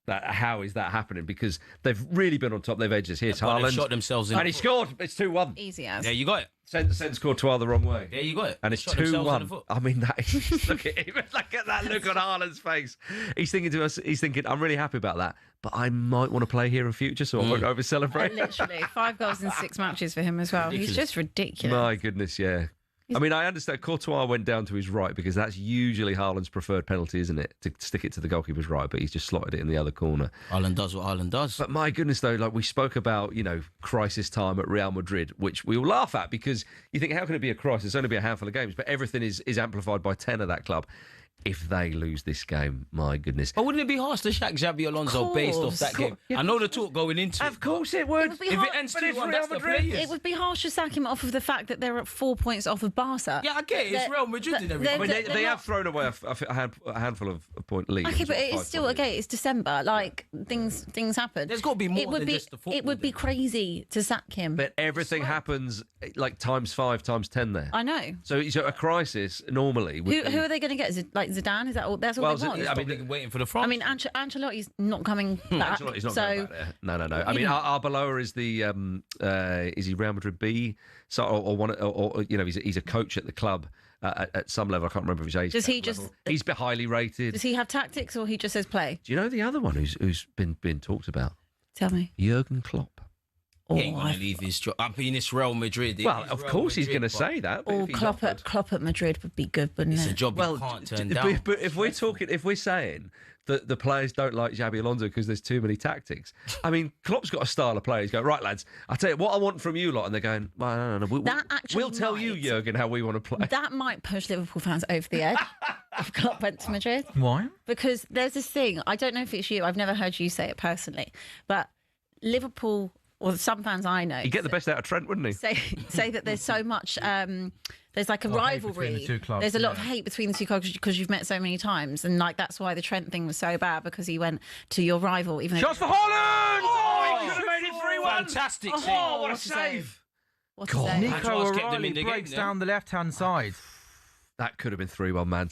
How is that happening? Because they've really been on top. They've edged us. Here's Haaland. They've shot themselves in. And he scored. It's 2-1. Easy as. Yeah, you got it. Sends Courtois the wrong way. Yeah, you got it. And it's 2-1. I mean, look at him. Look at that look on Haaland's face. He's thinking to us, I'm really happy about that, but I might want to play here in future, so I won't over-celebrate. Literally, 5 goals in 6 matches for him as well. Ridiculous. He's just ridiculous. My goodness, yeah. I mean, I understand Courtois went down to his right because that's usually Haaland's preferred penalty, isn't it? To stick it to the goalkeeper's right, but he's just slotted it in the other corner. Haaland does what Haaland does. But my goodness, though, like we spoke about, crisis time at Real Madrid, which we all laugh at because you think, how can it be a crisis? It's only be a handful of games, but everything is amplified by 10 of that club. If they lose this game, my goodness. But wouldn't it be harsh to sack Xabi Alonso based off that game? Yeah. I know the talk going into it. Of course it would. If If it ends 2-1, that's the players. It would be harsh to sack him off of the fact that they're at 4 points off of Barca. Yeah, I get it. It's Real Madrid and everything. I mean, they have thrown away a handful of point leads. Okay, but it's still it's December. Like things happen. There's got to be more than just the football. It would be crazy to sack him. But everything happens like times 5, times 10 there. I know. So a crisis normally. Who are they going to get? Is it like Zidane? Is that all? That's all they want. I mean, waiting for the front. I mean, Ancelotti's not coming back. Ancelotti's not so, going back there. No. I mean, Arbeloa is the is he Real Madrid B? So or he's a coach at the club at some level. I can't remember his age. Does he just? Level. He's highly rated. Does he have tactics, or he just says play? Do you know the other one who's been talked about? Tell me. Jurgen Klopp. He ain't going to leave his job. I mean, it's Real Madrid. Well, of course he's going to say that. But Klopp at Madrid would be good, wouldn't it? It's a job you can't turn down. But if we're saying that the players don't like Xabi Alonso because there's too many tactics, I mean, Klopp's got a style of play. He's going, right, lads, I'll tell you what I want from you lot. And they're going, well, no. We'll tell you, Jurgen, how we want to play. That might push Liverpool fans over the edge if Klopp went to Madrid. Why? Because there's this thing, I don't know if it's you, I've never heard you say it personally, but Liverpool, or some fans I know, he'd get the best out of Trent, wouldn't he? Say that there's so much, there's like a rivalry. The two clubs, there's a lot of hate between the two clubs because you've met so many times, and like that's why the Trent thing was so bad, because he went to your rival. Even Shots for Haaland! Oh, he could have made it 3-1. Fantastic save. Oh, what a save. What's his name? Nico kept them in O'Reilly the breaks game, down the left-hand side. That could have been 3-1, man.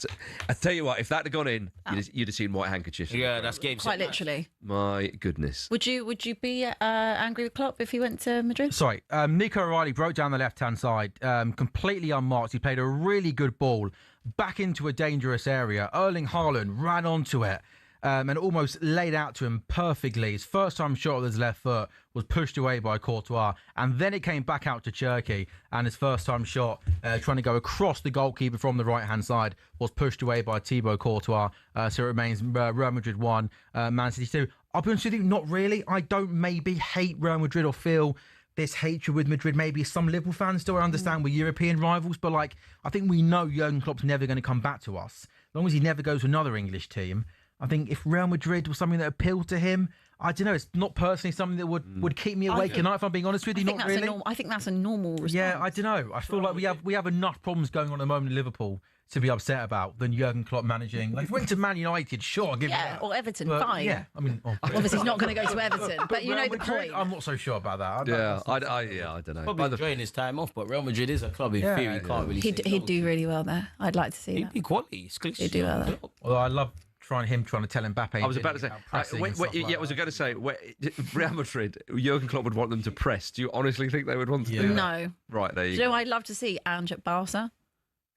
I tell you what, if that had gone in, you'd have seen white handkerchiefs. Yeah, that's game. Quite literally. My goodness. Would you be angry with Klopp if he went to Madrid? Sorry, Nico O'Reilly broke down the left-hand side, completely unmarked. He played a really good ball back into a dangerous area. Erling Haaland ran onto it and almost laid out to him perfectly. His first time shot with his left foot was pushed away by Courtois, and then it came back out to Cherki, and his first time shot, trying to go across the goalkeeper from the right-hand side, was pushed away by Thibaut Courtois. So it remains Real Madrid 1, Man City 2. I'll be honest with you, not really. I don't maybe hate Real Madrid or feel this hatred with Madrid. Maybe some Liverpool fans still understand we're European rivals, but I think we know Jurgen Klopp's never going to come back to us. As long as he never goes to another English team. I think if Real Madrid was something that appealed to him, I don't know, it's not personally something that would keep me awake at night, if I'm being honest with you. Not really. I think that's a normal response. Yeah, I don't know. I feel like we have enough problems going on at the moment in Liverpool to be upset about than Jurgen Klopp managing. Like, if he went to Man United, sure, I'll give you that. Or Everton, But, fine. Yeah, I mean, Obviously, he's not going to go to Everton, but you know Real the Madrid, point. I'm not so sure about that. I don't know. Probably enjoying his time off, but Real Madrid is a club in theory. You can't really. He'd do really well there. I'd like to see He'd that. be quality. He'd do well there. Although I love trying to tell Mbappe. I was about to say, I was going to say, Real Madrid, Jurgen Klopp would want them to press. Do you honestly think they would want to do that? No. Right, there you Do you go. know I'd love to see Ange at Barca?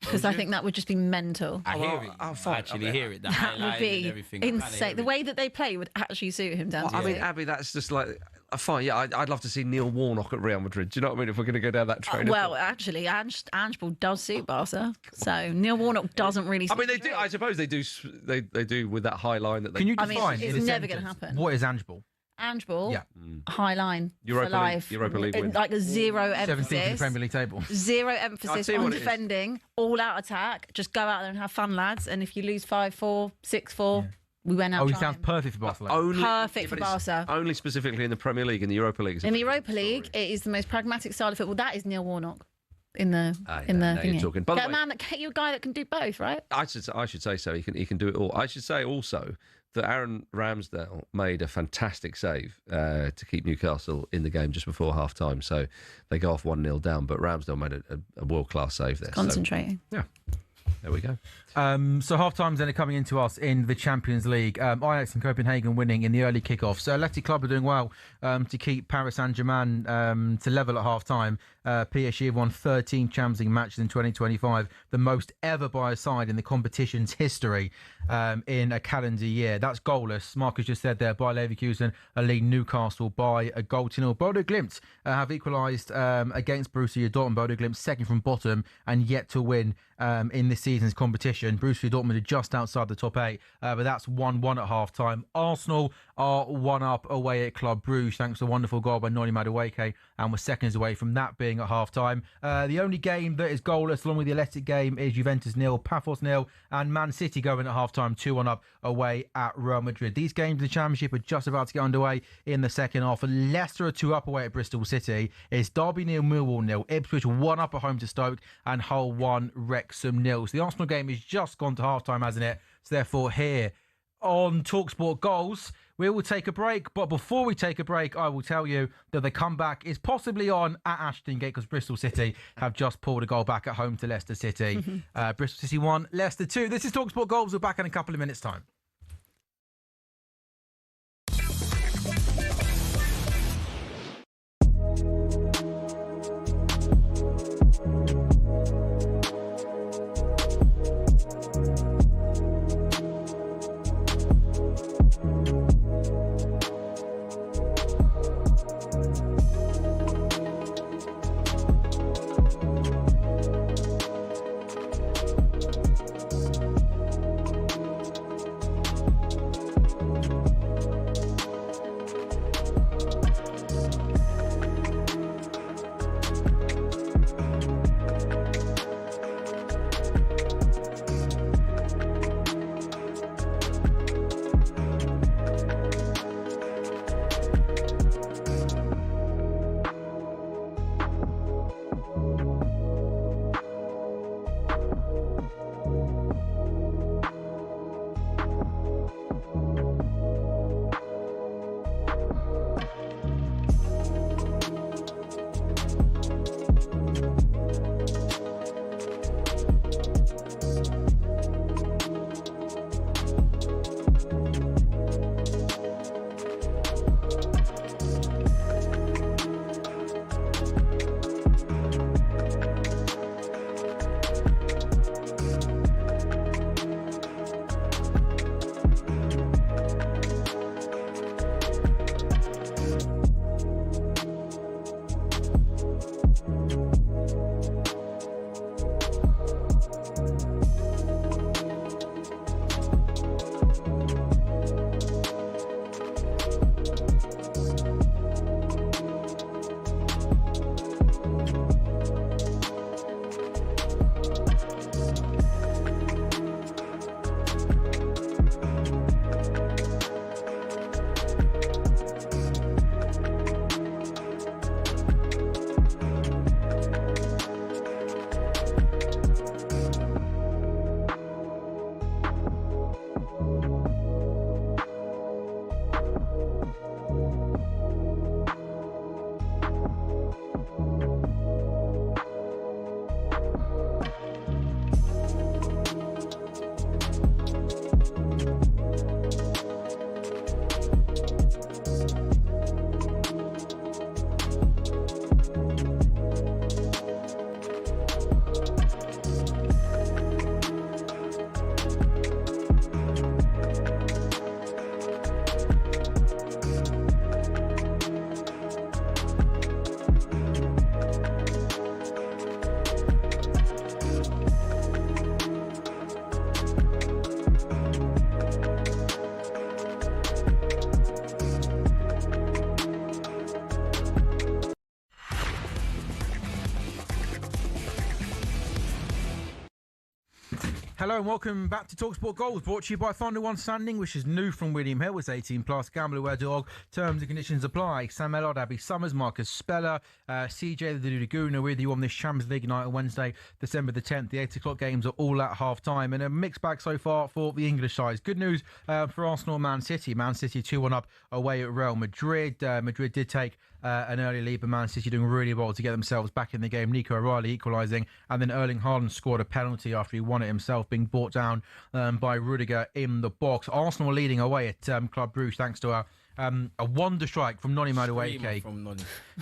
Because I think that would just be mental. I hear it. I'll I actually hear it. The That would highlight and be everything. insane. The way that they play would actually suit him down to I mean, a T. Abby, that's just like fine. Yeah, I'd love to see Neil Warnock at Real Madrid. Do you know what I mean? If we're going to go down that train. Well, actually, Ange Ball does suit Barca, so Neil Warnock doesn't really. I mean, they do. I suppose they do. They do with that high line that they. Can you I mean, define? it's in a never gonna sentence, happen. What is Ange Ball? Ange Ball, Yeah. high line Europa for life, League win. like a zero 17th in the emphasis. Premier League table. Zero I'll emphasis tell you on what it is. defending, all out attack. Just go out there and have fun, lads. And if you lose 5-4, 6-4, We went out. Oh, he trying. sounds perfect for Barcelona. Perfect for Barca. Only specifically in the Premier League, in the Europa League. In the Europa League, it is the most pragmatic style of football. That is Neil Warnock in the now thingy. you're talking. By the way, Get you a guy that can do both, right? I should say so. He can do it all. I should say also that Aaron Ramsdale made a fantastic save to keep Newcastle in the game just before half time. So they go off 1-0 down, but Ramsdale made a world-class save there. Concentrating. So, yeah. There we go. So half-times then are coming into us in the Champions League. Ajax and Copenhagen winning in the early kickoff. So Athletic Club are doing well to keep Paris Saint-Germain to level at half-time. PSG have won 13 Champions League matches in 2025, the most ever by a side in the competition's history in a calendar year. That's goalless. Marcus just said there, Bayer Leverkusen are leading Newcastle by a goal to nil. Bodo Glimt have equalised against Borussia Dortmund. Bodo Glimt second from bottom and yet to win in this season's competition. Borussia Dortmund are just outside the top 8, but that's 1-1 at half-time. Arsenal are 1-up away at Club Brugge thanks to a wonderful goal by Noni Madueke, and we're seconds away from that being at half-time. The only game that is goalless along with the Athletic game is Juventus 0, Paphos 0, and Man City going at half-time 2-1 up away at Real Madrid. These games in the Championship are just about to get underway in the second half. Leicester are 2 up away at Bristol City. It's Derby 0, Millwall 0, Ipswich 1 up at home to Stoke, and Hull 1, Wrexham 0. So the Arsenal game has just gone to half-time, hasn't it? So therefore here on talkSPORT Goals, we will take a break. But before we take a break, I will tell you that the comeback is possibly on at Ashton Gate because Bristol City have just pulled a goal back at home to Leicester City. Bristol City 1, Leicester 2. This is talkSPORT Goals. We're back in a couple of minutes' time. Hello and welcome back to talkSPORT Goals, brought to you by Thunder One Standing, which is new from William Hill. It's 18 plus, gambleware.org. Terms and conditions apply. Sam Ellard, Abby Summers, Marcus Speller, CJ the Laguna with you on this Champions League night on Wednesday, December the 10th. The 8 o'clock games are all at half time, and a mixed bag so far for the English sides. Good news for Arsenal and Man City. Man City 2-1 up away at Real Madrid. Madrid did take an early lead, but Man City doing really well to get themselves back in the game. Nico O'Reilly equalising, and then Erling Haaland scored a penalty after he won it himself, being brought down by Rudiger in the box. Arsenal leading away at Club Brugge thanks to a wonder strike from Noni Madueke,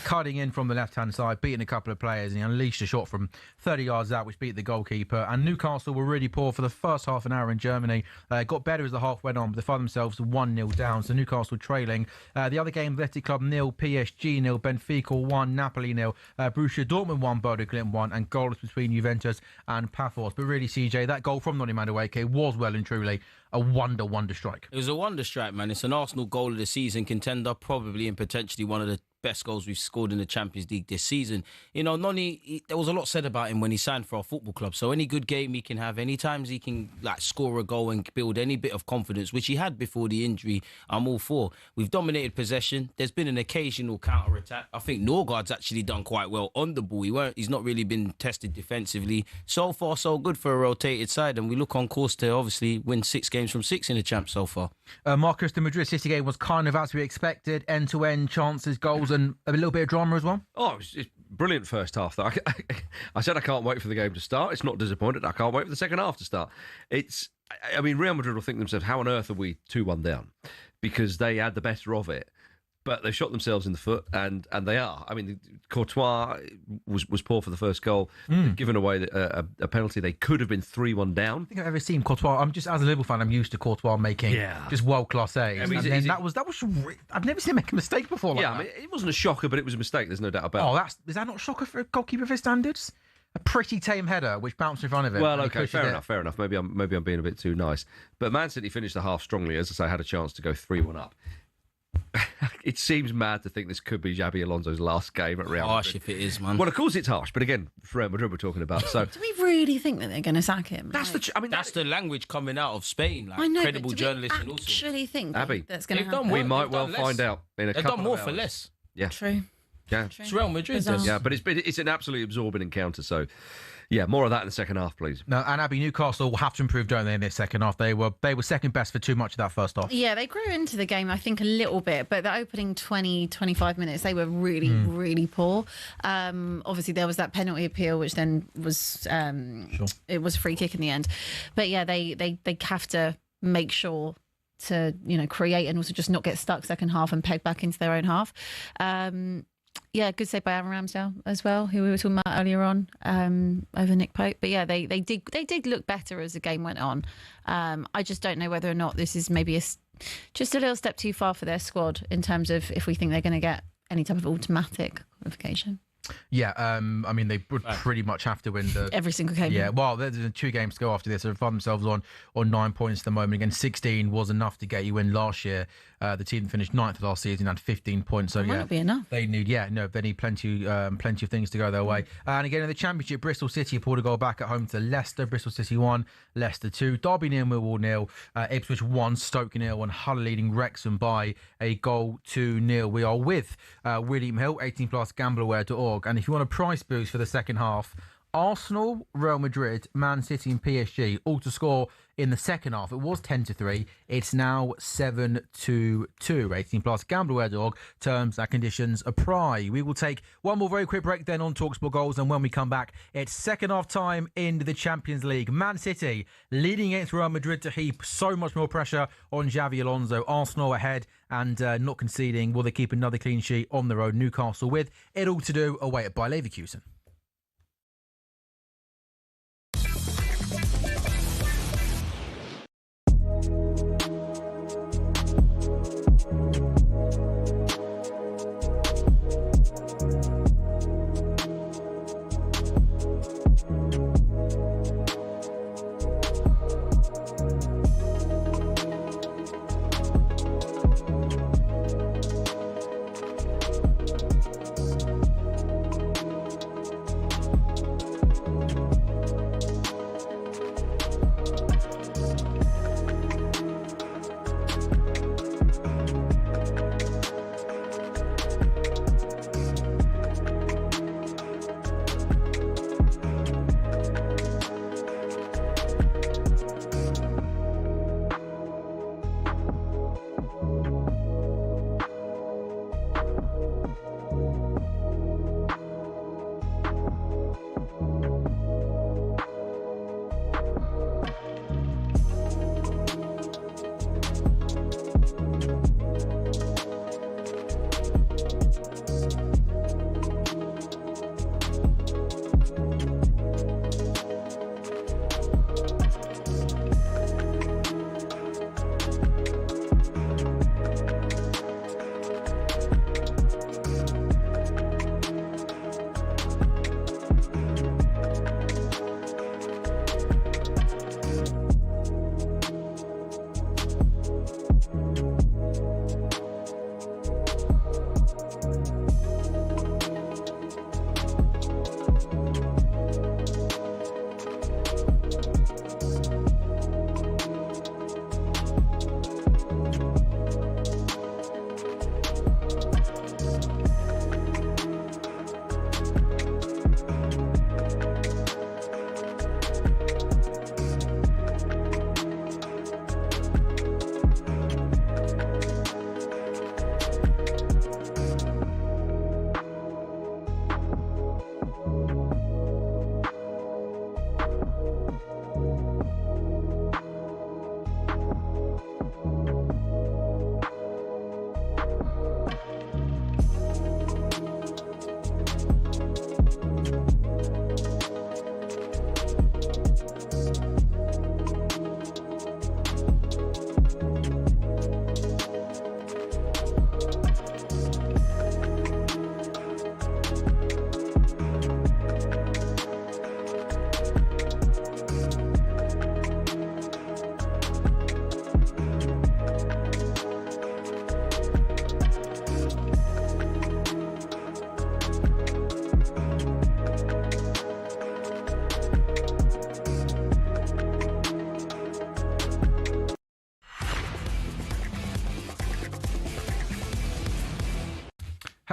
cutting in from the left-hand side, beating a couple of players, and he unleashed a shot from 30 yards out, which beat the goalkeeper. And Newcastle were really poor for the first half an hour in Germany. Got better as the half went on, but they found themselves 1-0 down, so Newcastle trailing. The other game, Athletic Club 0, PSG 0, Benfica 1, Napoli 0, Borussia Dortmund 1, Bodo Glimt 1, and goalless between Juventus and Paphos. But really, CJ, that goal from Noni Madueke was well and truly a wonder strike. It was a wonder strike, man. It's an Arsenal goal of the season contender, probably and potentially one of the best goals we've scored in the Champions League this season. You know, Noni, there was a lot said about him when he signed for our football club. So any good game he can have, any times he can score a goal and build any bit of confidence, which he had before the injury, I'm all for. We've dominated possession. There's been an occasional counter-attack. I think Norgard's actually done quite well on the ball. He's not really been tested defensively. So far, so good for a rotated side, and we look on course to obviously win 6 games from 6 in the champ so far. Marcus, the Madrid City game was kind of as we expected, end-to-end chances, goals, and a little bit of drama as well. Oh, it was brilliant first half, though. I said I can't wait for the game to start. It's not disappointed. I can't wait for the second half to start. Real Madrid will think to themselves, how on earth are we 2-1 down? Because they had the better of it. But they shot themselves in the foot, and they are. I mean, Courtois was poor for the first goal, given away a penalty. They could have been 3-1 down. I think I've ever seen Courtois. I'm just, as a Liverpool fan, I'm used to Courtois making just world-class saves. I mean, that was I've never seen him make a mistake before like that. I mean, it wasn't a shocker, but it was a mistake. There's no doubt about it. Is that not a shocker for a goalkeeper of his standards? A pretty tame header which bounced in front of him. Well, okay, fair enough. Maybe I'm being a bit too nice. But Man City finished the half strongly. As I say, had a chance to go 3-1 up. It seems mad to think this could be Xabi Alonso's last game at Real Madrid. Harsh if it is, man. Well, of course it's harsh, but again, for Real Madrid we're talking about. So, do we really think that they're going to sack him? That's the language coming out of Spain. I know, credible but do journalists we and all sorts. actually think Abby, that's going to happen? We might well find out in a couple of hours. They've done more for less. Yeah, True. Yeah, it's Real Madrid. Yeah, but it's an absolutely absorbing encounter. So, yeah, more of that in the second half, please. No, and Abby, Newcastle will have to improve, don't they, in this second half? They were second best for too much of that first half. Yeah, they grew into the game, I think, a little bit, but the opening 20-25 minutes, they were really, really poor. Obviously, there was that penalty appeal, which then was it was a free kick in the end. But yeah, they have to make sure to create and also just not get stuck second half and peg back into their own half. Yeah, good save by Aaron Ramsdale as well, who we were talking about earlier on over Nick Pope. But yeah, they did look better as the game went on. I just don't know whether or not this is maybe just a little step too far for their squad in terms of if we think they're going to get any type of automatic qualification. Yeah, I mean, they would pretty much have to win every single game. Yeah, well, there's 2 games to go after this. So they find themselves on 9 points at the moment. Again, 16 was enough to get you in last year. The team that finished 9th last season had 15 points. So might not be enough. They need plenty of things to go their way. And again, in the Championship, Bristol City pulled a goal back at home to Leicester. Bristol City 1, Leicester 2. Derby 0, Millwall 0. Ipswich 1, Stoke 0, and Hull leading Wrexham by a goal to 0. We are with William Hill, 18 plus, gambleware.org. And if you want a price boost for the second half, Arsenal, Real Madrid, Man City and PSG all to score in the second half. It was 10-3. It's now 7-2. 18 plus, gambleware.org. Terms and conditions apply. We will take one more very quick break then on talkSPORT Goals, and when we come back, it's second half time in the Champions League. Man City leading against Real Madrid to heap so much more pressure on Xabi Alonso. Arsenal ahead and not conceding. Will they keep another clean sheet on the road? Newcastle with it all to do away at Bayer Leverkusen.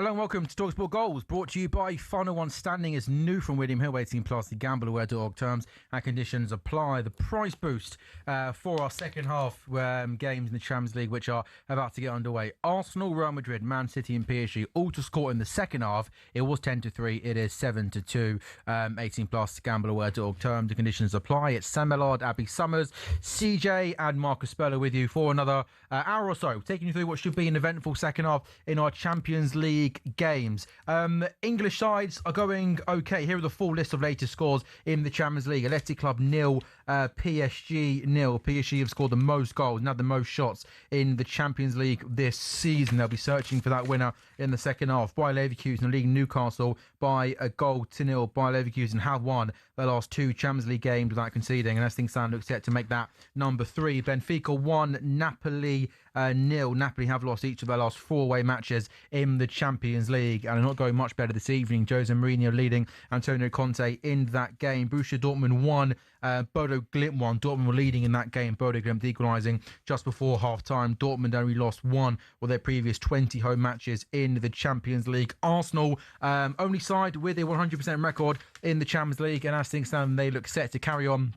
Hello and welcome to talkSPORT Goals, brought to you by Final One. Standing is new from William Hill, 18+. The GambleAware.org terms and conditions apply. The price boost for our second half games in the Champions League, which are about to get underway. Arsenal, Real Madrid, Man City and PSG all to score in the second half. It was 10-3. It is 7-2. 18+. GambleAware.org terms and conditions apply. It's Sam Ellard, Abby Summers, CJ and Marcus Speller with you for another hour or so, taking you through what should be an eventful second half in our Champions League games. English sides are going okay. Here are the full list of latest scores in the Champions League. Athletic Club 0, PSG 0. PSG have scored the most goals and had the most shots in the Champions League this season. They'll be searching for that winner in the second half. Bayer Leverkusen leading Newcastle by a goal to nil. Bayer Leverkusen have won their last 2 Champions League games without conceding, and as things stand, look set to make that number 3. Benfica 1, Napoli 0. Napoli have lost each of their last 4 away matches in the Champions League and are not going much better this evening. Jose Mourinho leading Antonio Conte in that game. Borussia Dortmund 1, Bodo Glimt 1. Dortmund were leading in that game. Bodo Glimt equalising just before half-time. Dortmund only lost 1 of their previous 20 home matches in the Champions League. Arsenal, only side with a 100% record in the Champions League, and as things stand, they look set to carry on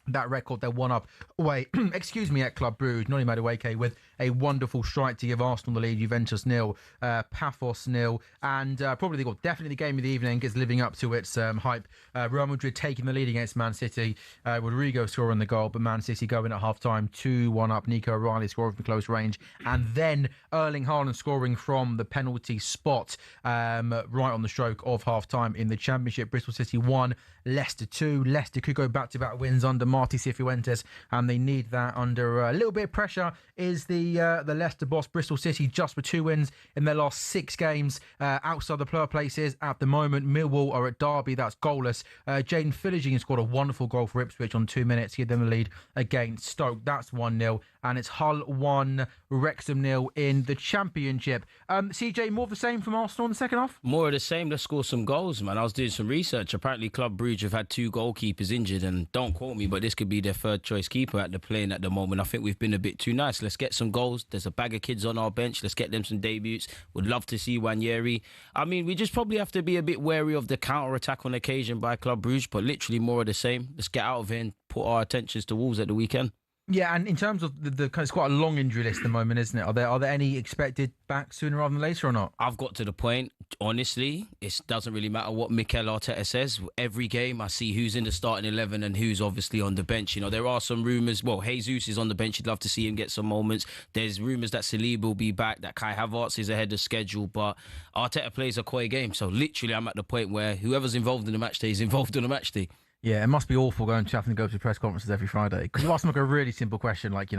that record. They're 1 up away, at Club Brugge, Noni Madueke with a wonderful strike to give Arsenal the lead. Juventus 0, Paphos 0, and probably definitely the game of the evening is living up to its hype. Real Madrid taking the lead against Man City. Rodrigo scoring the goal, but Man City going at half-time 2-1 up. Nico O'Reilly scoring from close range, and then Erling Haaland scoring from the penalty spot right on the stroke of half-time in the Championship. Bristol City 1, Leicester 2. Leicester could go back-to-back wins under Martí Cifuentes, and they need that under a little bit of pressure. Is the Leicester boss. Bristol City just for 2 wins in their last 6 games outside the playoff places at the moment. Millwall are at Derby, that's goalless. Jaden Philogene scored a wonderful goal for Ipswich on 2 minutes, give them the lead against Stoke. That's 1-0, and it's Hull 1, Wrexham 0 in the Championship. CJ, more of the same from Arsenal in the second half? More of the same. Let's score some goals, man. I was doing some research. Apparently Club Brugge have had 2 goalkeepers injured, and don't quote me, but this could be their 3rd choice keeper at the playing at the moment. I think we've been a bit too nice. Let's get some goals. There's a bag of kids on our bench. Let's get them some debuts. Would love to see Wanyeri. I mean, we just probably have to be a bit wary of the counter-attack on occasion by Club Brugge, but literally more of the same. Let's get out of here and put our attentions to Wolves at the weekend. Yeah, and in terms of it's quite a long injury list at the moment, isn't it? Are there any expected back sooner rather than later or not? I've got to the point, honestly, it doesn't really matter what Mikel Arteta says. Every game I see who's in the starting 11 and who's obviously on the bench. You know, there are some rumours. Well, Jesus is on the bench. You'd love to see him get some moments. There's rumours that Saliba will be back, that Kai Havertz is ahead of schedule, but Arteta plays a coy game. So literally I'm at the point where whoever's involved in the match day is involved in the match day. Yeah, it must be awful having to go to press conferences every Friday. Because you ask him a really simple question, like,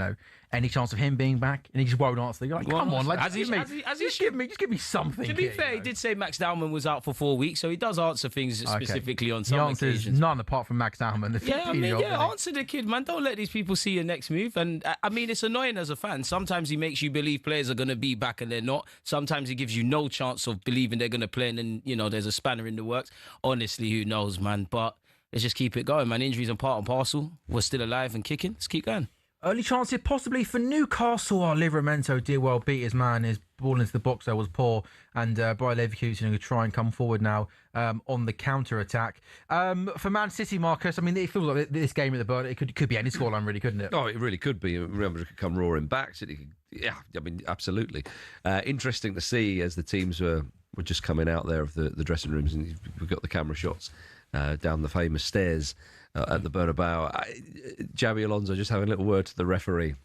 any chance of him being back? And he just won't answer. You're like, come on, just give me something. To be fair, he did say Max Dowman was out for 4 weeks, so he does answer things specifically on some occasions. He answers none apart from Max Dowman. Answer the kid, man. Don't let these people see your next move. And I mean, it's annoying as a fan. Sometimes he makes you believe players are going to be back and they're not. Sometimes he gives you no chance of believing they're going to play, and then, there's a spanner in the works. Honestly, who knows, man? But let's just keep it going, man. Injuries are part and parcel. We're still alive and kicking. Let's keep going. Early chance here possibly for Newcastle. Livramento did well, beat his man. His ball into the box there was poor. And Bayer Leverkusen will try and come forward now on the counter-attack. For Man City, Marcus, I mean, it feels like this game at the Burnley, it could be any scoreline, really, couldn't it? Oh, it really could be. Remember, it could come roaring back. City, yeah, I mean, absolutely. Interesting to see as the teams were just coming out there of the dressing rooms, and we've got the camera shots down the famous stairs at the Bernabeu. Xabi Alonso just having a little word to the referee.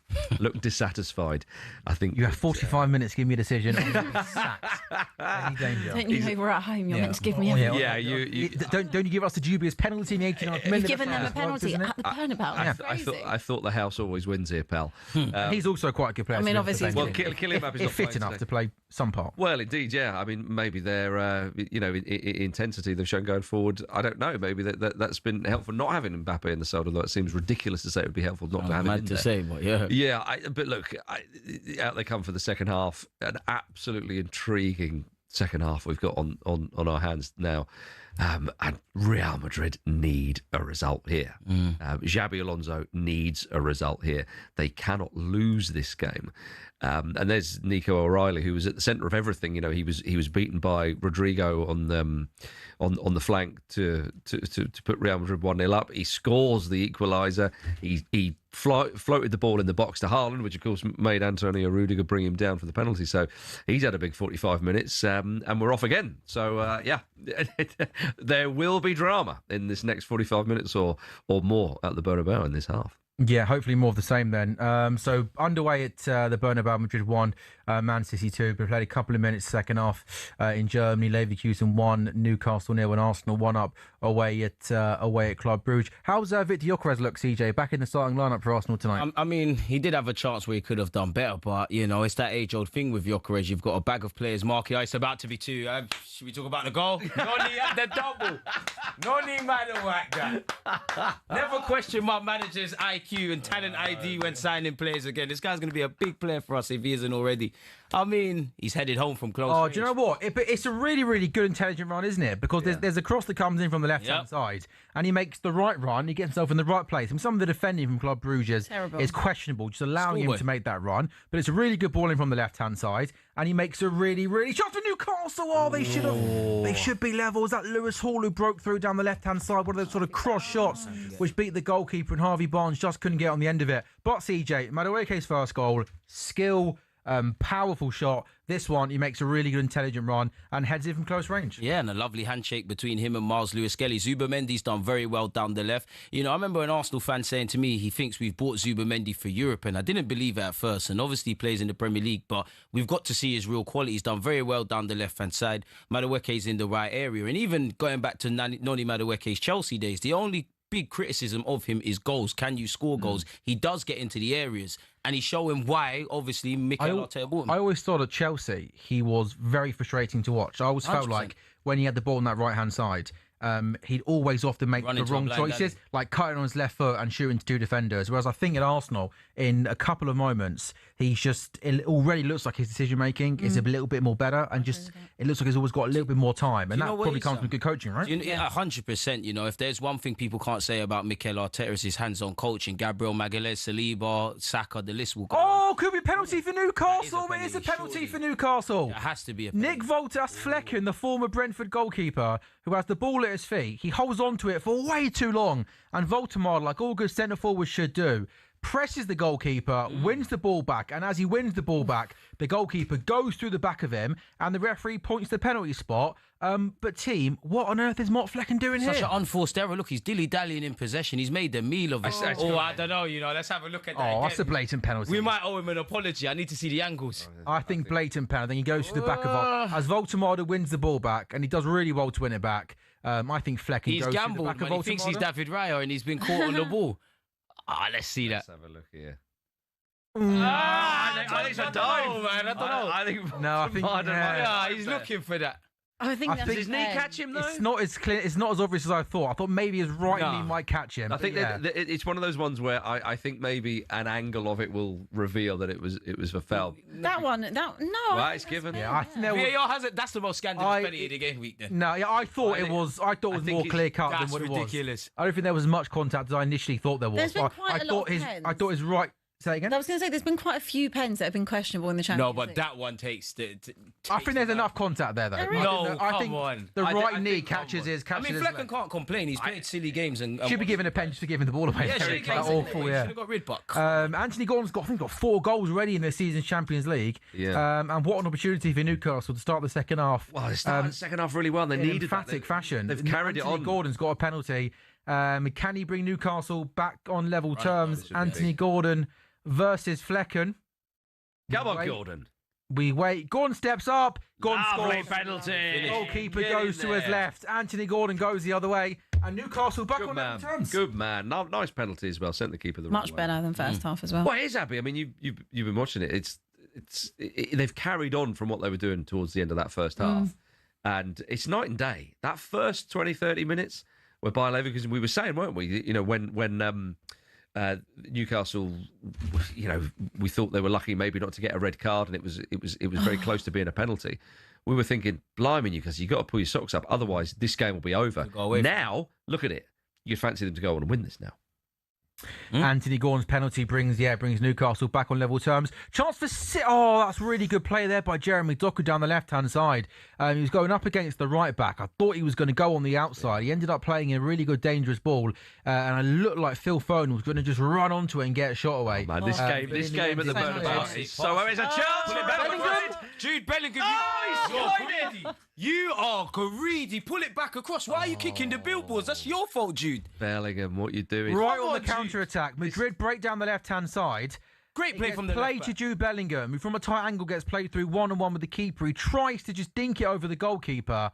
Looked dissatisfied. I think you have 45 minutes to give me a decision. Any danger? Don't you know we're at home? You're meant to give me everything. Yeah, don't you give us the dubious penalty in the 89th minute? You've given them a penalty at the Bernabeu. I thought the house always wins here, pal. He's also quite a good player. I mean, obviously, Kylian Mbappe's not fit enough to play some part. Well, indeed, yeah. I mean, maybe their intensity they've shown going forward, I don't know. Maybe that's been helpful not having Mbappe in the side, although it seems ridiculous to say it would be helpful not to have him in there. Say, but yeah. Yeah, but look, out they come for the second half. An absolutely intriguing second half we've got on our hands now. And Real Madrid need a result here. Xabi Alonso needs a result here. They cannot lose this game. And there's Nico O'Reilly, who was at the centre of everything. You know, he was beaten by Rodrigo on the flank to put Real Madrid 1-0 up. He scores the equaliser. He floated the ball in the box to Haaland, which of course made Antonio Rudiger bring him down for the penalty. So he's had a big 45 minutes, and we're off again. So yeah, there will be drama in this next 45 minutes or more at the Bernabeu in this half. Yeah, hopefully more of the same then. So underway at the Bernabeu, Madrid 1, Man City 2. We played a couple of minutes second half in Germany. Leverkusen 1, Newcastle 0, and Arsenal 1 up away at Club Brugge. How's Victor Gyökeres look, CJ? Back in the starting lineup for Arsenal tonight. I mean, he did have a chance where he could have done better, but you know, it's that age-old thing with Gyökeres. You've got a bag of players. Marky Ice about to be 2. Should we talk about the goal? Noni at the double. Noni Maduwaka. Never question my manager's IQ and talent ID when signing players again. This guy's going to be a big player for us if he isn't already. I mean, he's headed home from close range. Do you know what? It's a really, really good, intelligent run, isn't it? Because there's a cross that comes in from the left-hand side, and he makes the right run. He gets himself in the right place. And some of the defending from Club Brugge is questionable, just allowing him to make that run. But it's a really good ball in from the left-hand side, and he makes a really, really shot to Newcastle. Oh, they should be level. Was that Lewis Hall who broke through down the left-hand side? One of those sort of cross shots which beat the goalkeeper, and Harvey Barnes just couldn't get on the end of it. But CJ, Madueke's first goal, skill, powerful shot. This one, he makes a really good, intelligent run and heads in from close range. Yeah, and a lovely handshake between him and Miles Lewis-Skelly. Zubimendi's done very well down the left. You know, I remember an Arsenal fan saying to me he thinks we've bought Zubimendi for Europe, and I didn't believe it at first. And obviously he plays in the Premier League, but we've got to see his real quality. He's done very well down the left-hand side. Madueke's in the right area. And even going back to Noni Madueke's Chelsea days, the only big criticism of him is goals. Can you score goals? He does get into the areas, and he's showing why, obviously, Mikel Arteta bought him. I always thought at Chelsea, he was very frustrating to watch. I always felt 100%. like when he had the ball on that right-hand side, he'd always often make the wrong choices, like cutting on his left foot and shooting to 2 defenders. Whereas I think at Arsenal, in a couple of moments, it already looks like his decision-making is a little bit more better, and just it looks like he's always got a little bit more time. And that probably comes from good coaching, right? Yeah, 100%. You know, if there's one thing people can't say about Mikel Arteta is his hands-on coaching. Gabriel Magalhaes, Saliba, Saka, the list will go on. Could be a penalty for Newcastle. It is a penalty for Newcastle. It has to be a penalty. Nick Wolters-Flecken, the former Brentford goalkeeper, who has the ball at his feet, he holds on to it for way too long, and Woltemade, like all good centre-forwards should do, presses the goalkeeper, wins the ball back, and as he wins the ball back, the goalkeeper goes through the back of him, and the referee points the penalty spot. But team, what on earth is Mott Flecken doing here? Such an unforced error. Look, he's dilly-dallying in possession. He's made the meal of it. I don't know. You know, let's have a look at that. That's a blatant penalty. We might owe him an apology. I need to see the angles. I think blatant penalty. Then he goes through the back of as Woltemade wins the ball back, and he does really well to win it back. I think Flecken goes gambled, through the back man. of Woltemade. He thinks he's David Raya, and he's been caught on the ball. Let's see that. Let's have a look here. I think it's a dive, man. I don't know. I think. No, I think. He's looking for that. I think Does his knee catch him though? It's not as clear. It's not as obvious as I thought. I thought maybe his right knee might catch him. I think that it's one of those ones where I think maybe an angle of it will reveal that it was a foul. Right, it's given. Yeah, I think VAR has it. That's the most scandalous penalty of the game week. Then. No, yeah, I thought it was more clear cut than what it was. Ridiculous. I don't think there was as much contact as I initially thought there was. There's been quite a lot of pens. I thought his right. Say again? I was going to say, there's been quite a few pens that have been questionable in the Champions League. No, but that one takes I think there's enough contact there, though. I think the right knee catches his. I mean, Flecken can't complain. He's played silly games and should be given a pen just for giving the ball away. Yeah, should have awful. Yeah, got rid buck. Anthony Gordon's got 4 goals already in this season's Champions League. Yeah. And what an opportunity for Newcastle to start the second half. Well, they started the second half really well. They needed emphatic fashion. They've carried it on. Gordon's got a penalty. Can he bring Newcastle back on level terms? Anthony Gordon versus Flecken. Come on, Gordon. We wait. Gordon steps up. Gordon scores. Penalty. Goalkeeper goes to his left. Anthony Gordon goes the other way. And Newcastle back on level terms. Good man. Nice penalty as well. Sent the keeper the right way. Much better than first half as well. Well, it is, Abby. I mean, you've been watching it. They've carried on from what they were doing towards the end of that first half. And it's night and day. That first 20, 30 minutes where Bayer Leverkusen, we were saying, weren't we? You know, when Newcastle, we thought they were lucky maybe not to get a red card, and it was very close to being a penalty. We were thinking, blimey, Newcastle, you've got to pull your socks up, otherwise this game will be over. Now, look at it. You'd fancy them to go on and win this now. Anthony Gordon's penalty brings Newcastle back on level terms. Chance for that's really good play there by Jeremy Doku down the left-hand side. He was going up against the right back. I thought he was going to go on the outside. He ended up playing a really good, dangerous ball, and it looked like Phil Foden was going to just run onto it and get a shot away. Oh, man, this game at the Bernabeu is so. It's a chance. Jude Bellingham. You are greedy. Pull it back across. Why are you kicking the billboards? That's your fault, Jude. Bellingham, what you doing? Right on the counter-attack. Madrid break down the left-hand side. Great play from the play left to Jude Bellingham, who from a tight angle gets played through one-on-one with the keeper. He tries to just dink it over the goalkeeper.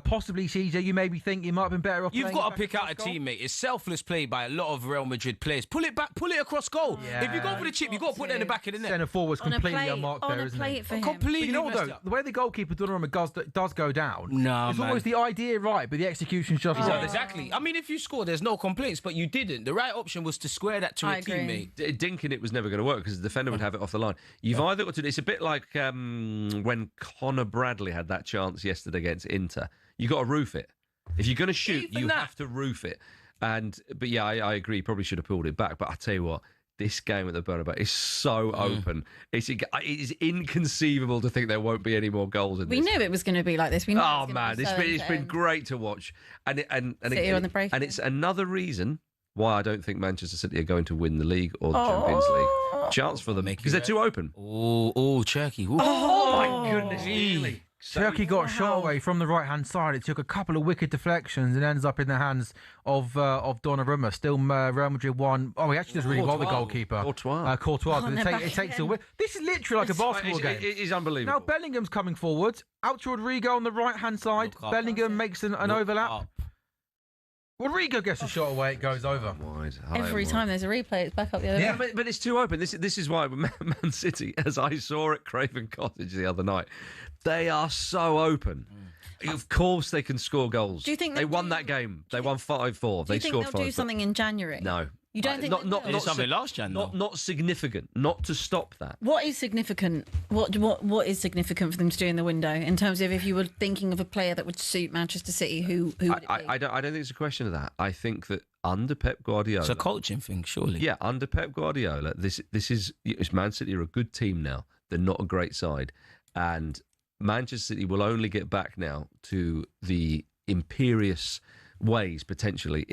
Possibly, CJ, you maybe think you might have been better off. You've got to pick out a teammate. It's selfless play by a lot of Real Madrid players. Pull it back, pull it across goal. Yeah. If you go for the chip, you've got to put it in the back of the net. Centre forward's completely unmarked there, isn't it? Completely. But you know what, though? The way the goalkeeper Donnarumma does go down, it's always the idea right, but the execution's just wrong. Exactly. I mean, if you score, there's no complaints, but you didn't. The right option was to square that to a teammate. Dinking it was never going to work because the defender would have it off the line. You've either got to. It's a bit like when Conor Bradley had that chance yesterday against Inter. You got to roof it. If you're going to shoot, you have to roof it. But yeah, I agree. Probably should have pulled it back. But I tell you what, this game at the Bernabeu is so open. It is inconceivable to think there won't be any more goals in this. We knew it was going to be like this. We knew it's been great to watch. And it's another reason why I don't think Manchester City are going to win the league or the Champions League. Chance for them because they're too open. Oh, Turkey. Ooh. Oh, my goodness, really? Turkey got a shot away from the right-hand side. It took a couple of wicked deflections and ends up in the hands of Donnarumma. Still Real Madrid won. Oh, he actually does really well, the goalkeeper. Courtois. It takes a win. This is literally like a basketball game. It is unbelievable. Now Bellingham's coming forward. Out to Rodrigo on the right-hand side. Bellingham makes an overlap. Rodrigo gets a shot away, it goes over. Every time there's a replay, it's back up the other way. But it's too open. This is why Man City, as I saw at Craven Cottage the other night, they are so open. Of course they can score goals. Do you think they won that game? They won 5-4. Do you think they'll do something in January? No. You don't think not something last Jan? Not significant. Not to stop that. What is significant? What is significant for them to do in the window in terms of if you were thinking of a player that would suit Manchester City? Who would it be? I don't think it's a question of that. I think that under Pep Guardiola, it's a coaching thing, surely. Yeah, under Pep Guardiola, this is Man City are a good team now. They're not a great side, and Manchester City will only get back now to the imperious ways potentially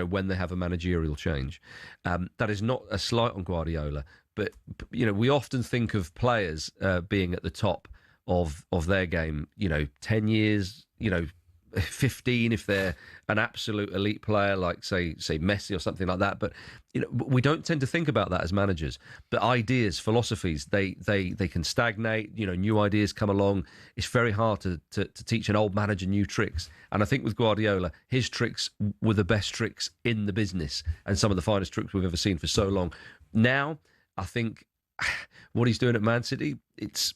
when they have a managerial change. That is not a slight on Guardiola, but we often think of players being at the top of their game 10 years 15 if they're an absolute elite player like say Messi or something like that, but we don't tend to think about that as managers. But ideas, philosophies, they can stagnate. New ideas come along. It's very hard to teach an old manager new tricks, and I think with Guardiola, his tricks were the best tricks in the business and some of the finest tricks we've ever seen for so long. Now I think what he's doing at Man City, it's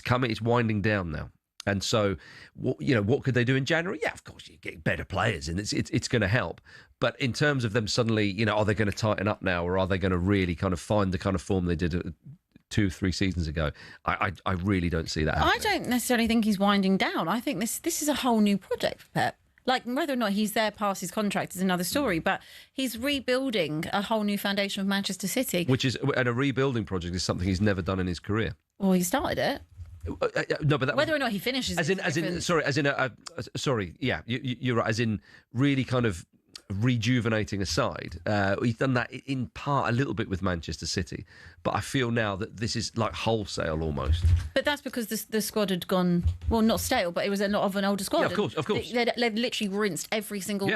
coming, it's winding down now. And so, what could they do in January? Yeah, of course, you get better players, and it's going to help. But in terms of them suddenly, are they going to tighten up now, or are they going to really kind of find the kind of form they did 2-3 seasons ago? I really don't see that happening. I don't necessarily think he's winding down. I think this is a whole new project for Pep. Like, whether or not he's there past his contract is another story, but he's rebuilding a whole new foundation of Manchester City. And a rebuilding project is something he's never done in his career. Well, he started it. No, but whether or not he finishes, you're right. As in, really kind of rejuvenating a side. He's done that in part a little bit with Manchester City, but I feel now that this is like wholesale almost. But that's because the squad had gone not stale, but it was a lot of an older squad. Yeah, of course. They'd literally rinsed every single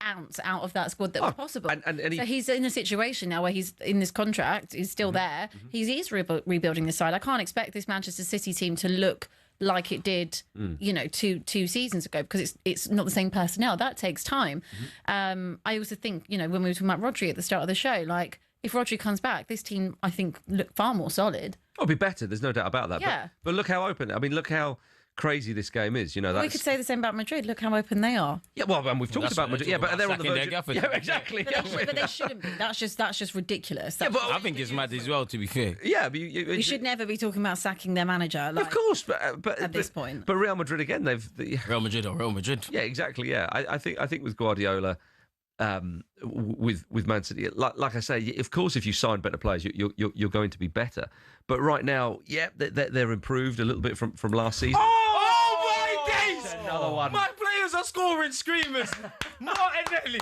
ounce out of that squad that was possible. So he's in a situation now where he's in this contract, he's still there. He is rebuilding the side. I can't expect this Manchester City team to look like it did, two seasons ago, because it's not the same personnel. That takes time. I also think, when we were talking about Rodri at the start of the show, like, if Rodri comes back, this team, I think, look far more solid. It'll be better. There's no doubt about that. Yeah. But look how open. I mean, look how crazy this game is. You know, We could say the same about Madrid. Look how open they are. Yeah, well, and we've talked about Madrid. Yeah, but they're on the verge. Yeah, exactly. But they shouldn't be. That's just ridiculous. I think it's mad as well, to be fair. Yeah, but we should never be talking about sacking their manager. Like, of course, but at this point. But Real Madrid again, Real Madrid. Yeah, exactly. Yeah, I think with Guardiola, with Man City, like I say, of course, if you sign better players, you're going to be better. But right now, yeah, they're improved a little bit from last season. Oh my days! Another one. My players are scoring screamers. Martinelli.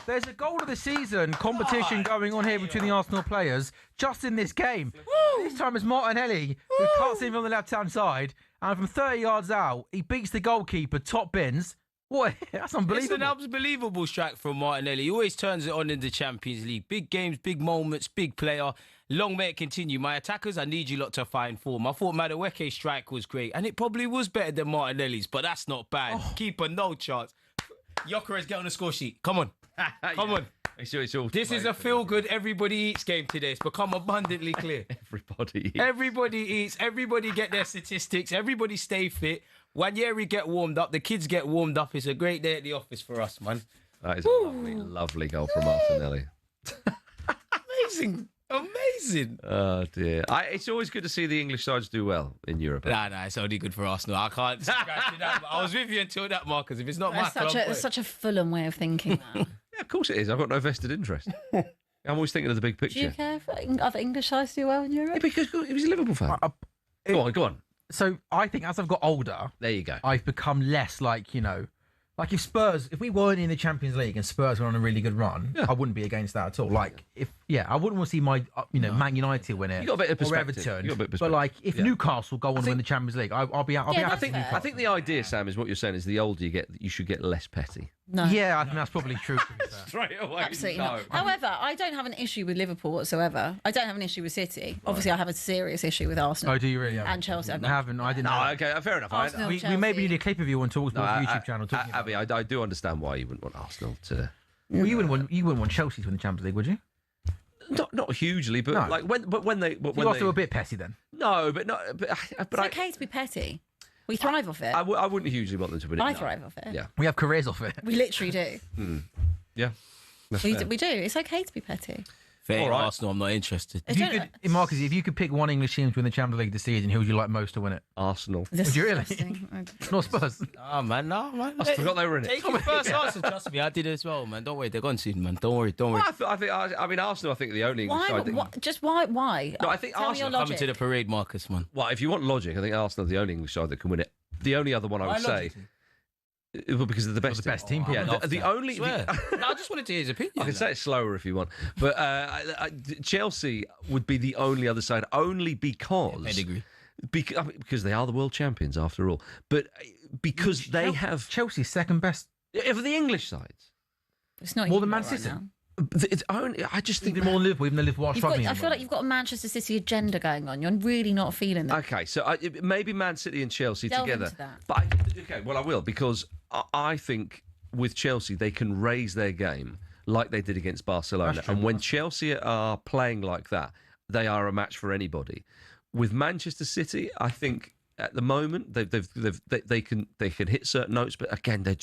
There's a goal of the season competition going on here between the Arsenal players just in this game. This time it's Martinelli who cuts in from the left-hand side, and from 30 yards out, he beats the goalkeeper, top bins. What? That's unbelievable. It's an unbelievable strike from Martinelli. He always turns it on in the Champions League. Big games, big moments, big player. Long may it continue. My attackers, I need you lot to find form. I thought Madueke's strike was great, and it probably was better than Martinelli's, but that's not bad. Keeper, no chance. Gyökeres, get on the score sheet. Come on. Come on. It's all This is a feel-good, everybody eats game today. It's become abundantly clear. Everybody eats. Everybody get their statistics. Everybody stay fit. Wanyeri get warmed up. The kids get warmed up. It's a great day at the office for us, man. That is a lovely, lovely goal from Martinelli. Amazing. Oh, dear. It's always good to see the English sides do well in Europe. Nah, it's only good for Arsenal. I can't scratch it out. I was with you until that, Marcus. If it's not my club... It's such a Fulham way of thinking, that. Yeah, of course it is. I've got no vested interest. I'm always thinking of the big picture. Do you care if other English sides do well in Europe? Yeah, because he was a Liverpool fan. Go on. So I think as I've got older, There you go. I've become less like like if we weren't in the Champions League and Spurs were on a really good run, I wouldn't be against that at all. Like I wouldn't want to see my Man United win it. You got a bit of perspective. Or Everton. You got a bit of But perspective. like if Newcastle go on and win the Champions League, I'll be happy. I think the idea, Sam, is what you're saying is the older you get, you should get less petty. No. Yeah, I think that's probably true. To be fair. Straight away. Absolutely not. However, I don't have an issue with Liverpool whatsoever. I don't have an issue with City. Obviously, I have a serious issue with Arsenal. Oh, do you really? And Chelsea. I haven't. I didn't. No, know. okay, fair enough. Arsenal, We Chelsea. maybe need a clip of you on talkSPORT's YouTube channel talking about Abby, I do understand why you wouldn't want Arsenal to. Well, you wouldn't want Chelsea to win the Champions League, would you? Not hugely, but No. like when they. You also a bit petty then. No, but not. But It's okay to be petty. We thrive off it. I wouldn't hugely want them to win it. I no. thrive off it. Yeah. We have careers off it. We literally do. Yeah. That's We fair. do. It's okay to be petty. Fair All right. Arsenal, I'm not interested. If you could, Marcus, if you could pick one English team to win the Champions League this season, who would you like most to win it? Arsenal. Would you really? Not Spurs. Oh, man, no, man. I forgot they were in it. Take your first answer, trust me. I did as well, man. Don't worry, they're gone soon, man. Don't worry. Well, I mean, Arsenal. I think are the only English Why? side. Why? No, I think Tell me Arsenal your Coming to logic. the parade, Marcus, man. Well, if you want logic, I think Arsenal are the only English side that can win it. The only other one I would say, well, because they're the best. the best team, Yeah, probably. the only. Swear. No, I just wanted to hear his opinion. I can say it slower if you want, but Chelsea would be the only other side, only because Pedigree. because they are the world champions after all. But because they have Chelsea's second best. of the English sides, It's not More you than lot Man right City. now. it's only. I just think Even more than Liverpool, even though Liverpool are struggling. I feel like you've got a Manchester City agenda going on. You're really not feeling that. Okay, so maybe Man City and Chelsea Delve together. into that. But I will because I think with Chelsea they can raise their game like they did against Barcelona, That's true. and when Chelsea are playing like that, they are a match for anybody. With Manchester City, I think at the moment they can hit certain notes, but again they're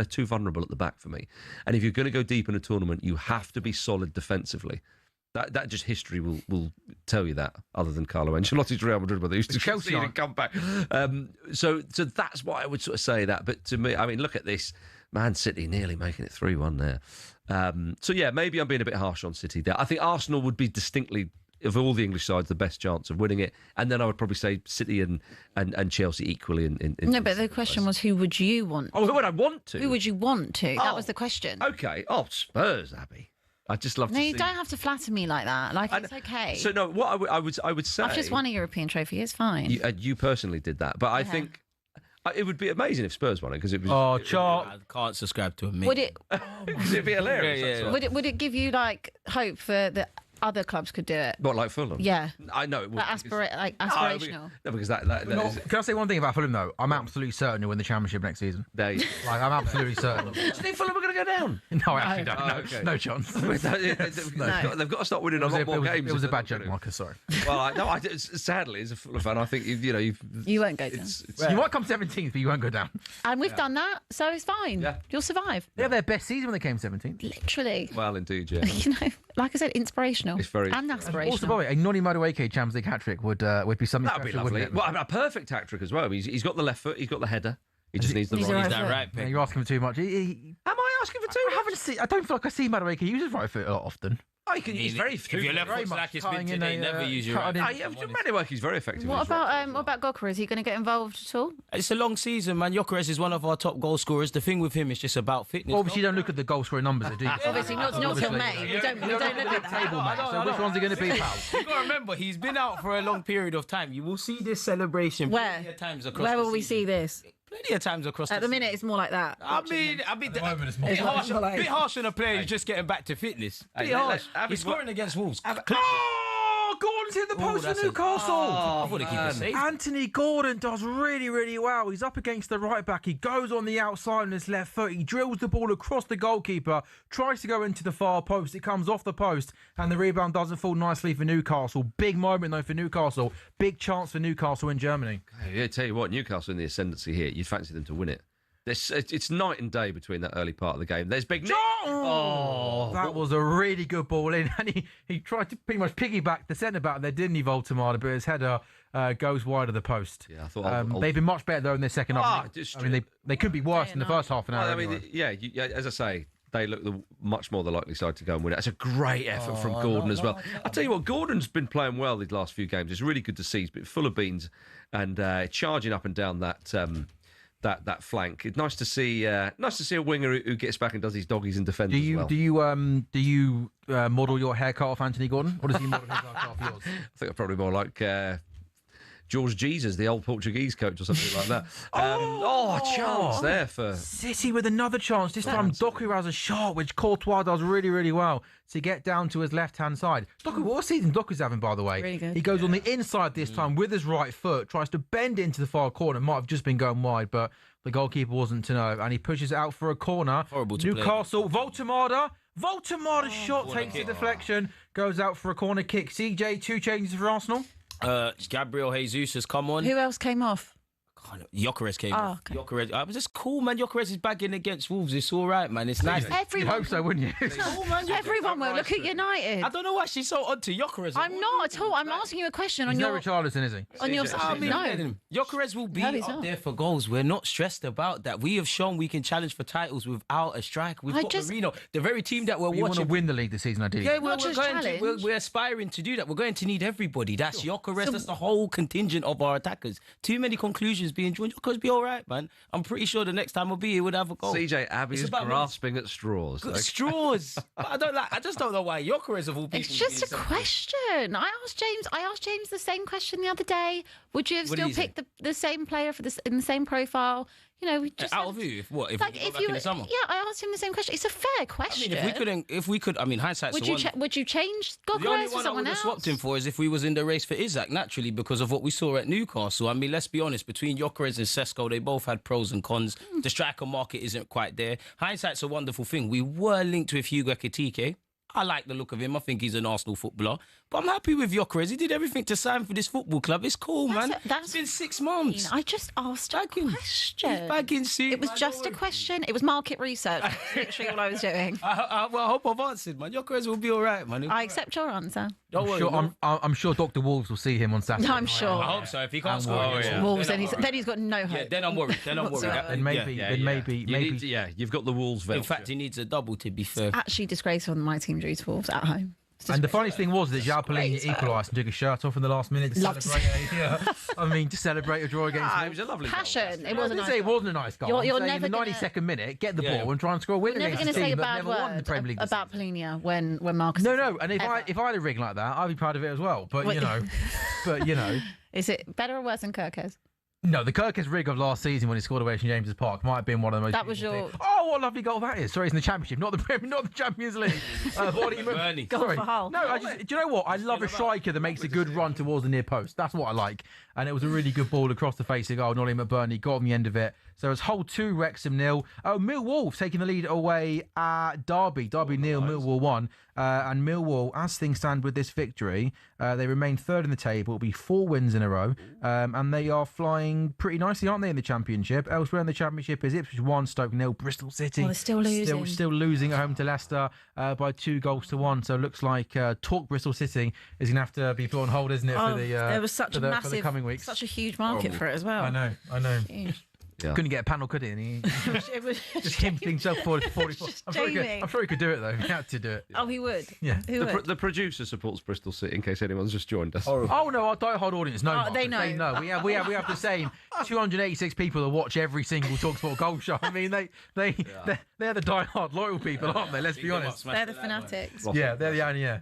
too vulnerable at the back for me. And if you're going to go deep in a tournament, you have to be solid defensively. That just history will tell you that. Other than Carlo Ancelotti's Real Madrid, where they used to Chelsea concede and come back. So that's why I would sort of say that. But to me, I mean, look at this. Man City nearly making it 3-1 there. So yeah, maybe I'm being a bit harsh on City there. I think Arsenal would be distinctly, of all the English sides, the best chance of winning it. And then I would probably say City and Chelsea equally. No, but the question was, who would you want? Oh, who would I want to? Who would you want to? That was the question. Okay. Oh, Spurs, Abby. I just love to No, see. you don't have to flatter me like that. Like, it's okay. So no, what I would say. I've just won a European trophy. It's fine. You personally did that, but I think it would be amazing if Spurs won it because it was. Oh, Chart. I can't subscribe to him. Would it? Because it'd be hilarious. Yeah, that's yeah. all. Would it give you like hope for the other clubs could do it. What, like Fulham? Yeah. I know it would. Aspirational. No, because that is... Can I say one thing about Fulham though? I'm absolutely certain he'll win the Championship next season. They... Like, I'm absolutely certain. Do you think Fulham are going to go down? No, I actually don't. Oh, No, okay. no chance. They've got to stop winning a lot more games. It was a if bad they're joke, not Marcus. Sorry. Well, sadly, as a Fulham fan, I think You won't go down. You might come 17th, but you won't go down. And we've done that, so it's fine. Yeah. You'll survive. They had their best season when they came 17th. Literally. Well, indeed, yeah. You know, like I said, inspirational. It's very- and aspirational. Also, by the way, a Noni Madueke Champions League hat-trick would be something That would be special, lovely. wouldn't it? Well, a perfect hat trick as well. He's got the left foot, he's got the header. He just needs the He's right. right He's foot. that right. Yeah, you're asking for too much. Am I asking for too much? I don't feel like I see Madueke use his right foot a lot often. Oh, he's very. If your left foot's like it's been cutting in today, a, never use your right. He's very effective. What about Gokra? Is he going to get involved at all? It's a long season, man. Gyökeres is one of our top goal scorers. The thing with him is just about fitness. Obviously, you don't look at the goal scoring numbers, do you? Obviously, not till May. We don't look at that. Table, mate. So which ones are going to be, pal? You've got to remember, he's been out for a long period of time. You will see this celebration Where? plenty of times across Where the will we season. see this? Plenty of times across At the the minute, it's more like that. I mean, bit harsh on a player who's just getting back to fitness. Bit harsh. He's scoring against Wolves. Oh, Gordon's hit the post for Newcastle. I thought he'd keep it safe. Anthony Gordon does really, really well. He's up against the right back. He goes on the outside on his left foot. He drills the ball across the goalkeeper, tries to go into the far post. It comes off the post, and the rebound doesn't fall nicely for Newcastle. Big moment, though, for Newcastle. Big chance for Newcastle in Germany. Yeah, tell you what, Newcastle in the ascendancy here. You'd fancy them to win it. It's night and day between that early part of the game. There's big. That was a really good ball in, and he tried to pretty much piggyback the centre back there, didn't he, Voltemada? But his header goes wide of the post. Yeah, I thought they've been much better though in their second half. I mean, they could be worse in the first half an hour. I mean, as I say, they look much more the likely side to go and win it. It's a great effort from Gordon as well. I tell you what, Gordon's been playing well these last few games. It's really good to see. He's been full of beans and charging up and down that flank. It's nice to see a winger who gets back and does his doggies and defends as well. Do you model your haircut off Anthony Gordon, or does he model his haircut off yours? I think I'm probably more like George Jesus, the old Portuguese coach, or something like that. A chance there for City with another chance. This time Doku has a shot, which Courtois does really, really well to get down to his left-hand side. Doku, what a season Doku's having, by the way. Really good. He goes on the inside this time with his right foot, tries to bend into the far corner. Might have just been going wide, but the goalkeeper wasn't to know. And he pushes it out for a corner. Horrible to play. Newcastle, Voltemada's shot takes a deflection, goes out for a corner kick. CJ, 2 changes for Arsenal. Gabriel Jesus has come on. Who else came off? Gyökeres came off. Okay. Gyökeres, I was just cool, man. Gyökeres is bagging against Wolves. It's all right, man. It's nice. You'd Everyone. hope so, wouldn't you? Cool, man. Everyone will. Look at United. I don't know why she's so odd to Gyökeres. I'm not at all. I'm asking you a question on He's no your Richarlison, is he? on your I mean, no. Gyökeres will be No, he's up not. there for goals. We're not stressed about that. We have shown we can challenge for titles without a strike. We've got Marino, the very team that we're You want to watching. win the league this season, ideally. Yeah, Not just challenge. we're aspiring to do that. We're going to need everybody. That's Gyökeres. That's the whole contingent of our attackers. Too many conclusions being drawn. Gyökeres be all right, man. I'm pretty sure the next time we'll be here, we'll have a goal. CJ Abbey It's is about grasping at straws. Good straws. But I just don't know why Gyökeres of all people. It's just a question. I asked James the same question the other day. Would you have What did still he say? picked the same player for in the same profile? You know, we just Out of who? If what? If like we go if back you in the summer? yeah, I asked him the same question. It's a fair question. I mean, if we could, I mean, hindsight's would the you one. would you change The only Gyökeres for one I someone would have else? swapped him for is if we was in the race for Isaac, naturally, because of what we saw at Newcastle. I mean, let's be honest, between Gyökeres and Sesko, they both had pros and cons. The striker market isn't quite there. Hindsight's a wonderful thing. We were linked with Hugo Ekitike. I like the look of him. I think he's an Arsenal footballer. But I'm happy with Gyökeres. He did everything to sign for this football club. It's cool, man. It's been 6 months. I just asked a question. He's back in suit. It was man, just don't a worry. question. It was market research. That's literally all I was doing. Well, I hope I've answered, man. Gyökeres will be all right, man. I accept your answer. Don't worry. I'm sure Dr. Wolves will see him on Saturday. I'm sure. I hope so. If he can't score worried. against Wolves, then then he's got no hope. Yeah, then I'm worried. Whatsoever. Then maybe, You've got the Wolves voucher. In fact, he needs a double, to be fair. Actually disgraceful when my team drew to Wolves at home. And the funniest thing was that João Palhinha equalised and took his shirt off in the last minute to Loved celebrate. To celebrate a draw against. It was a lovely Passion. It I wasn't didn't nice. say it wasn't a nice goal. You're I'm saying never in the gonna- 92nd minute, get the Yeah. ball and try and score a win You're never against going to a say team a that bad never won the word Premier League this about Palhinha when Marcus. No, and if ever. I had a rig like that, I'd be proud of it as well. But Wait. you know, Is it better or worse than Kirk has? No, the Kirkus rig of last season when he scored away from James's Park might have been one of the most. That was your. Oh, what a lovely goal that is! Sorry, it's in the Championship, not the Premier, not the Champions League. Bernie. Goal for Hull. No, do you know what? I love a striker that makes a good run towards the near post. That's what I like. And it was a really good ball across the face of goal. Nolly McBurney got on the end of it. So it's Hull 2, Wrexham 0. Oh, Millwall taking the lead away at Derby. Derby 0, Millwall 1. And Millwall, as things stand with this victory, they remain third in the table. It'll be 4 wins in a row. And they are flying pretty nicely, aren't they, in the Championship? Elsewhere in the Championship is Ipswich 1, Stoke 0, Bristol City. Oh, they're still losing. Still losing at home to Leicester by 2-1. So it looks like Talk Bristol City is going to have to be put on hold, isn't it, for the there was such for a the massive, coming weeks? such a huge market for it as well. I know. Huge. Yeah. Couldn't get a panel, could he? And he It was just himped himself forward. Just I'm sure he could do it, though. He had to do it. Oh, he would. Yeah. Who would? The producer supports Bristol City, in case anyone's just joined us. Oh no, our diehard audience know. Oh, they know. They know. We have the same 286 people that watch every single talkSPORT goal shot. I mean, they're the diehard loyal people, aren't they? Let's be honest. They're the fanatics. Yeah, they're the only. Yeah.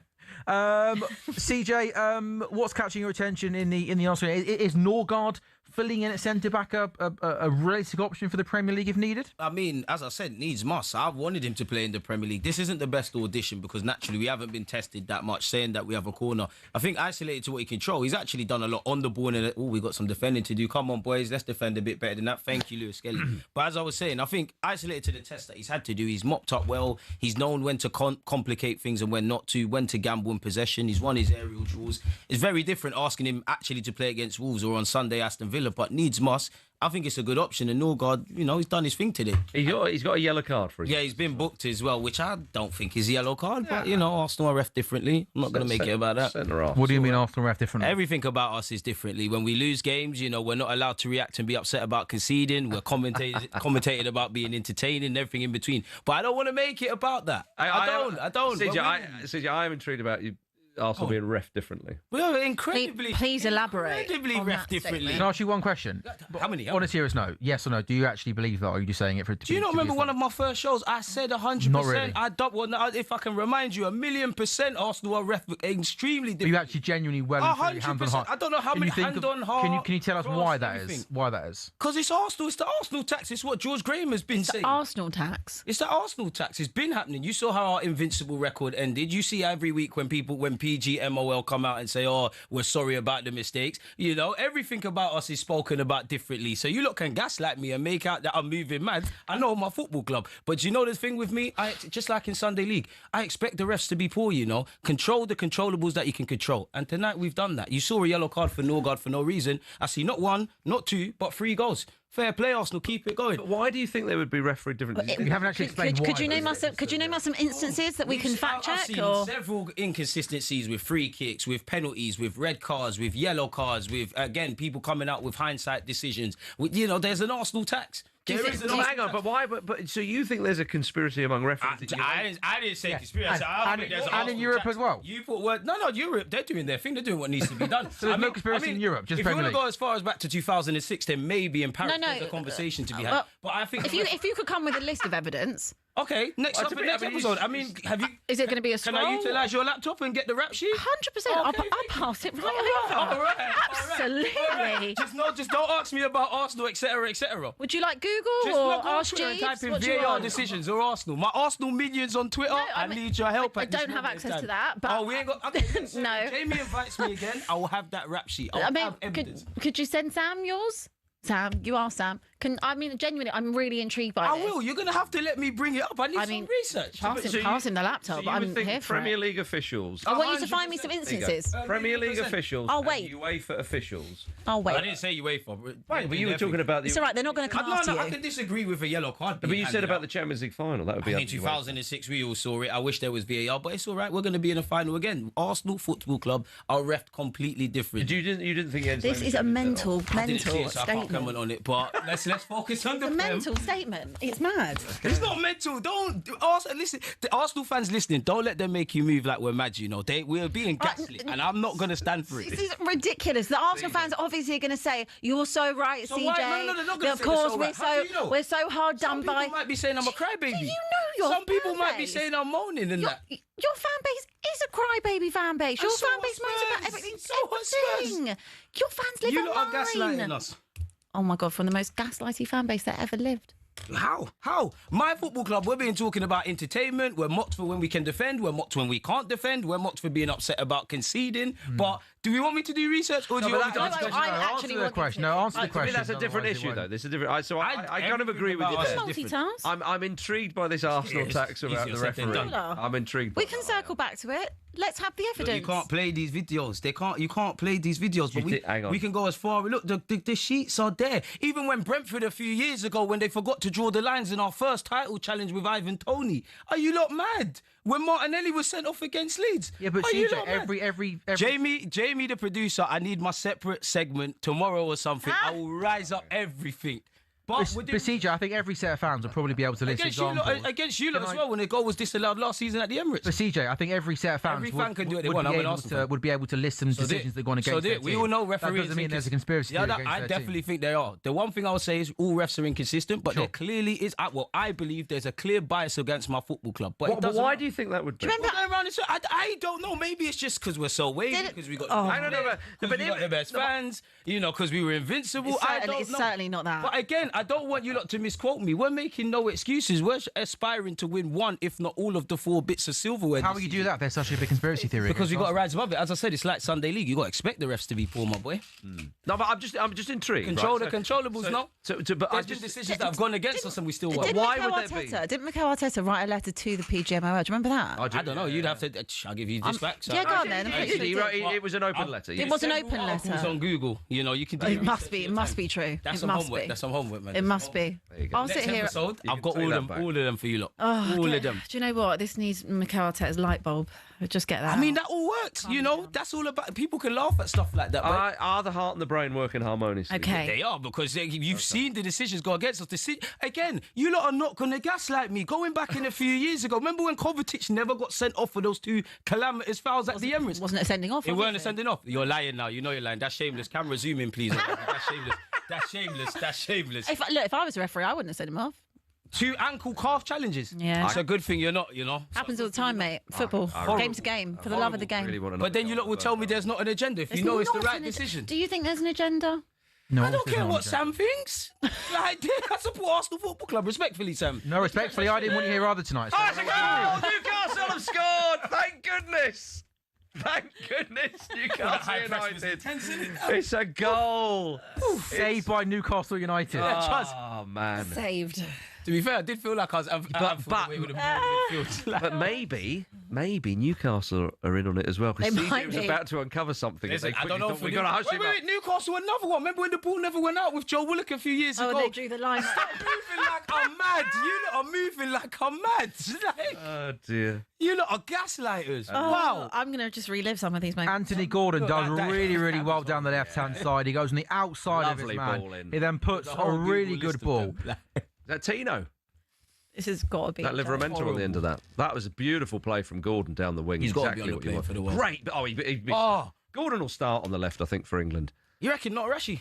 CJ, what's catching your attention in the Arsenal? Is Norgard filling in at centre back a realistic option for the Premier League if needed? I mean, as I said, needs must. I wanted him to play in the Premier League. This isn't the best audition because naturally we haven't been tested that much, saying that we have a corner. I think isolated to what he control, he's actually done a lot on the ball. And we got some defending to do. Come on, boys, let's defend a bit better than that. Thank you, Lewis Kelly. But as I was saying, I think isolated to the test that he's had to do, he's mopped up well. He's known when to complicate things and when not to, when to gamble in possession. He's won his aerial duels. It's very different asking him actually to play against Wolves or on Sunday Aston Villa, but needs must. I think it's a good option, and Norgard, he's done his thing today. He's got a yellow card for him. Yeah, he's been booked as well, which I don't think is a yellow card, but, Arsenal are ref differently. I'm not going to make it about that. What do you mean Arsenal ref differently? Everything about us is differently. When we lose games, we're not allowed to react and be upset about conceding. We're commentating about being entertaining and everything in between. But I don't want to make it about that. I don't. CJ, I am intrigued about you. Arsenal being ref differently. Well, incredibly. Please elaborate. Incredibly ref differently. Can I ask you one question? How many? On a serious note, yes or no? Do you actually believe that, or are you just saying it for? Do you not remember one of my first shows? I said 100%. Not really. If I can remind you, 1,000,000% Arsenal are ref extremely different. But you actually genuinely well and truly hand on heart. I don't know how many hand on heart. Can you tell us why that is? Why that is? Because it's Arsenal. It's the Arsenal tax. It's what George Graham has been saying. Arsenal tax. It's the Arsenal tax. It's been happening. You saw how our invincible record ended. You see every week when PG, MOL come out and say, oh, we're sorry about the mistakes. Everything about us is spoken about differently. So you lot can gaslight me and make out that I'm moving mad. I know my football club. But you know the thing with me? Just like in Sunday League, I expect the refs to be poor, Control the controllables that you can control. And tonight we've done that. You saw a yellow card for Norgard for no reason. I see not 1, not 2, but 3 goals. Fair play, Arsenal. Keep it going. But why do you think they would be refereed differently? We haven't actually explained why. Could you name us some instances that we can fact check? I've seen several inconsistencies with free kicks, with penalties, with red cards, with yellow cards, with again people coming out with hindsight decisions. There's an Arsenal tax. Hang on, but why? But so you think there's a conspiracy among referees? I didn't say conspiracy. And in Europe as well. You put word. No, Europe. They're doing their thing. They're doing what needs to be done. So there's no conspiracy in Europe. Just if you want to go as far as back to 2006, then maybe in Paris there's a conversation to be had. But I think if you could come with a list of evidence. Okay, next episode. Have you? Is it going to be a scroll? Can I utilise your laptop and get the rap sheet? 100%. I'll pass it right over. All right. Absolutely. All right. Just don't ask me about Arsenal, etc., etc. Would you like Google or ask Jeeves? Type in VAR decisions or Arsenal. My Arsenal minions on Twitter. I need your help. I don't have access to that. But we ain't got. No. Jamie invites me again. I will have that rap sheet. I'll have evidence. Could you send Sam yours? Sam, you are Sam. Genuinely, I'm really intrigued by this. I will. You're going to have to let me bring it up. I need some research. Pass him the laptop, but I'm here for Premier League officials. I want you to find me some instances. Premier League officials. I'll wait. And UEFA officials. I'll wait. I didn't say UEFA. Right, but you were talking about the... It's all right, they're not going to come after you. I can disagree with a yellow card. But you said about the Champions League final. That would be in 2006, we all saw it. I wish there was VAR, but it's all right. We're going to be in the final again. Arsenal Football Club are refed completely different. You didn't think... This is a mental statement. I can't comment on it, but let's focus on the mental statement. It's mad. It's not mental. Listen. The Arsenal fans listening, don't let them make you move like we're mad. We're being gaslit, and I'm not going to stand for it. This is ridiculous. The Arsenal fans are obviously going to say, "You're so right, CJ." No, they're not going to say course, we're so hard done by. Some people might be saying I'm a crybaby. Do you know your Some people fan might be base? saying I'm moaning and that. Your fan base is a crybaby fan base. Your fan base moans about everything. So what, Spurs? Your fans live You online. lot are gaslighting us. oh my God, from the most gaslighty fan base that ever lived. How? My football club, we're being talking about entertainment. We're mocked for when we can defend. We're mocked when we can't defend. We're mocked for being upset about conceding. But do we want me to do research or do you want me to answer the question. No, answer the To question. me, that's a different issue, though. This is a different. So I kind of agree with you there. Multitask. I'm intrigued by this Arsenal tax about the referee. I'm intrigued. We can circle back to it. Let's have the evidence. You can't play these videos. You can't play these videos. But we can go as far. Look, the sheets are there. Even when Brentford a few years ago, when they forgot to draw the lines in our first title challenge with Ivan Toney, are you lot mad? When Martinelli was sent off against Leeds. Yeah, but CJ, every Jamie, the producer, I need my separate segment tomorrow or something. I will rise up everything. But CJ, I think every set of fans will probably be able to list examples. Against you lot as well, when the goal was disallowed last season at the Emirates. But CJ, I think every set of fans would be able to list some decisions that go on against their team. We all know referees. That doesn't mean there's a conspiracy theory against I their definitely team. think they are. The one thing I would say is all refs are inconsistent, but there clearly is. Well, I believe there's a clear bias against my football club. But why do you think that would be? I don't know. Maybe it's just because we're so wavy, because we got the best fans, because we were invincible. It's certainly not that. But again, I don't want you lot to misquote me. We're making no excuses. We're aspiring to win one, if not all of the 4 bits of silverware. How will you do that? There's such a big conspiracy theory. Because we've got to rise above it. As I said, it's like Sunday League. You've got to expect the refs to be poor, my boy. No, but I'm just intrigued. Control the controllables, no? But there's been decisions that have gone against us and we still won. Why would there be? Didn't Mikel Arteta write a letter to the PGMOL? Do you remember that? I don't know. You'd have to. I'll give you this back. Yeah, go on then. It was an open letter. It was an open letter. It was on Google. You can do it. It must be true. That's some homework. That's some homework, man. It must be. I'll sit here. I've got all of them for you lot. All of them. Do you know what? This needs Mikel Arteta's light bulb. Just get that. I mean, that all works. That's all about. People can laugh at stuff like that. Right? Are the heart and the brain working harmoniously? Okay. They are, because you've seen the decisions go against us. Again, you lot are not going to gaslight me. Going back in a few years ago, remember when Kovacic never got sent off for those 2 calamitous fouls at the Emirates? Wasn't it sending off? It weren't a sending off. You're lying now. You know you're lying. That's shameless. Camera zoom in, please. That's shameless. If I was a referee, I wouldn't have sent him off. 2 ankle calf challenges. Yeah. It's a good thing you're not, Happens all the time, mate. Football. Game to game. For the love of the game. But then you lot will tell me there's not an agenda if you know it's the right decision. Do you think there's an agenda? No, I don't care what Sam thinks. I support Arsenal Football Club, respectfully, Sam. No, respectfully, I didn't want you here either tonight. Oh, it's a goal! Newcastle have scored! Thank goodness! Thank goodness, Newcastle United. It's a goal. Saved by Newcastle United. Oh, man. Saved. To be fair, I did feel like I was... But maybe Newcastle are in on it as well, because CJ was about to uncover something. Listen, I don't know if we got to hush him. Wait, Newcastle, another one. Remember when the ball never went out with Joe Willock a few years ago? Oh, they drew the line. Stop moving like I'm mad. You lot are moving like I'm mad. Oh, dear. You lot are gaslighters. Wow. I'm going to just relive some of these moments. Anthony Gordon does really well down the left-hand side. He goes on the outside of his man. He then puts a really good ball. Is that Tino? This has got to be that Livermento on the end of that. That was a beautiful play from Gordon down the wing. He's got to be on the play for the world. Great. Gordon will start on the left, I think, for England. You reckon not Rashi?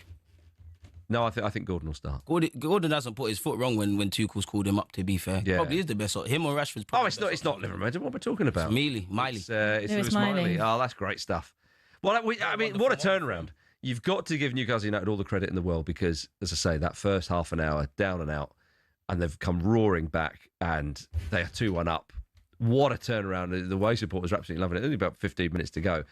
No, I think Gordon will start. Gordon hasn't put his foot wrong when Tuchel's called him up, to be fair. Yeah. Probably is the best. Him or Rashford's probably it's not Livermento. What we're talking about? It's Miley. It's Lewis Miley. Oh, that's great stuff. Well, I mean, what a turnaround. You've got to give Newcastle United all the credit in the world because, as I say, that first half an hour, down and out, and they've come roaring back and they are 2-1 up. What a turnaround. The way supporters are absolutely loving it. Only about 15 minutes to go.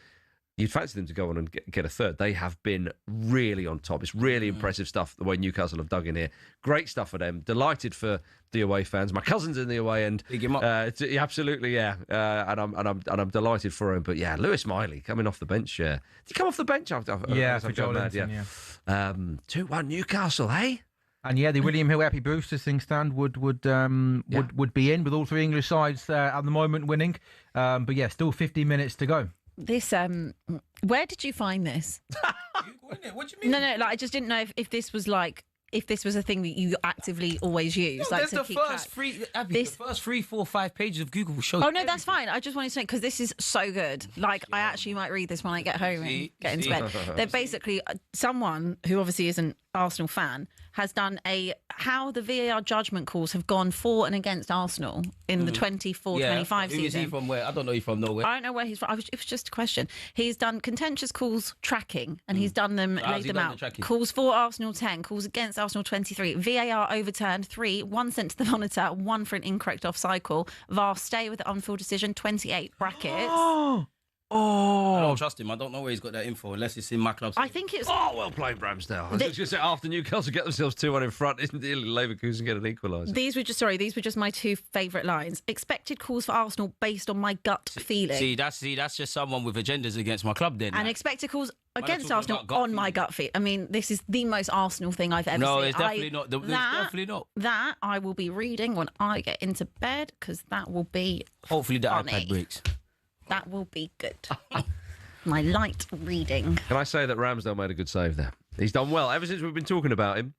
You'd fancy them to go on and get a third. They have been really on top. It's really impressive stuff, the way Newcastle have dug in here. Great stuff for them. Delighted for the away fans. My cousin's in the away end. Big him up. Absolutely, yeah. And I'm delighted for him. But yeah, Lewis Miley coming off the bench. Did he come off the bench after? For Joel Linton, 2-1 Newcastle, hey? And yeah, the William Hill Happy Boosters thing stand would be in with all 3 English sides at the moment winning. But yeah, still 50 minutes to go. This where did you find this? What do you mean? No, I just didn't know if this was if this was a thing that you actively always use. No, the first 3, 4, 5 pages of Google will show. Oh no, that's fine. I just wanted to know because this is so good. I actually might read this when I get home and get into bed. They're basically someone who obviously is an Arsenal fan has done how the VAR judgment calls have gone for and against Arsenal in the 24-25 season. Who is he from? Where? I don't know he's from nowhere. I don't know where he's from. It was just a question. He's done contentious calls tracking, and he's done them, laid them out. Calls for Arsenal 10, calls against Arsenal 23. VAR overturned 3, 1 sent to the monitor, 1 for an incorrect offside call. VAR stay with the on-field decision 28 brackets. I don't trust him. I don't know where he's got that info unless it's in my club. I think it's... Oh, well played, Ramsdale. I was just going to say, after Newcastle get themselves 2-1 in front, isn't it? Leverkusen get an equaliser. These were just my 2 favourite lines. Expected calls for Arsenal based on my gut feeling. See, that's just someone with agendas against my club then. And expected calls against Arsenal on my gut feeling. I mean, this is the most Arsenal thing I've ever seen. No, it's definitely not. It's definitely not. That I will be reading when I get into bed, because that will be Hopefully the funny. iPad breaks. That will be good. My light reading. Can I say that Ramsdale made a good save there? He's done well. Ever since we've been talking about him,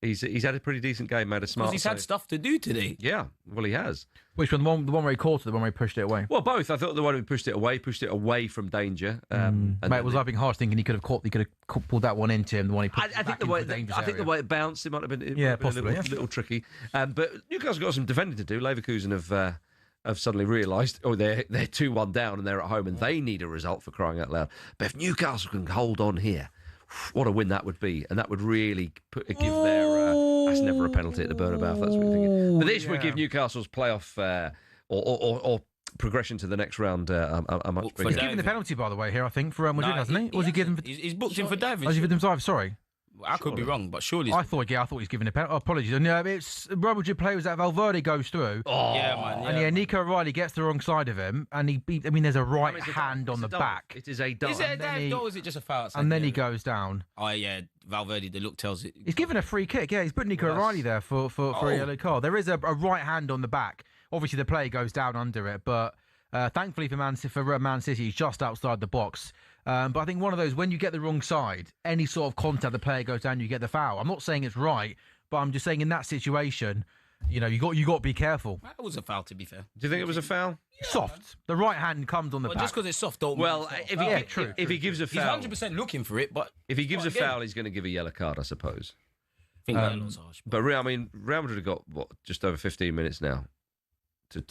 he's had a pretty decent game, made a smart Because he's save. had stuff to do today. Yeah, well, he has. Which one? The one where he caught it, the one where he pushed it away? Well, both. I thought the one who pushed it away from danger. And Mate, was I being harsh thinking he could have pulled that one into him, the one he put I think the way the way it bounced, it might have been, possibly, a little tricky. But Newcastle got some defending to do. Leverkusen have suddenly realised, they're 2-1 down and they're at home and they need a result, for crying out loud. But if Newcastle can hold on here, what a win that would be. And that would really give their... that's never a penalty at the Bernabeu, if that's what you're thinking. But this would give Newcastle's playoff or progression to the next round a much bigger... He's given the penalty, by the way, here, I think, for Real Madrid, hasn't he? Was he given... He's booked him for diving. Oh, he's given him 5, sorry. I could be wrong, but surely... I thought he's given a penalty. Oh, apologies. No, it's Real Madrid players that Valverde goes through. Yeah, man. And Nico O'Reilly gets the wrong side of him, and there's a right hand on the back. It is a dive. Is it a dive or is it just a foul? And then he goes down. Oh, yeah, Valverde, the look tells it. He's given a free kick, yeah. He's put Nico O'Reilly there for a yellow card. There is a right hand on the back. Obviously, the player goes down under it, but thankfully for Man City, he's just outside the box. But I think one of those, when you get the wrong side, any sort of contact, the player goes down, you get the foul. I'm not saying it's right, but I'm just saying in that situation, you got to be careful. That was a foul, to be fair. Do you think it was a foul? Yeah, soft. The right hand comes on the back. Just because it's soft, don't Well, if he gives a foul... He's 100% looking for it, but... If he gives a foul, he's going to give a yellow card, I suppose. I think that was harsh. But Real Madrid have got, just over 15 minutes now to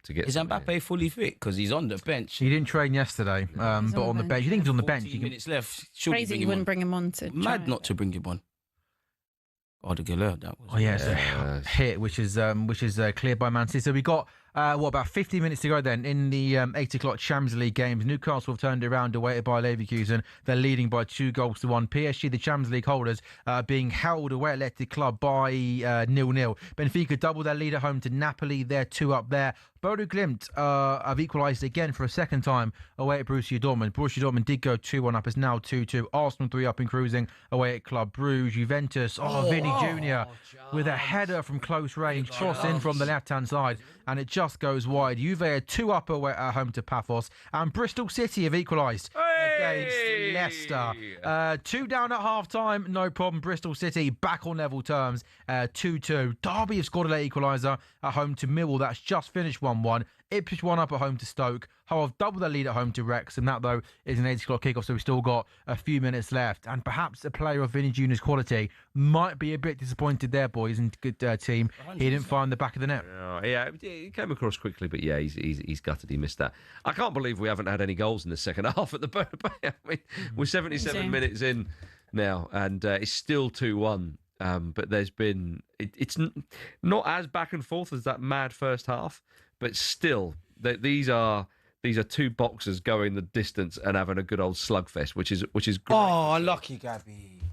get... Is Mbappe fully fit? Because he's on the bench. He didn't train yesterday, but on the bench. You think he's on the bench? 14 minutes left. Crazy you wouldn't bring him on to... Mad not to bring him on. Oh, the Galeur, that was... Oh, yeah, it's a hit, which is cleared by Man City. So we got, about 50 minutes to go then in the 8 o'clock Champions League games. Newcastle have turned it around, awaited by Leverkusen. They're leading by 2-1. PSG, the Champions League holders, being held away at Athletic Club by 0-0. Benfica double their lead at home to Napoli. They're 2 up there. Bodo Glimt have equalised again for a second time away at Borussia Dortmund. Borussia Dortmund did go 2-1 up. It's now 2-2. Arsenal 3 up and cruising away at Club Brugge. Juventus, Vinny Jr. with a header from close range. Cross in from the left-hand side. And it just goes wide. Juve are 2 up away at home to Paphos. And Bristol City have equalised against Leicester. 2 down at half-time. No problem. Bristol City back on level terms. 2-2. Derby have scored a late equaliser at home to Millwall. That's just finished 1-1. Ipswich 1 up at home to Stoke. Hull have doubled their lead at home to Wrexham. That, though, is an 8 o'clock kickoff, so we've still got a few minutes left. And perhaps a player of Vinny Jr.'s quality might be a bit disappointed there, boys, and good team. 100%. He didn't find the back of the net. Yeah, he came across quickly, but yeah, he's gutted. He missed that. I can't believe we haven't had any goals in the second half at the Bernabeu. I mean, we're 77 minutes in now, and it's still 2-1. But there's been... It's not as back and forth as that mad first half, but still, these are 2 boxers going the distance and having a good old slugfest, which is great. Oh, unlucky, Gabby.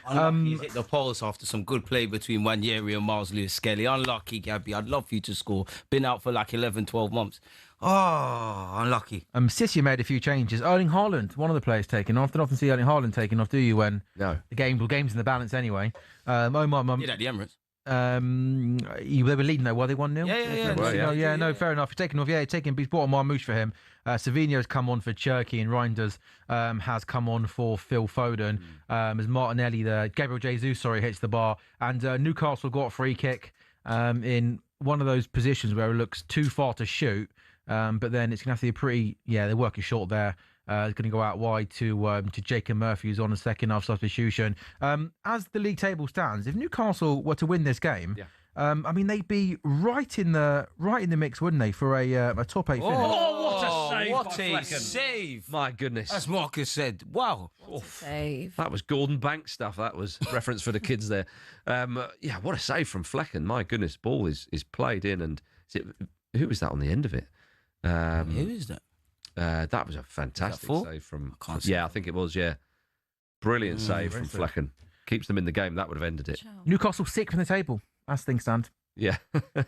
Unlucky. He's hit the post after some good play between Wanyeri and Miles Lewis-Skelly. Unlucky, Gabby. I'd love for you to score. Been out for like 11, 12 months. Oh, unlucky. City made a few changes. Erling Haaland, one of the players taken off. Don't often see Erling Haaland taken off, do you? When no, the game's in the balance anyway. Did at the Emirates. They were leading though. Were they 1-0? Yeah. No, fair enough. He's taken off. Yeah, he's brought on Marmoush for him. Savinho's come on for Cherky, and Reinders has come on for Phil Foden. As Martinelli, Gabriel Jesus, hits the bar, and Newcastle got a free kick in one of those positions where it looks too far to shoot. But then it's going to have to be they're working short there. Is going to go out wide to Jacob Murphy, who's on a second half substitution. As the league table stands, if Newcastle were to win this game, I mean, they'd be right in the mix, wouldn't they, for a top 8 finish? Oh, what a save! What by a Flecken. save! My goodness. As Marcus said, wow. Save. That was Gordon Banks stuff. That was reference for the kids there. Yeah, what a save from Flecken. My goodness, ball is played in, and who was that on the end of it? Who is that? That was a fantastic save from. I think it was. Yeah, brilliant save from Flecken. Keeps them in the game. That would have ended it. Newcastle 6th in the table, as things stand. Yeah.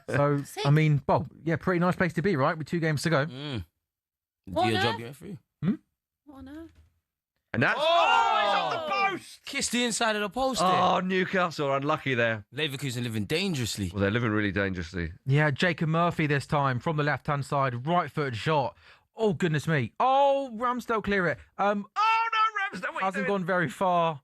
So I mean, well, yeah, pretty nice place to be, right? With 2 games to go. Do What your on job, earth? you're free. What on earth? And that's It's off the post. Kiss the inside of the post. oh, Newcastle are unlucky there. Leverkusen living dangerously. Well, they're living really dangerously. Yeah, Jacob Murphy this time from the left-hand side, right-footed shot. Oh, goodness me. Oh, Ramsdale clear it. Oh no, Ramsdale! What Hasn't gone very far.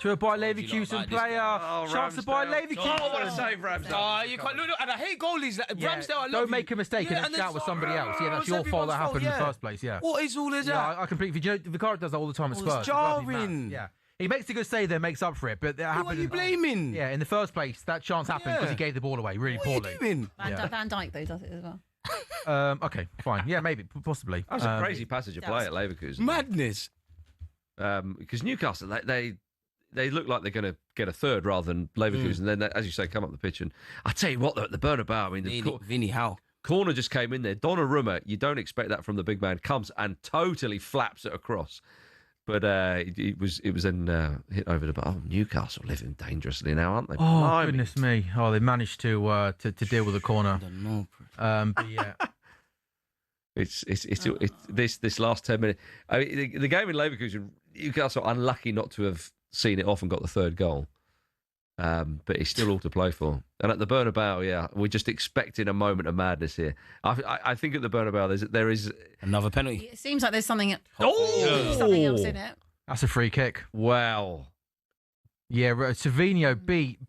To a Bayer Told you Leverkusen not like this player. guy. Oh, Chance to Bayer Ramsdale. Leverkusen. Oh, what a save, Ramsdale. You can't look, and I hate goalies. Yeah, Ramsdale, I love don't you. make a mistake and then shout with somebody else. Yeah, that's your fault that happened in the first place. Yeah. What is all of that? Yeah, I completely. You know, Vicario does that all the time at Oh, Spurs. it's It drives me mad. jarring. Yeah. He makes a good save there, makes up for it, but that Who happened. are you blaming? Yeah, in the first place, that chance happened because he gave the ball away really What are poorly. you doing? Van Dijk, though, does it as well. Okay, fine. Yeah, maybe, possibly. That was a crazy passage of play at Leverkusen. Madness. Because Newcastle, they look like they're going to get a third rather than Leverkusen. Then, as you say, come up the pitch. And I tell you what, the Bernabeu, I mean, Vinny, how? corner just came in there. Donnarumma, you don't expect that from the big man, comes and totally flaps it across. But it was then hit over the bar. Oh, Newcastle living dangerously now, aren't they? Oh, Blimey. goodness me. Oh, they managed to deal with the corner. I don't know. But yeah. It's this last 10 minutes. I mean, the game in Leverkusen, Newcastle unlucky not to have seen it off and got the third goal. But it's still all to play for. And at the Bernabeu, yeah, we're just expecting a moment of madness here. I think at the Bernabeu there is Another penalty. It seems like there's something, Oh! something else in it. That's a free kick. Wow. Yeah, Savinho beat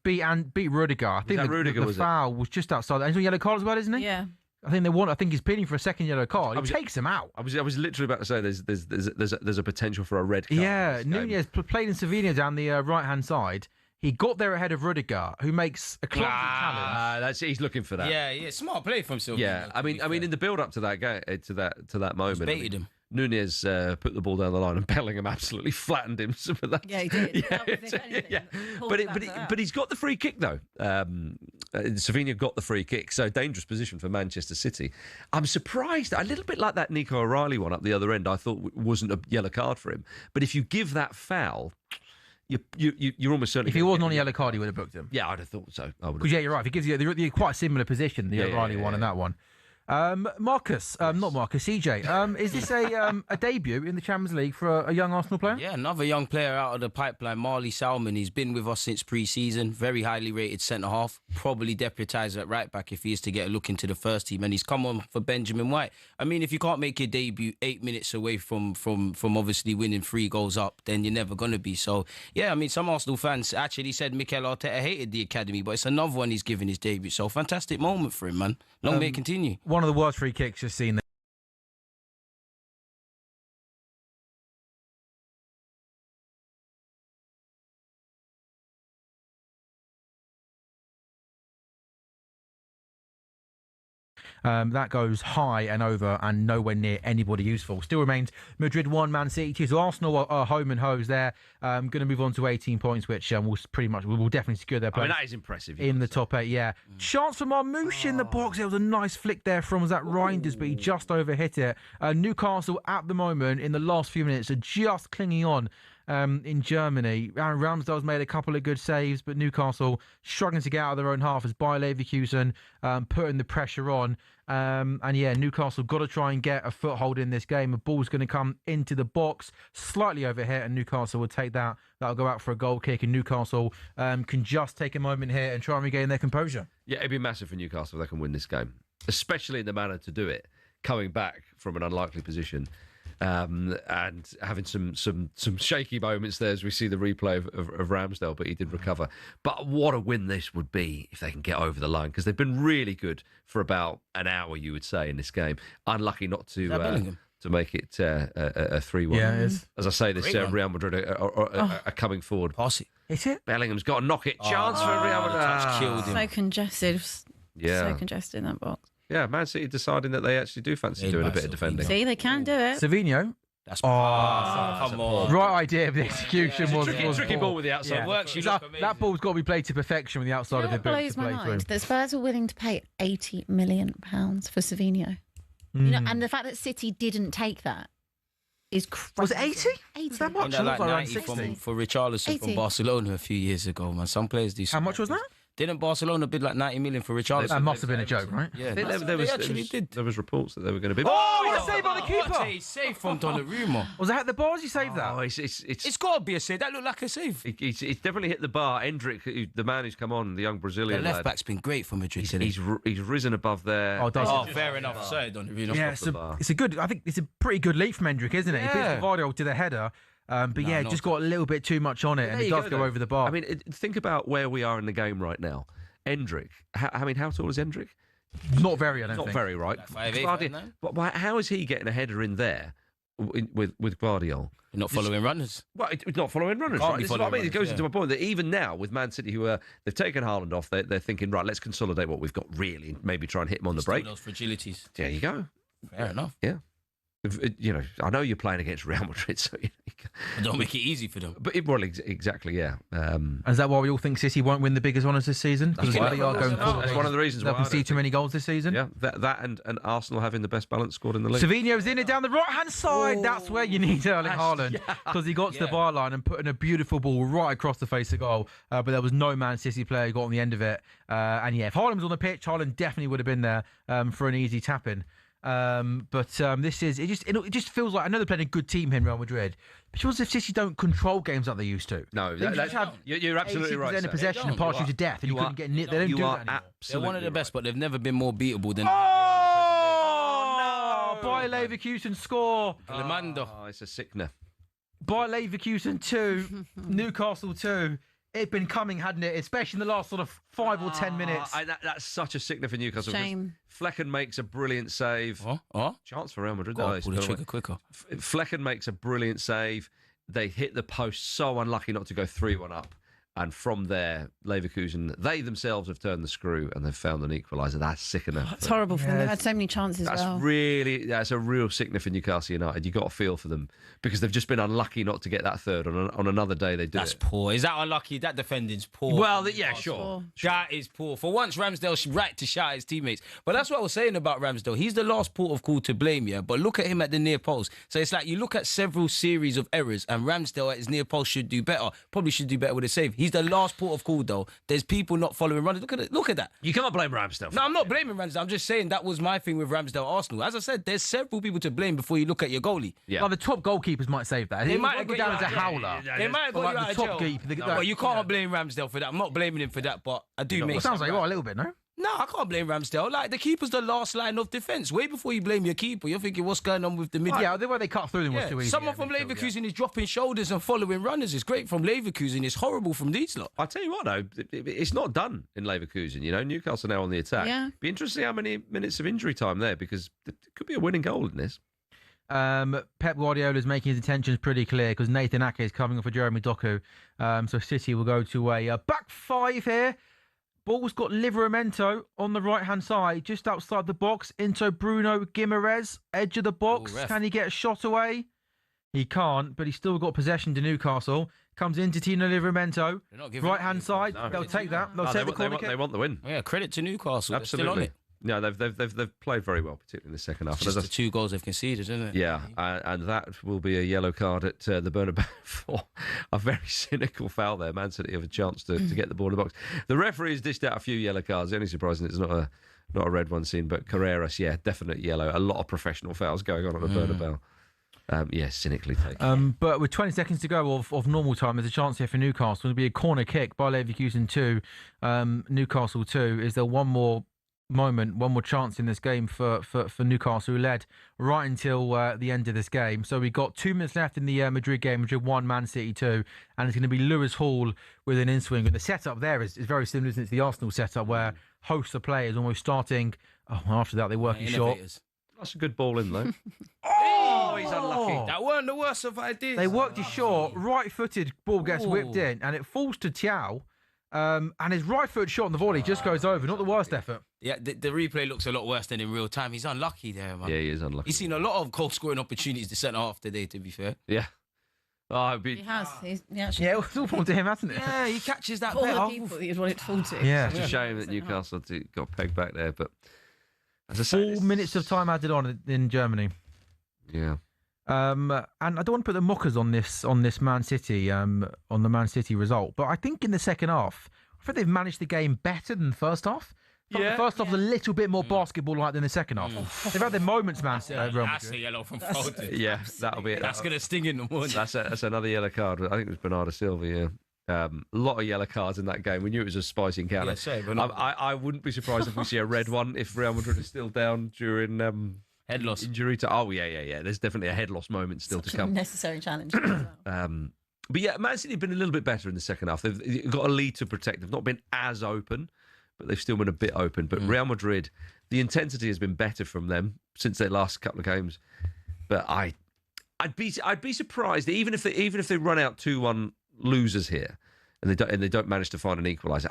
Rudiger. I think that Rudiger, the was it? foul was just outside. He's on yellow card as well, isn't he? Yeah. I think he's pinning for a second yellow card. He takes him out. I was literally about to say there's a potential for a red card. Yeah, in this game. Nunez played in Savinho down the right-hand side. He got there ahead of Rudiger, who makes a clumsy challenge. He's looking for that. Yeah, smart play from Silva. Yeah, I mean, in the build up to that game, to that moment, baited him. Nunez put the ball down the line and Bellingham absolutely flattened him. So Yeah, he did. Yeah, That was, if anything, yeah. pulled But it back to that. but he's got the free kick though. Savinho got the free kick, so dangerous position for Manchester City. I'm surprised, a little bit like that Nico O'Reilly one up the other end. I thought wasn't a yellow card for him, but if you give that foul, you're almost certainly. If he wasn't on a yellow card, he would have booked him. Yeah, I'd have thought so. I would. Because yeah, you're right. If he gives you they're quite a similar position, the O'Reilly one and that one. Marcus, not Marcus, CJ. Is this a debut in the Champions League for a young Arsenal player? Yeah, another young player out of the pipeline, Marley Salmon. He's been with us since pre-season. Very highly rated centre-half. Probably deputised at right-back if he is to get a look into the first team. And he's come on for Benjamin White. I mean, if you can't make your debut 8 minutes away from obviously winning 3 goals up, then you're never going to be. So, yeah, I mean, some Arsenal fans actually said Mikel Arteta hated the academy, but it's another one he's given his debut. So, fantastic moment for him, man. Long may it continue. One of the worst free kicks just seen. That goes high and over and nowhere near anybody useful. Still remains Madrid 1, Man City 2. So Arsenal are home and hose there. Going to move on to 18 points, which will definitely secure their place. I mean, that is impressive. In the top 8, yeah. Chance for Marmoush in the box. There was a nice flick there from was that Reinders, but he just overhit it. Newcastle at the moment in the last few minutes are just clinging on. In Germany, Aaron Ramsdale's made a couple of good saves, but Newcastle struggling to get out of their own half as Bayer Leverkusen putting the pressure on. And yeah, Newcastle got to try and get a foothold in this game. A ball's going to come into the box, slightly overhit, and Newcastle will take that. That'll go out for a goal kick, and Newcastle can just take a moment here and try and regain their composure. Yeah, it'd be massive for Newcastle if they can win this game, especially in the manner to do it, coming back from an unlikely position. And having some shaky moments there as we see the replay of Ramsdale, but he did recover. But what a win this would be if they can get over the line, because they've been really good for about an hour, you would say, in this game. Unlucky not to. to make it a 3-1. Yeah, it is. As I say, this Real Madrid are coming forward. Pass it. Is it? Bellingham's got a knock it chance for Real Madrid. Touch killed him. So congested. Yeah. So congested in that box. Yeah, Man City deciding that they actually do fancy doing a bit of defending. See, they can do it. Savinho. That's Oh, come on. right idea, but the execution was Tricky ball with the outside. Yeah. Works, you that, look amazing. that ball's got to be played to perfection with the outside of the boot blows to my play mind through. that Spurs were willing to pay £80 million for Savinho. You know, and the fact that City didn't take that is crazy. Was it 80? 80. Was that much? And It like looked around 90 60. for Richarlison 80. from Barcelona a few years ago, man. Some players do. How much was that? Didn't Barcelona bid like 90 million for Richarlison? That must have been a joke, right? Yeah, There actually did. There was reports that they were going to be. Oh, what a save by the keeper! What a save from Donnarumma. Was that the bars you saved that? Oh, it's It's got to be a save. That looked like a save. It's definitely hit the bar. Hendrick, the man who's come on, the young The Brazilian left lad, back's been great for Madrid today. he's risen above there. Oh, does Oh, it? fair enough. Sorry, Donnarumma. Yeah, off the bar. it's a good. I think it's a pretty good leap from Hendrick, isn't it? He Yeah. beats Vardio to the header, but yeah, not just got a little bit too much on it, and it does go over the bar. I mean, think about where we are in the game right now. Hendrick, how tall is Hendrick? Not very, I don't Not think. very, right? Like 5'8", Guardi- 5'9". but how is he getting a header in there with Guardiola? You're not following runners. Well, it's not following runners, Can't right? be This is what I following mean. It goes runners, into my point that even now with Man City, they've taken Haaland off, they're thinking, right, let's consolidate what we've got really, and maybe try and hit him on the Still break. those fragilities. There you go. Fair enough. Yeah. You know, I know you're playing against Real Madrid, so But don't make it easy for them. but exactly, yeah. And is that why we all think City won't win the biggest honours this season? Because That's they are going forward. That's one of the reasons They'll why I concede don't too many goals this season. Yeah, that and Arsenal having the best balance scored in the league. Savinho's in it down the right-hand side. That's where you need Erling Haaland because he got to the byline and put in a beautiful ball right across the face of goal. But there was no Man City player who got on the end of it. And yeah, if Haaland was on the pitch, Haaland definitely would have been there for an easy tap-in. This is it just feels like I know they're playing a good team here in Real Madrid, but it feels as if City don't control games like they used to. No, They just have you're absolutely right. 80% of Sam. possession and pass you to death, and you couldn't get near. They don't do that anymore. They're one of the best, but they've never been more beatable than. Oh, Bayer Leverkusen score. Lemando. Oh, it's a sickener. Bayer Leverkusen 2, Newcastle 2. It'd been coming, hadn't it? Especially in the last sort of 5 or 10 minutes. That's such a sickener for Newcastle. because Shame. Flecken makes a brilliant save. Chance for Real Madrid. Go though, on, it's pull the gonna trigger work. quicker. Flecken makes a brilliant save. They hit the post, so unlucky not to go 3-1 up. And from there, Leverkusen, they themselves have turned the screw and they've found an equaliser. That's sickener. It's horrible for them. They've had so many chances That's as well. that's a real sickener for Newcastle United. You've got to feel for them because they've just been unlucky not to get that third. On another day, they do That's it. poor. Is that unlucky? That defending's poor. Well, yeah, sure. That is poor. For once, Ramsdale's right to shout at his teammates. But that's what I was saying about Ramsdale. He's the last port of call to blame, yeah. But look at him at the near post. So it's like you look at several series of errors, and Ramsdale at his near post should do better. Probably should do better with a save. He's the last port of call, though. There's people not following runners. Look at it. Look at that. You can't blame Ramsdale. No, I'm not blaming Ramsdale. I'm just saying that was my thing with Ramsdale Arsenal. As I said, there's several people to blame before you look at your goalie. Yeah. Like the top goalkeepers might save that. They He might might go have got down you as a out of howler. They might have But got you like out the of top jail. keeper, Well, you can't blame Ramsdale for that. I'm not blaming him for that, but I do make Well, sounds like you are a little bit, no? No, I can't blame Ramsdale. Like, the keeper's the last line of defence. Way before you blame your keeper, you're thinking, what's going on with the mid? Yeah, the way they cut through them was too easy. Someone yeah, from midfield, Leverkusen is dropping shoulders and following runners. It's great from Leverkusen. It's horrible from these lot. I tell you what, though, it's not done in Leverkusen. You know, Newcastle now on the attack. Yeah. Be interesting how many minutes of injury time there because it could be a winning goal in this. Pep Guardiola is making his intentions pretty clear because Nathan Ake is coming off for Jeremy Doku. So City will go to a back five here. Ball's got Livramento on the right-hand side, just outside the box. Into Bruno Guimaraes, edge of the box. Ref. Can he get a shot away? He can't, but he's still got possession to Newcastle. Comes into Tino Livramento. They're not giving Right-hand it. side. No. They'll take that. They'll No, take the corner they want the win. Yeah, credit to Newcastle. They're still on Absolutely. it. No, they've played very well, particularly in the second half. It's And just as the 2 goals they've conceded, isn't it? Yeah, and that will be a yellow card at the Bernabeu for a very cynical foul there. Man City have a chance to get the ball in the box. The referee has dished out a few yellow cards. The only surprising it's not a red one seen, but Carreras, yeah, definite yellow. A lot of professional fouls going on at the Bernabeu. Yeah, cynically taken. But with 20 seconds to go of normal time, there's a chance here for Newcastle. It'll be a corner kick by Leverkusen 2, Newcastle 2. Is there one more moment, one more chance in this game for Newcastle, who led right until the end of this game? So we got 2 minutes left in the Madrid game, Madrid 1, Man City 2, and it's going to be Lewis Hall with an in-swing. And the setup there is very similar, isn't it, to the Arsenal setup where hosts of players almost starting. Oh, after that, they work in short. Innovators. That's a good ball in, though. Oh! he's unlucky. That weren't the worst of ideas. They worked his shot, right-footed ball gets whipped in, and it falls to Thiaw. And his right foot shot on the volley just goes over. Not the worst effort. Yeah, the replay looks a lot worse than in real time. He's unlucky there, man. Yeah, he is unlucky. He's seen a lot of goal-scoring opportunities the centre half today, to be fair. Yeah. Oh, He has. He actually. Yeah, it's all fallen to him, hasn't it? Yeah, he catches that All bit the off. people you'd want it to fall to. Yeah. It's a shame that Newcastle got pegged back there, but as I say, 4 minutes of time added on in Germany. Yeah. And I don't want to put the mockers on this Man City on the Man City result, but I think in the second half, I think they've managed the game better than the first half. The first half was a little bit more basketball-like than the second half. They've had their moments, man. Real That's a Madrid. yellow from Foden. Yeah, that'll be it. That's going to sting in the morning. That's another yellow card. I think it was Bernardo Silva, yeah. A lot of yellow cards in that game. We knew it was a spicy encounter. Yeah, same, but I wouldn't be surprised if we see a red one if Real Madrid is still down during Head loss. injury to... Oh, yeah. There's definitely a head loss moment still to come. Necessary challenge. As well. But yeah, Man City have been a little bit better in the second half. They've got a lead to protect. They've not been as open, but they've still been a bit open. But Real Madrid, the intensity has been better from them since their last couple of games. But I'd be surprised even if they run out 2-1 losers here and they don't manage to find an equaliser.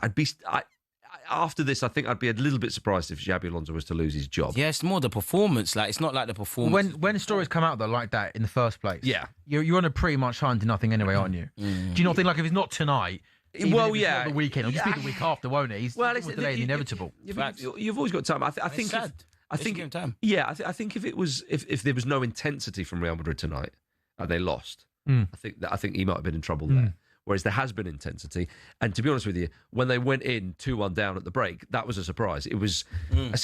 After this, I think I'd be a little bit surprised if Xabi Alonso was to lose his job. Yeah, it's more the performance. Like, it's not like the performance. When stories come out though like that in the first place, Yeah. you're on a pretty much high to nothing anyway, aren't you? Do you not think like if it's not tonight? Even Well, if it's yeah. not the weekend. It'll just be the week after, won't it? It's delayed inevitable. You've always got time. I think. sad. I think. Give him time. Yeah, I think if there was no intensity from Real Madrid tonight and they lost, I think he might have been in trouble there. Whereas there has been intensity, and to be honest with you, when they went in 2-1 down at the break, that was a surprise. It was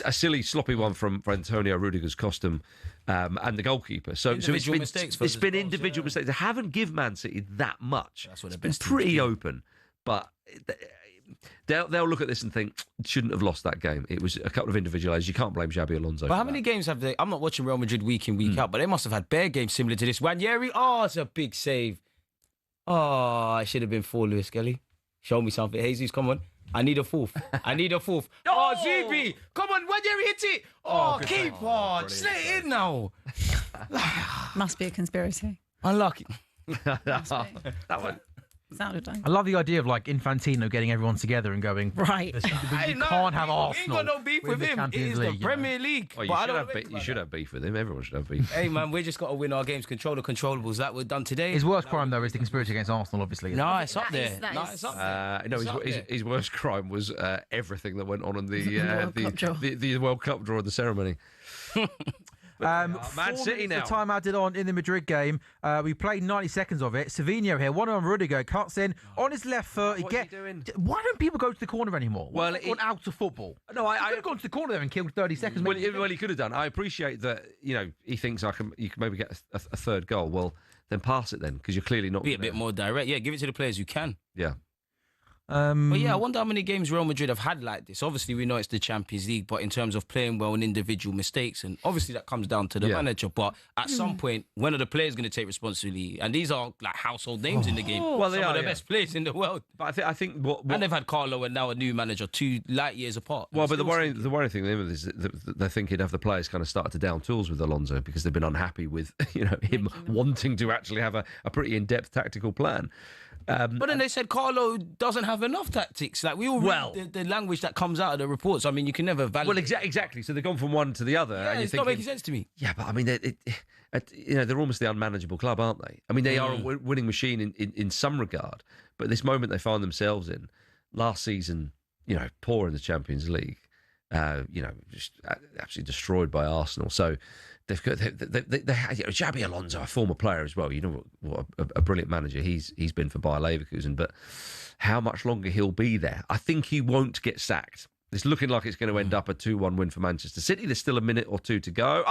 a silly, sloppy one from Antonio Rudiger's cost them, and the goalkeeper. So Individual mistakes for it's been those individual mistakes. They haven't given Man City that much. That's what It's the been best teams pretty do. open, but they'll look at this and think shouldn't have lost that game. It was a couple of individual errors. You can't blame Xabi Alonso. But for how that. many games have they? I'm not watching Real Madrid week in, week out, but they must have had bare games similar to this. Wanyeri, it's a big save. Oh, it should have been 4, Lewis Kelly. Show me something. Jesus, come on. I need a fourth. Oh, Zubi. Come on, Wanyeri hit it. Oh, keeper. Slay it in now. Must be a conspiracy. Unlucky. That one. Sounded like. I love the idea of like Infantino getting everyone together and going, Right. you can't have Arsenal. Ain't got no beef with the him. It Champions is League, the you know. Premier League. Oh, But I don't you should have beef with him. Everyone should have beef. Hey, man, we just got to win our games, control the controllables. That we're done today. His worst crime though is the conspiracy against Arsenal, obviously. No, it's up That there. is- that No, is- it's up there. No, It's up there. his worst crime was everything that went on in the World Cup draw. the World Cup draw of the ceremony. Man 4 City minutes now. of time added on in the Madrid game. We played 90 seconds of it. Savinho here, one on Rudiger, cuts in on his left foot. What's he doing? Why don't people go to the corner anymore? Well, Why not gone out of football? No, He could have gone to the corner there and killed 30 seconds. Well, maybe. he could have done. I appreciate that. He thinks you can maybe get a third goal. Well, then pass it then, because you're clearly not. Be a bit more direct. Yeah, give it to the players who can. Yeah. But yeah, I wonder how many games Real Madrid have had like this. Obviously, we know it's the Champions League, but in terms of playing well and individual mistakes, and obviously that comes down to the manager. But at some point, when are the players going to take responsibility? And these are like household names in the game. Well, they Some are, of the best players in the world. But I think what And they've had Carlo and now a new manager, 2 light years apart. well, but the Still worrying thing with this is that they think he'd have the players kind of started to down tools with Alonso because they've been unhappy with him wanting to actually have a pretty in-depth tactical plan. But then they said Carlo doesn't have enough tactics. Like we all read the language that comes out of the reports. I mean, you can never validate. Well, exactly. So they've gone from one to the other. Yeah, and you're it's thinking, not making sense to me. Yeah, but I mean, they're almost the unmanageable club, aren't they? I mean, they are a winning machine in some regard. But this moment they find themselves in, last season, poor in the Champions League, just absolutely destroyed by Arsenal. So they've got Xabi Alonso, a former player as well. You know what a brilliant manager he's been for Bayer Leverkusen. But how much longer he'll be there? I think he won't get sacked. It's looking like it's going to end up a 2-1 win for Manchester City. There's still a minute or two to go.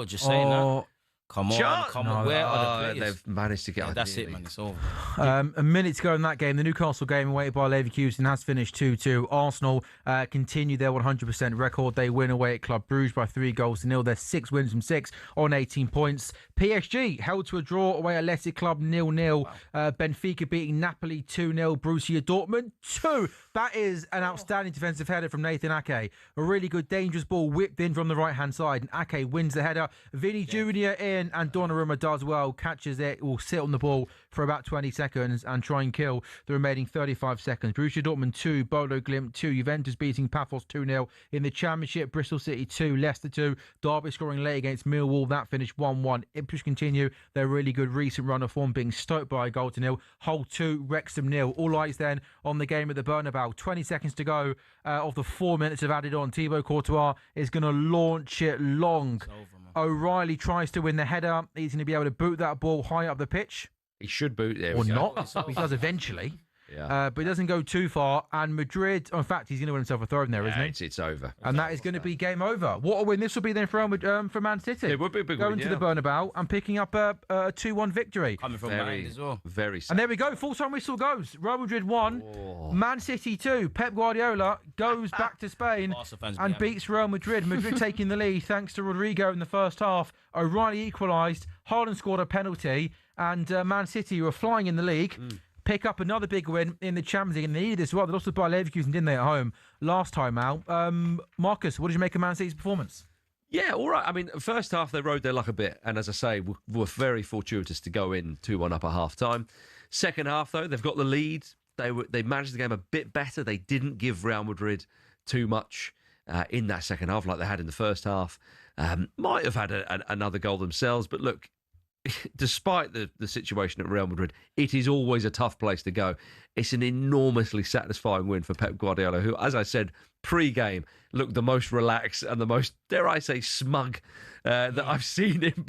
Just saying that. Come on. Where are the players? They've managed to get. Yeah, that's it, man. It's over. A minute to go in that game. The Newcastle game away by Leverkusen has finished 2-2. Arsenal continue their 100% record. They win away at Club Brugge by 3-0. They're 6 wins from 6 on 18 points. PSG held to a draw away at Athletic Club 0-0. Benfica beating Napoli 2-0. Borussia Dortmund 2. That is an outstanding defensive header from Nathan Ake. A really good dangerous ball whipped in from the right-hand side. And Ake wins the header. Vinny Jr. in. in, and Donnarumma does well, catches it, will sit on the ball for about 20 seconds and try and kill the remaining 35 seconds. Borussia Dortmund 2, Bodo Glimt 2, Juventus beating Paphos 2-0 in the Championship. Bristol City 2, Leicester 2, Derby scoring late against Millwall. That finished 1-1. Ipswich continue their really good recent run of form, being Stoke by a 1-0. Hull 2, Wrexham 0. All eyes then on the game at the Bernabeu. 20 seconds to go of the 4 minutes have added on. Thibaut Courtois is going to launch it long. O'Reilly tries to win the header. He's going to be able to boot that ball high up the pitch. He should boot there. Or not. He does eventually. Yeah. But he doesn't go too far. And Madrid, in fact, he's going to win himself a throw in there, isn't he? It's over. And that is going to be game over. What a win this will be then for Man City. It would be a big win, going to the Bernabeu and picking up a 2-1 victory. Coming from behind as well. Very sad. And there we go. Full-time whistle goes. Real Madrid 1, Man City 2. Pep Guardiola goes back to Spain and beats Real Madrid. Madrid taking the lead thanks to Rodrigo in the first half. O'Reilly equalised. Haaland scored a penalty. And Man City, who are flying in the league, pick up another big win in the Champions League. And they needed this as well. They lost to Bayer Leverkusen, didn't they, at home last time out? Marcus, what did you make of Man City's performance? Yeah, all right. I mean, first half, they rode their luck a bit. And as I say, were very fortuitous to go in 2-1 up at half-time. Second half, though, they've got the lead. They managed the game a bit better. They didn't give Real Madrid too much in that second half like they had in the first half. Might have had another goal themselves. But look, despite the situation at Real Madrid, it is always a tough place to go. It's an enormously satisfying win for Pep Guardiola, who, as I said, pre-game, looked the most relaxed and the most, dare I say, smug that I've seen him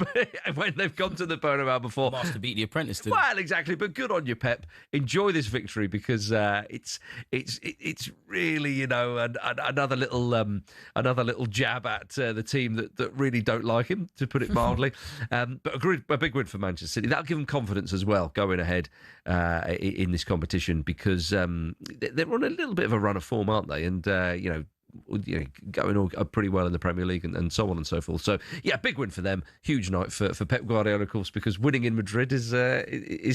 when they've gone to the Bernabeu before. Master beat the apprentice, too. Well, exactly, but good on you, Pep. Enjoy this victory because it's really, you know, another little jab at the team that really don't like him, to put it mildly. But a big win for Manchester City. That'll give them confidence as well going ahead in this competition because they're on a little bit of a run of form, aren't they? And going all pretty well in the Premier League and so on and so forth. So, yeah, big win for them. Huge night for Pep Guardiola, of course, because winning in Madrid is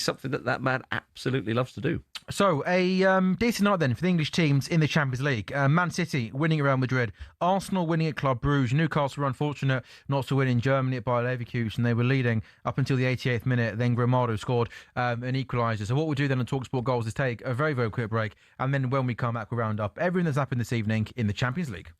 something that man absolutely loves to do. So, a decent night then for the English teams in the Champions League. Man City winning at Real Madrid. Arsenal winning at Club Brugge. Newcastle were unfortunate not to win in Germany at Bayer Leverkusen. They were leading up until the 88th minute. Then Grimado scored an equaliser. So what we'll do then on talkSPORT Goals is take a very, very quick break. And then when we come back, we'll round up everything that's happened this evening in the Champions League.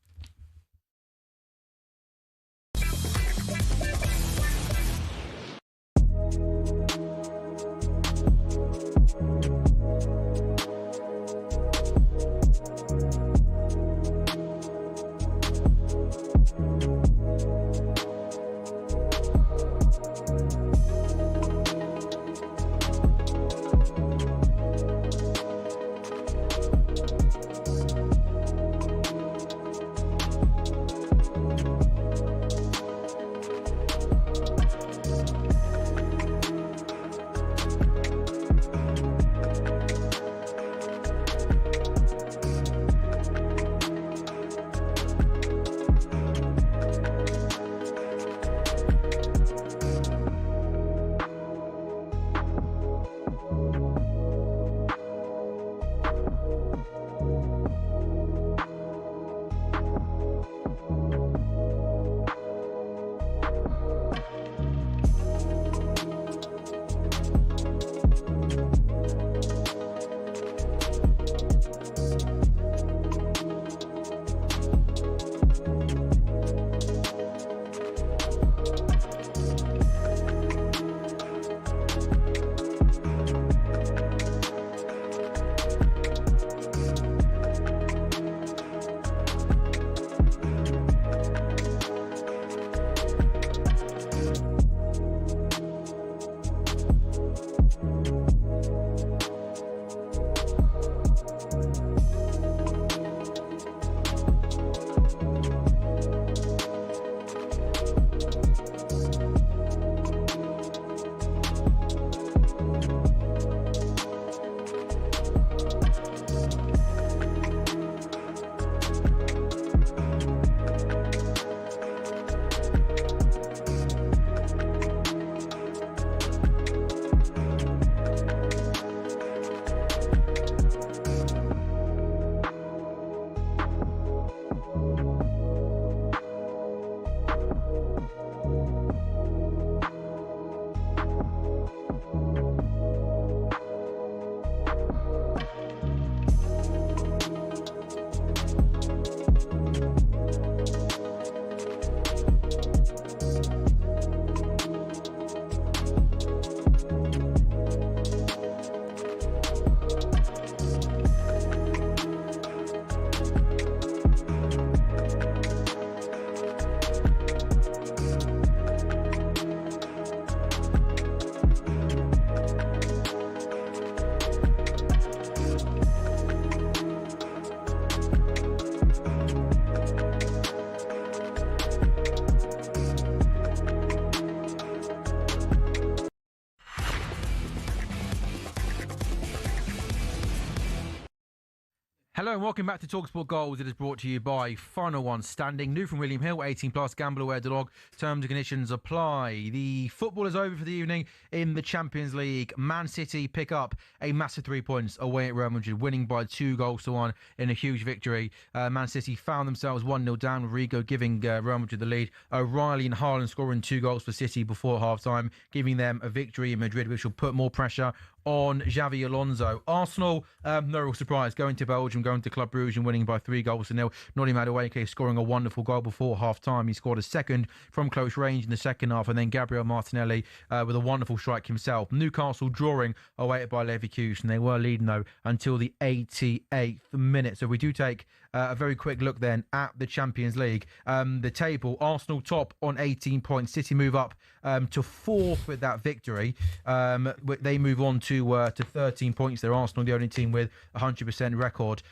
and welcome back to talkSPORT Goals. It is brought to you by Final One Standing. New from William Hill, 18 plus, gamble aware, the log. Terms and conditions apply. The football is over for the evening in the Champions League. Man City pick up a massive 3 points away at Real Madrid, winning by 2-1 in a huge victory. Man City found themselves 1-0 down, with Rigo giving Real Madrid the lead. O'Reilly and Haaland scoring 2 goals for City before half-time, giving them a victory in Madrid, which will put more pressure on Xavi Alonso. Arsenal, no real surprise, going to Belgium, going to Club Brugge and winning by 3-0. Noni Madueke scoring a wonderful goal before half-time. He scored a second from close range in the second half, and then Gabriel Martinelli with a wonderful strike himself. Newcastle drawing away at Bayer Leverkusen. They were leading, though, until the 88th minute. So we do take a very quick look then at the Champions League. The table, Arsenal top on 18 points. City move up to 4th with that victory. They move on to 13 points. They're Arsenal, the only team with 100% record.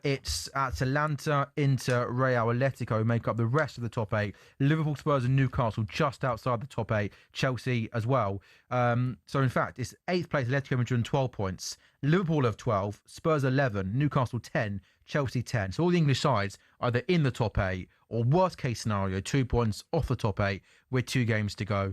It's Atalanta, Inter, Real, Atletico make up the rest of the top 8. Liverpool, Spurs and Newcastle just outside the top 8. Chelsea as well. So in fact, it's 8th place, Atletico Madrid on 12 points. Liverpool have 12, Spurs 11, Newcastle 10, Chelsea 10. So all the English sides either in the top 8 or, worst case scenario, 2 points off the top 8 with 2 games to go.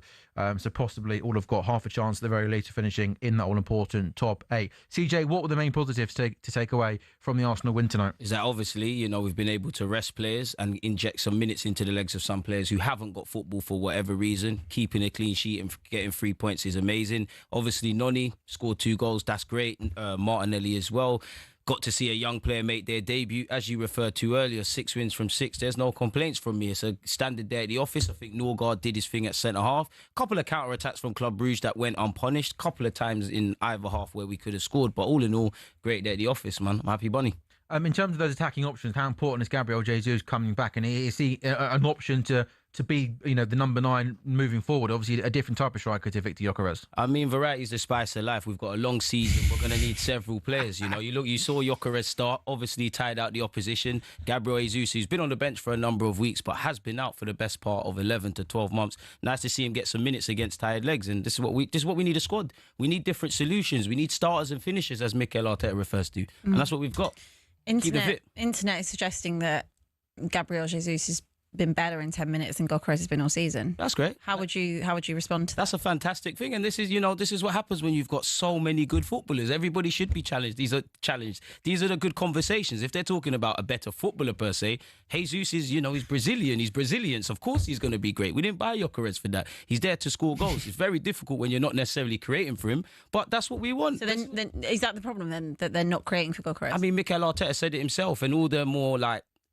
So possibly all have got half a chance at the very least of finishing in that all-important top 8. CJ, what were the main positives to take away from the Arsenal win tonight? Is that obviously, we've been able to rest players and inject some minutes into the legs of some players who haven't got football for whatever reason. Keeping a clean sheet and getting 3 points is amazing. Obviously, Noni scored 2 goals. That's great. Martinelli as well. Got to see a young player make their debut. As you referred to earlier, 6 wins from 6. There's no complaints from me. It's a standard day at the office. I think Norgard did his thing at centre-half. Couple of counter-attacks from Club Brugge that went unpunished. Couple of times in either half where we could have scored. But all in all, great day at the office, man. I'm happy bunny. In terms of those attacking options, how important is Gabriel Jesus coming back? And is he an option to be, the number 9 moving forward? Obviously, a different type of striker to Victor Gyökeres. I mean, variety is the spice of life. We've got a long season. We're going to need several players. You saw Gyökeres start, obviously tied out the opposition. Gabriel Jesus, who's been on the bench for a number of weeks, but has been out for the best part of 11 to 12 months. Nice to see him get some minutes against tired legs. And this is what we need a squad. We need different solutions. We need starters and finishers, as Mikel Arteta refers to. And that's what we've got. Internet is suggesting that Gabriel Jesus has been better in 10 minutes than Gyökeres has been all season. That's great. How would you respond to that? That's a fantastic thing, and this is what happens when you've got so many good footballers. Everybody should be challenged. These are the good conversations. If they're talking about a better footballer per se, Jesus is, he's Brazilian. He's Brazilian, so of course he's going to be great. We didn't buy Gyökeres for that. He's there to score goals. It's very difficult when you're not necessarily creating for him, but that's what we want. So then is that the problem then, that they're not creating for Gyökeres? I mean, Mikel Arteta said it himself, and all the more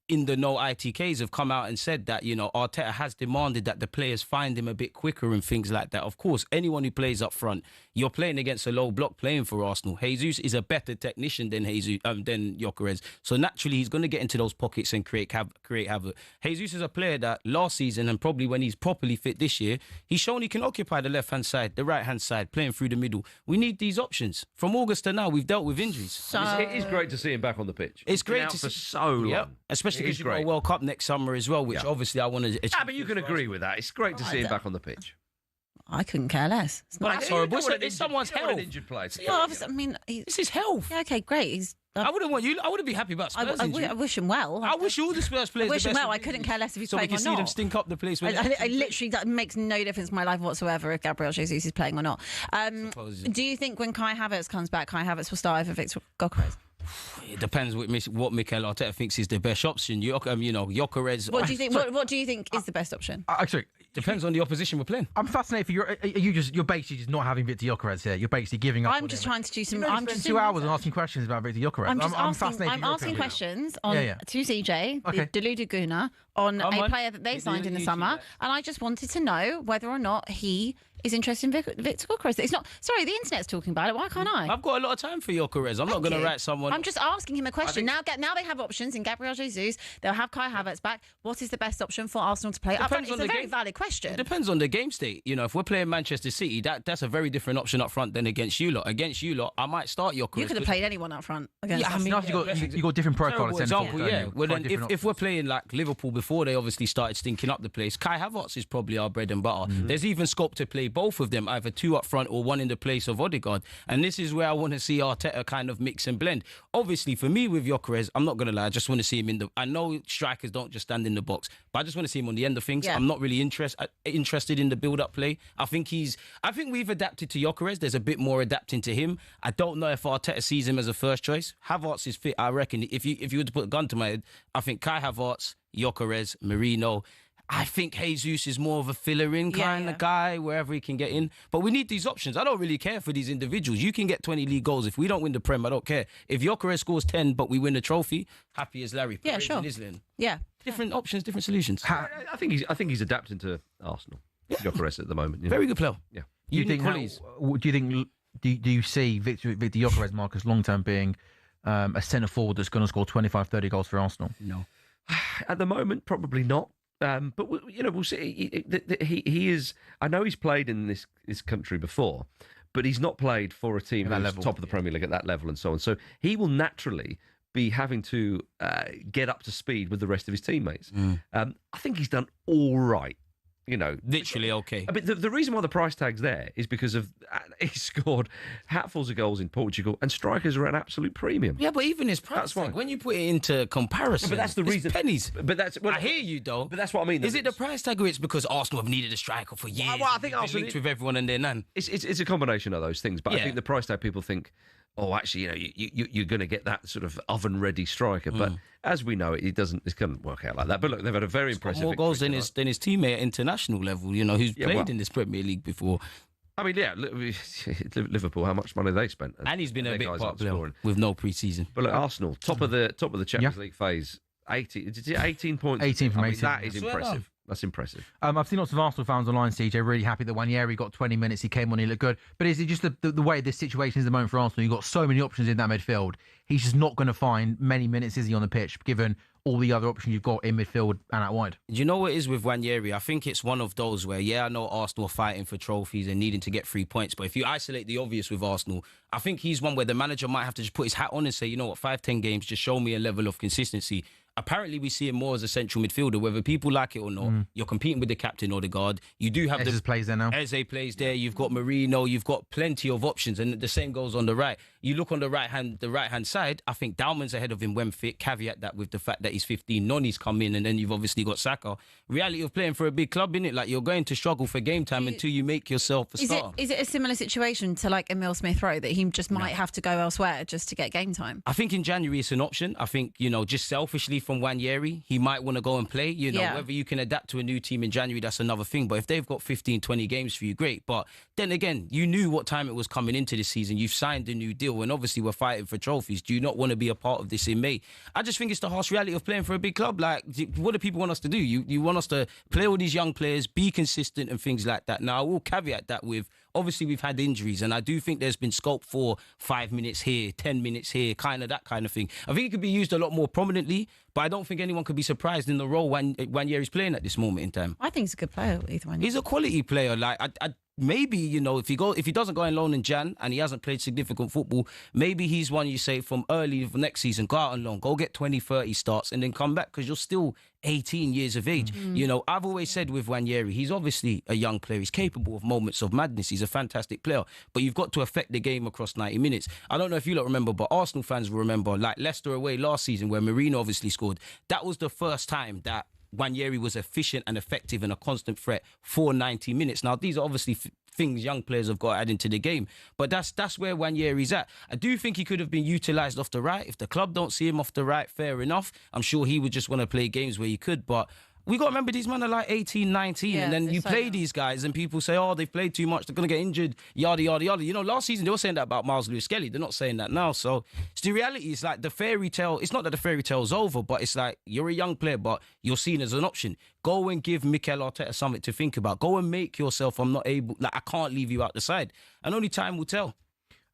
in the know ITKs have come out and said that, Arteta has demanded that the players find him a bit quicker and things like that. Of course, anyone who plays up front, you're playing against a low block playing for Arsenal. Jesus is a better technician than Gyökeres. So naturally, he's going to get into those pockets and create havoc. Jesus is a player that last season, and probably when he's properly fit this year, he's shown he can occupy the left-hand side, the right-hand side, playing through the middle. We need these options. From August to now, we've dealt with injuries. It is great to see him back on the pitch. It's great out to for see so long. Yep. Especially because you've got a World Cup next summer as well, which obviously I want to achieve. But you can agree with that. It's great to see him back on the pitch. I couldn't care less. It's not That's horrible. It's someone's health. An injured player. well, obviously, I mean, It's his health. yeah, okay, great. I wouldn't be happy about Spurs. I wish him well. I wish all the Spurs players. I wish the him best well. of I couldn't care less if he's so playing we or can not. see them stink up the place. I literally, that makes no difference in my life whatsoever if Gabriel Jesus is playing or not. Do you think when Kai Havertz comes back, Kai Havertz will start over Victor Gyökeres? It depends what Mikel Arteta thinks is the best option. Gyökeres. What do you think? What do you think is the best option? Actually, depends on the opposition we're playing. I'm fascinated for you're basically just not having Victor Gyökeres here. You're basically giving up. I'm just trying to do some. I'm just 2 hours and asking questions about Victor Gyökeres. I'm fascinated. I'm asking questions on to CJ, Okay. the Deluded Guna, on a player that they signed in the summer, and I just wanted to know whether or not he is interested in Victor Gyökeres. It's not. Sorry, the internet's talking about it. Why can't I? I've got a lot of time for Gyökeres. I'm not going to write someone. I'm just asking him a question. Now they have options in Gabriel Jesus. They'll have Kai Havertz back. What is the best option for Arsenal to play? It's a very valid question. It depends on the game state. If we're playing Manchester City, that's a very different option up front than against you lot. Against you lot, I might start Gyökeres. You could have played anyone up front against us. You got different profiles. Example, yeah. Well, then if we're playing like Liverpool before they obviously started stinking up the place, Kai Havertz is probably our bread and butter. There's even scope to play play both of them, either two up front or one in the place of Odegaard. And this is where I want to see Arteta kind of mix and blend. Obviously, for me with Gyökeres, I'm not going to lie, I just want to see him in the... I know strikers don't just stand in the box, but I just want to see him on the end of things. Yeah. I'm not really interested in the build-up play. I think we've adapted to Gyökeres. There's a bit more adapting to him. I don't know if Arteta sees him as a first choice. Havertz is fit. I reckon if you were to put a gun to my head, I think Kai Havertz, Gyökeres, Merino. I think Jesus is more of a filler-in kind of guy, wherever he can get in. But we need these options. I don't really care for these individuals. You can get 20 league goals. If we don't win the Prem, I don't care. If Gyökeres scores 10, but we win the trophy, happy as Larry. Yeah, sure. Yeah. Different options, different solutions. I think he's adapting to Arsenal. Gyökeres at the moment. Very good player. Yeah. Do you see Victor Gyökeres, Marcus, long-term being a centre-forward that's going to score 25, 30 goals for Arsenal? No. At the moment, probably not. But we'll see. He is. I know he's played in this country before, but he's not played for a team who's top of the Premier League at that level and so on. So he will naturally be having to get up to speed with the rest of his teammates. I think he's done all right. Literally okay. I mean, the reason why the price tag's there is because of he scored hatfuls of goals in Portugal, and strikers are at an absolute premium. Yeah, but even his price tag, when you put it into comparison, but that's the reason. Pennies. But I hear you though. But that's what I mean. Is it the price tag, or it's because Arsenal have needed a striker for years? Well, I think Arsenal linked with everyone and their nan. It's a combination of those things. But I think the price tag, people think, oh, actually, you're going to get that sort of oven-ready striker. But as we know, it doesn't work out like that. But look, they've had a very impressive more goals than his teammate at international level. Who's played in this Premier League before. I mean, yeah, Liverpool. How much money they spent, and he's been a big part player with no pre-season. But look, Arsenal, top of the Champions League phase, 18 points. 18 from 18. That is impressive. That's impressive. I've seen lots of Arsenal fans online, CJ, really happy that Nwaneri got 20 minutes. He came on, he looked good. But is it just the way this situation is at the moment for Arsenal? You've got so many options in that midfield. He's just not going to find many minutes, is he, on the pitch, given all the other options you've got in midfield and out wide? Do you know what it is with Nwaneri? I think it's one of those where, I know Arsenal are fighting for trophies and needing to get 3 points. But if you isolate the obvious with Arsenal, I think he's one where the manager might have to just put his hat on and say, 5-10 games, just show me a level of consistency. Apparently, we see him more as a central midfielder, whether people like it or not. You're competing with the captain Odegaard. You do have Eze plays there now. Eze plays there. You've got Merino. You've got plenty of options, and the same goes on the right. You look on the right hand side. I think Dalman's ahead of him when fit. Caveat that with the fact that he's 15. Noni's come in, and then you've obviously got Saka. Reality of playing for a big club, innit? Like, you're going to struggle for game time until you make yourself a star. Is it a similar situation to like Emile Smith-Rowe, that he just might have to go elsewhere just to get game time? I think in January it's an option. I think, just selfishly from Nwaneri, he might want to go and play. Whether you can adapt to a new team in January, that's another thing. But if they've got 15, 20 games for you, great. But then again, you knew what time it was coming into this season. You've signed a new deal, and obviously we're fighting for trophies. Do you not want to be a part of this in May? I just think it's the harsh reality of playing for a big club. Like, what do people want us to do? You want us to play all these young players, be consistent and things like that. Now, I will caveat that with, obviously we've had injuries, and I do think there's been scope for 5 minutes here, 10 minutes here, that kind of thing. I think it could be used a lot more prominently, but I don't think anyone could be surprised in the role when Nwaneri's playing at this moment in time. I think he's a good player, either one. He's a quality player. Like, maybe, if he doesn't go on loan in Jan and he hasn't played significant football, maybe he's one you say from early of next season, go out on loan, go get 20, 30 starts and then come back, because you're still 18 years of age. I've always said with Nwaneri, he's obviously a young player. He's capable of moments of madness. He's a fantastic player, but you've got to affect the game across 90 minutes. I don't know if you lot remember, but Arsenal fans will remember, like Leicester away last season where Merino obviously scored. That was the first time that Nwaneri was efficient and effective and a constant threat for 90 minutes. Now, these are obviously things young players have got to add into the game, but that's where Nwaneri's at. I do think he could have been utilised off the right. If the club don't see him off the right, fair enough. I'm sure he would just want to play games where he could, but we got to remember these men are like 18, 19, and then you play these guys and people say, oh, they've played too much, they're going to get injured, yada, yada, yada. Last season they were saying that about Miles Lewis-Skelly. They're not saying that now. So it's the reality. It's like the fairy tale. It's not that the fairy tale's over, but it's like you're a young player, but you're seen as an option. Go and give Mikel Arteta something to think about. Go and make yourself, I can't leave you out the side. And only time will tell.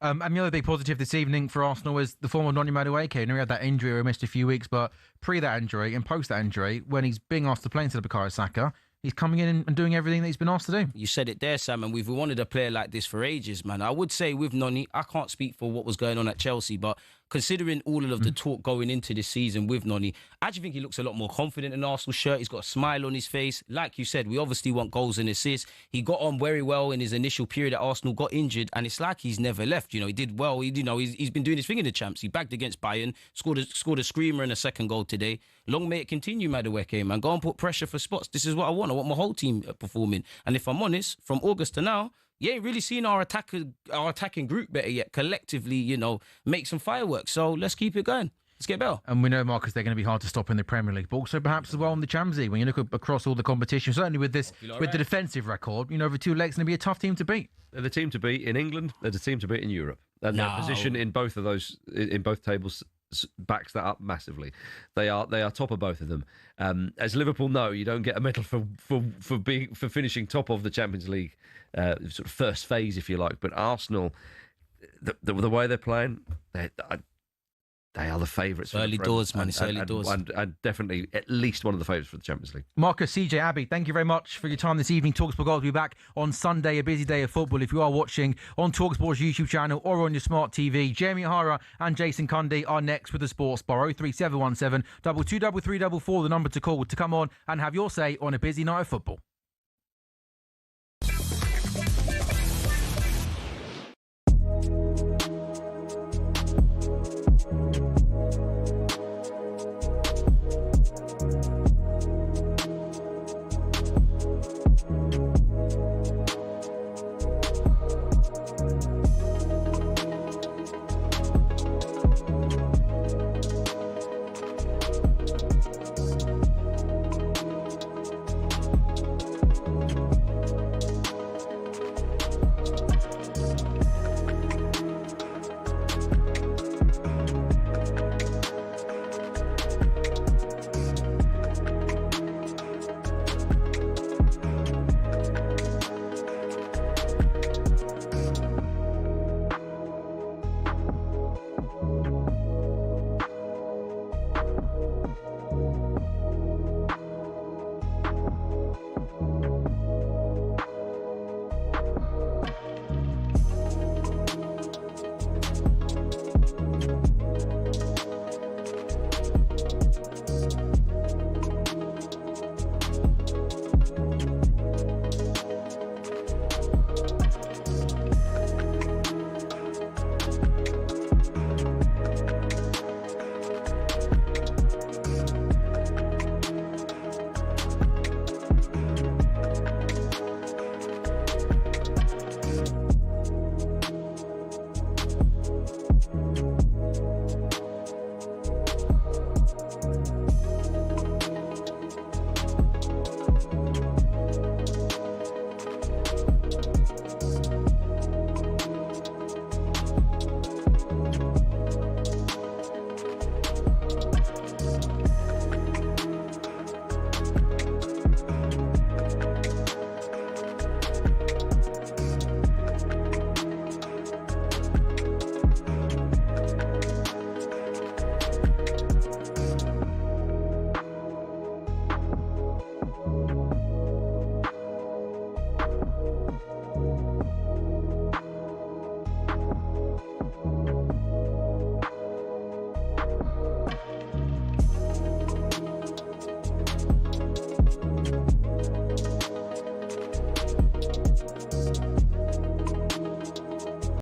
And the other big positive this evening for Arsenal was the form of Noni Madueke. He had that injury where he missed a few weeks, but pre that injury and post that injury, when he's being asked to play instead of Bukayo Saka, he's coming in and doing everything that he's been asked to do. You said it there, Sam, and we've wanted a player like this for ages, man. I would say with Noni, I can't speak for what was going on at Chelsea, but considering all of the talk going into this season with Noni, I actually think he looks a lot more confident in Arsenal's shirt. He's got a smile on his face. Like you said, we obviously want goals and assists. He got on very well in his initial period at Arsenal, got injured, and it's like he's never left. He did well. He's been doing his thing in the champs. He bagged against Bayern, scored a screamer and a second goal today. Long may it continue, Madueke, man. Go and put pressure for spots. This is what I want. I want my whole team performing. And if I'm honest, from August to now, you ain't really seen our attacking group better yet. Collectively, make some fireworks. So let's keep it going. Let's get better. And we know, Marcus, they're going to be hard to stop in the Premier League, but also perhaps as well in the Champions League. When you look across all the competition, certainly with the defensive record, over 2 legs, going to be a tough team to beat. They're the team to beat in England. They're the team to beat in Europe. And their position in both of those, in both tables, backs that up massively. They are top of both of them. As Liverpool know, you don't get a medal for finishing top of the Champions League sort of first phase, if you like. But Arsenal, the way they're playing, they are the favourites. Early doors, man. It's early doors. And definitely at least one of the favourites for the Champions League. Marcus, CJ, Abby, thank you very much for your time this evening. talkSPORT will be back on Sunday, a busy day of football. If you are watching on talkSPORT's YouTube channel or on your smart TV, Jamie O'Hara and Jason Cundy are next with the Sports Bar. 03717 223344, the number to call to come on and have your say on a busy night of football.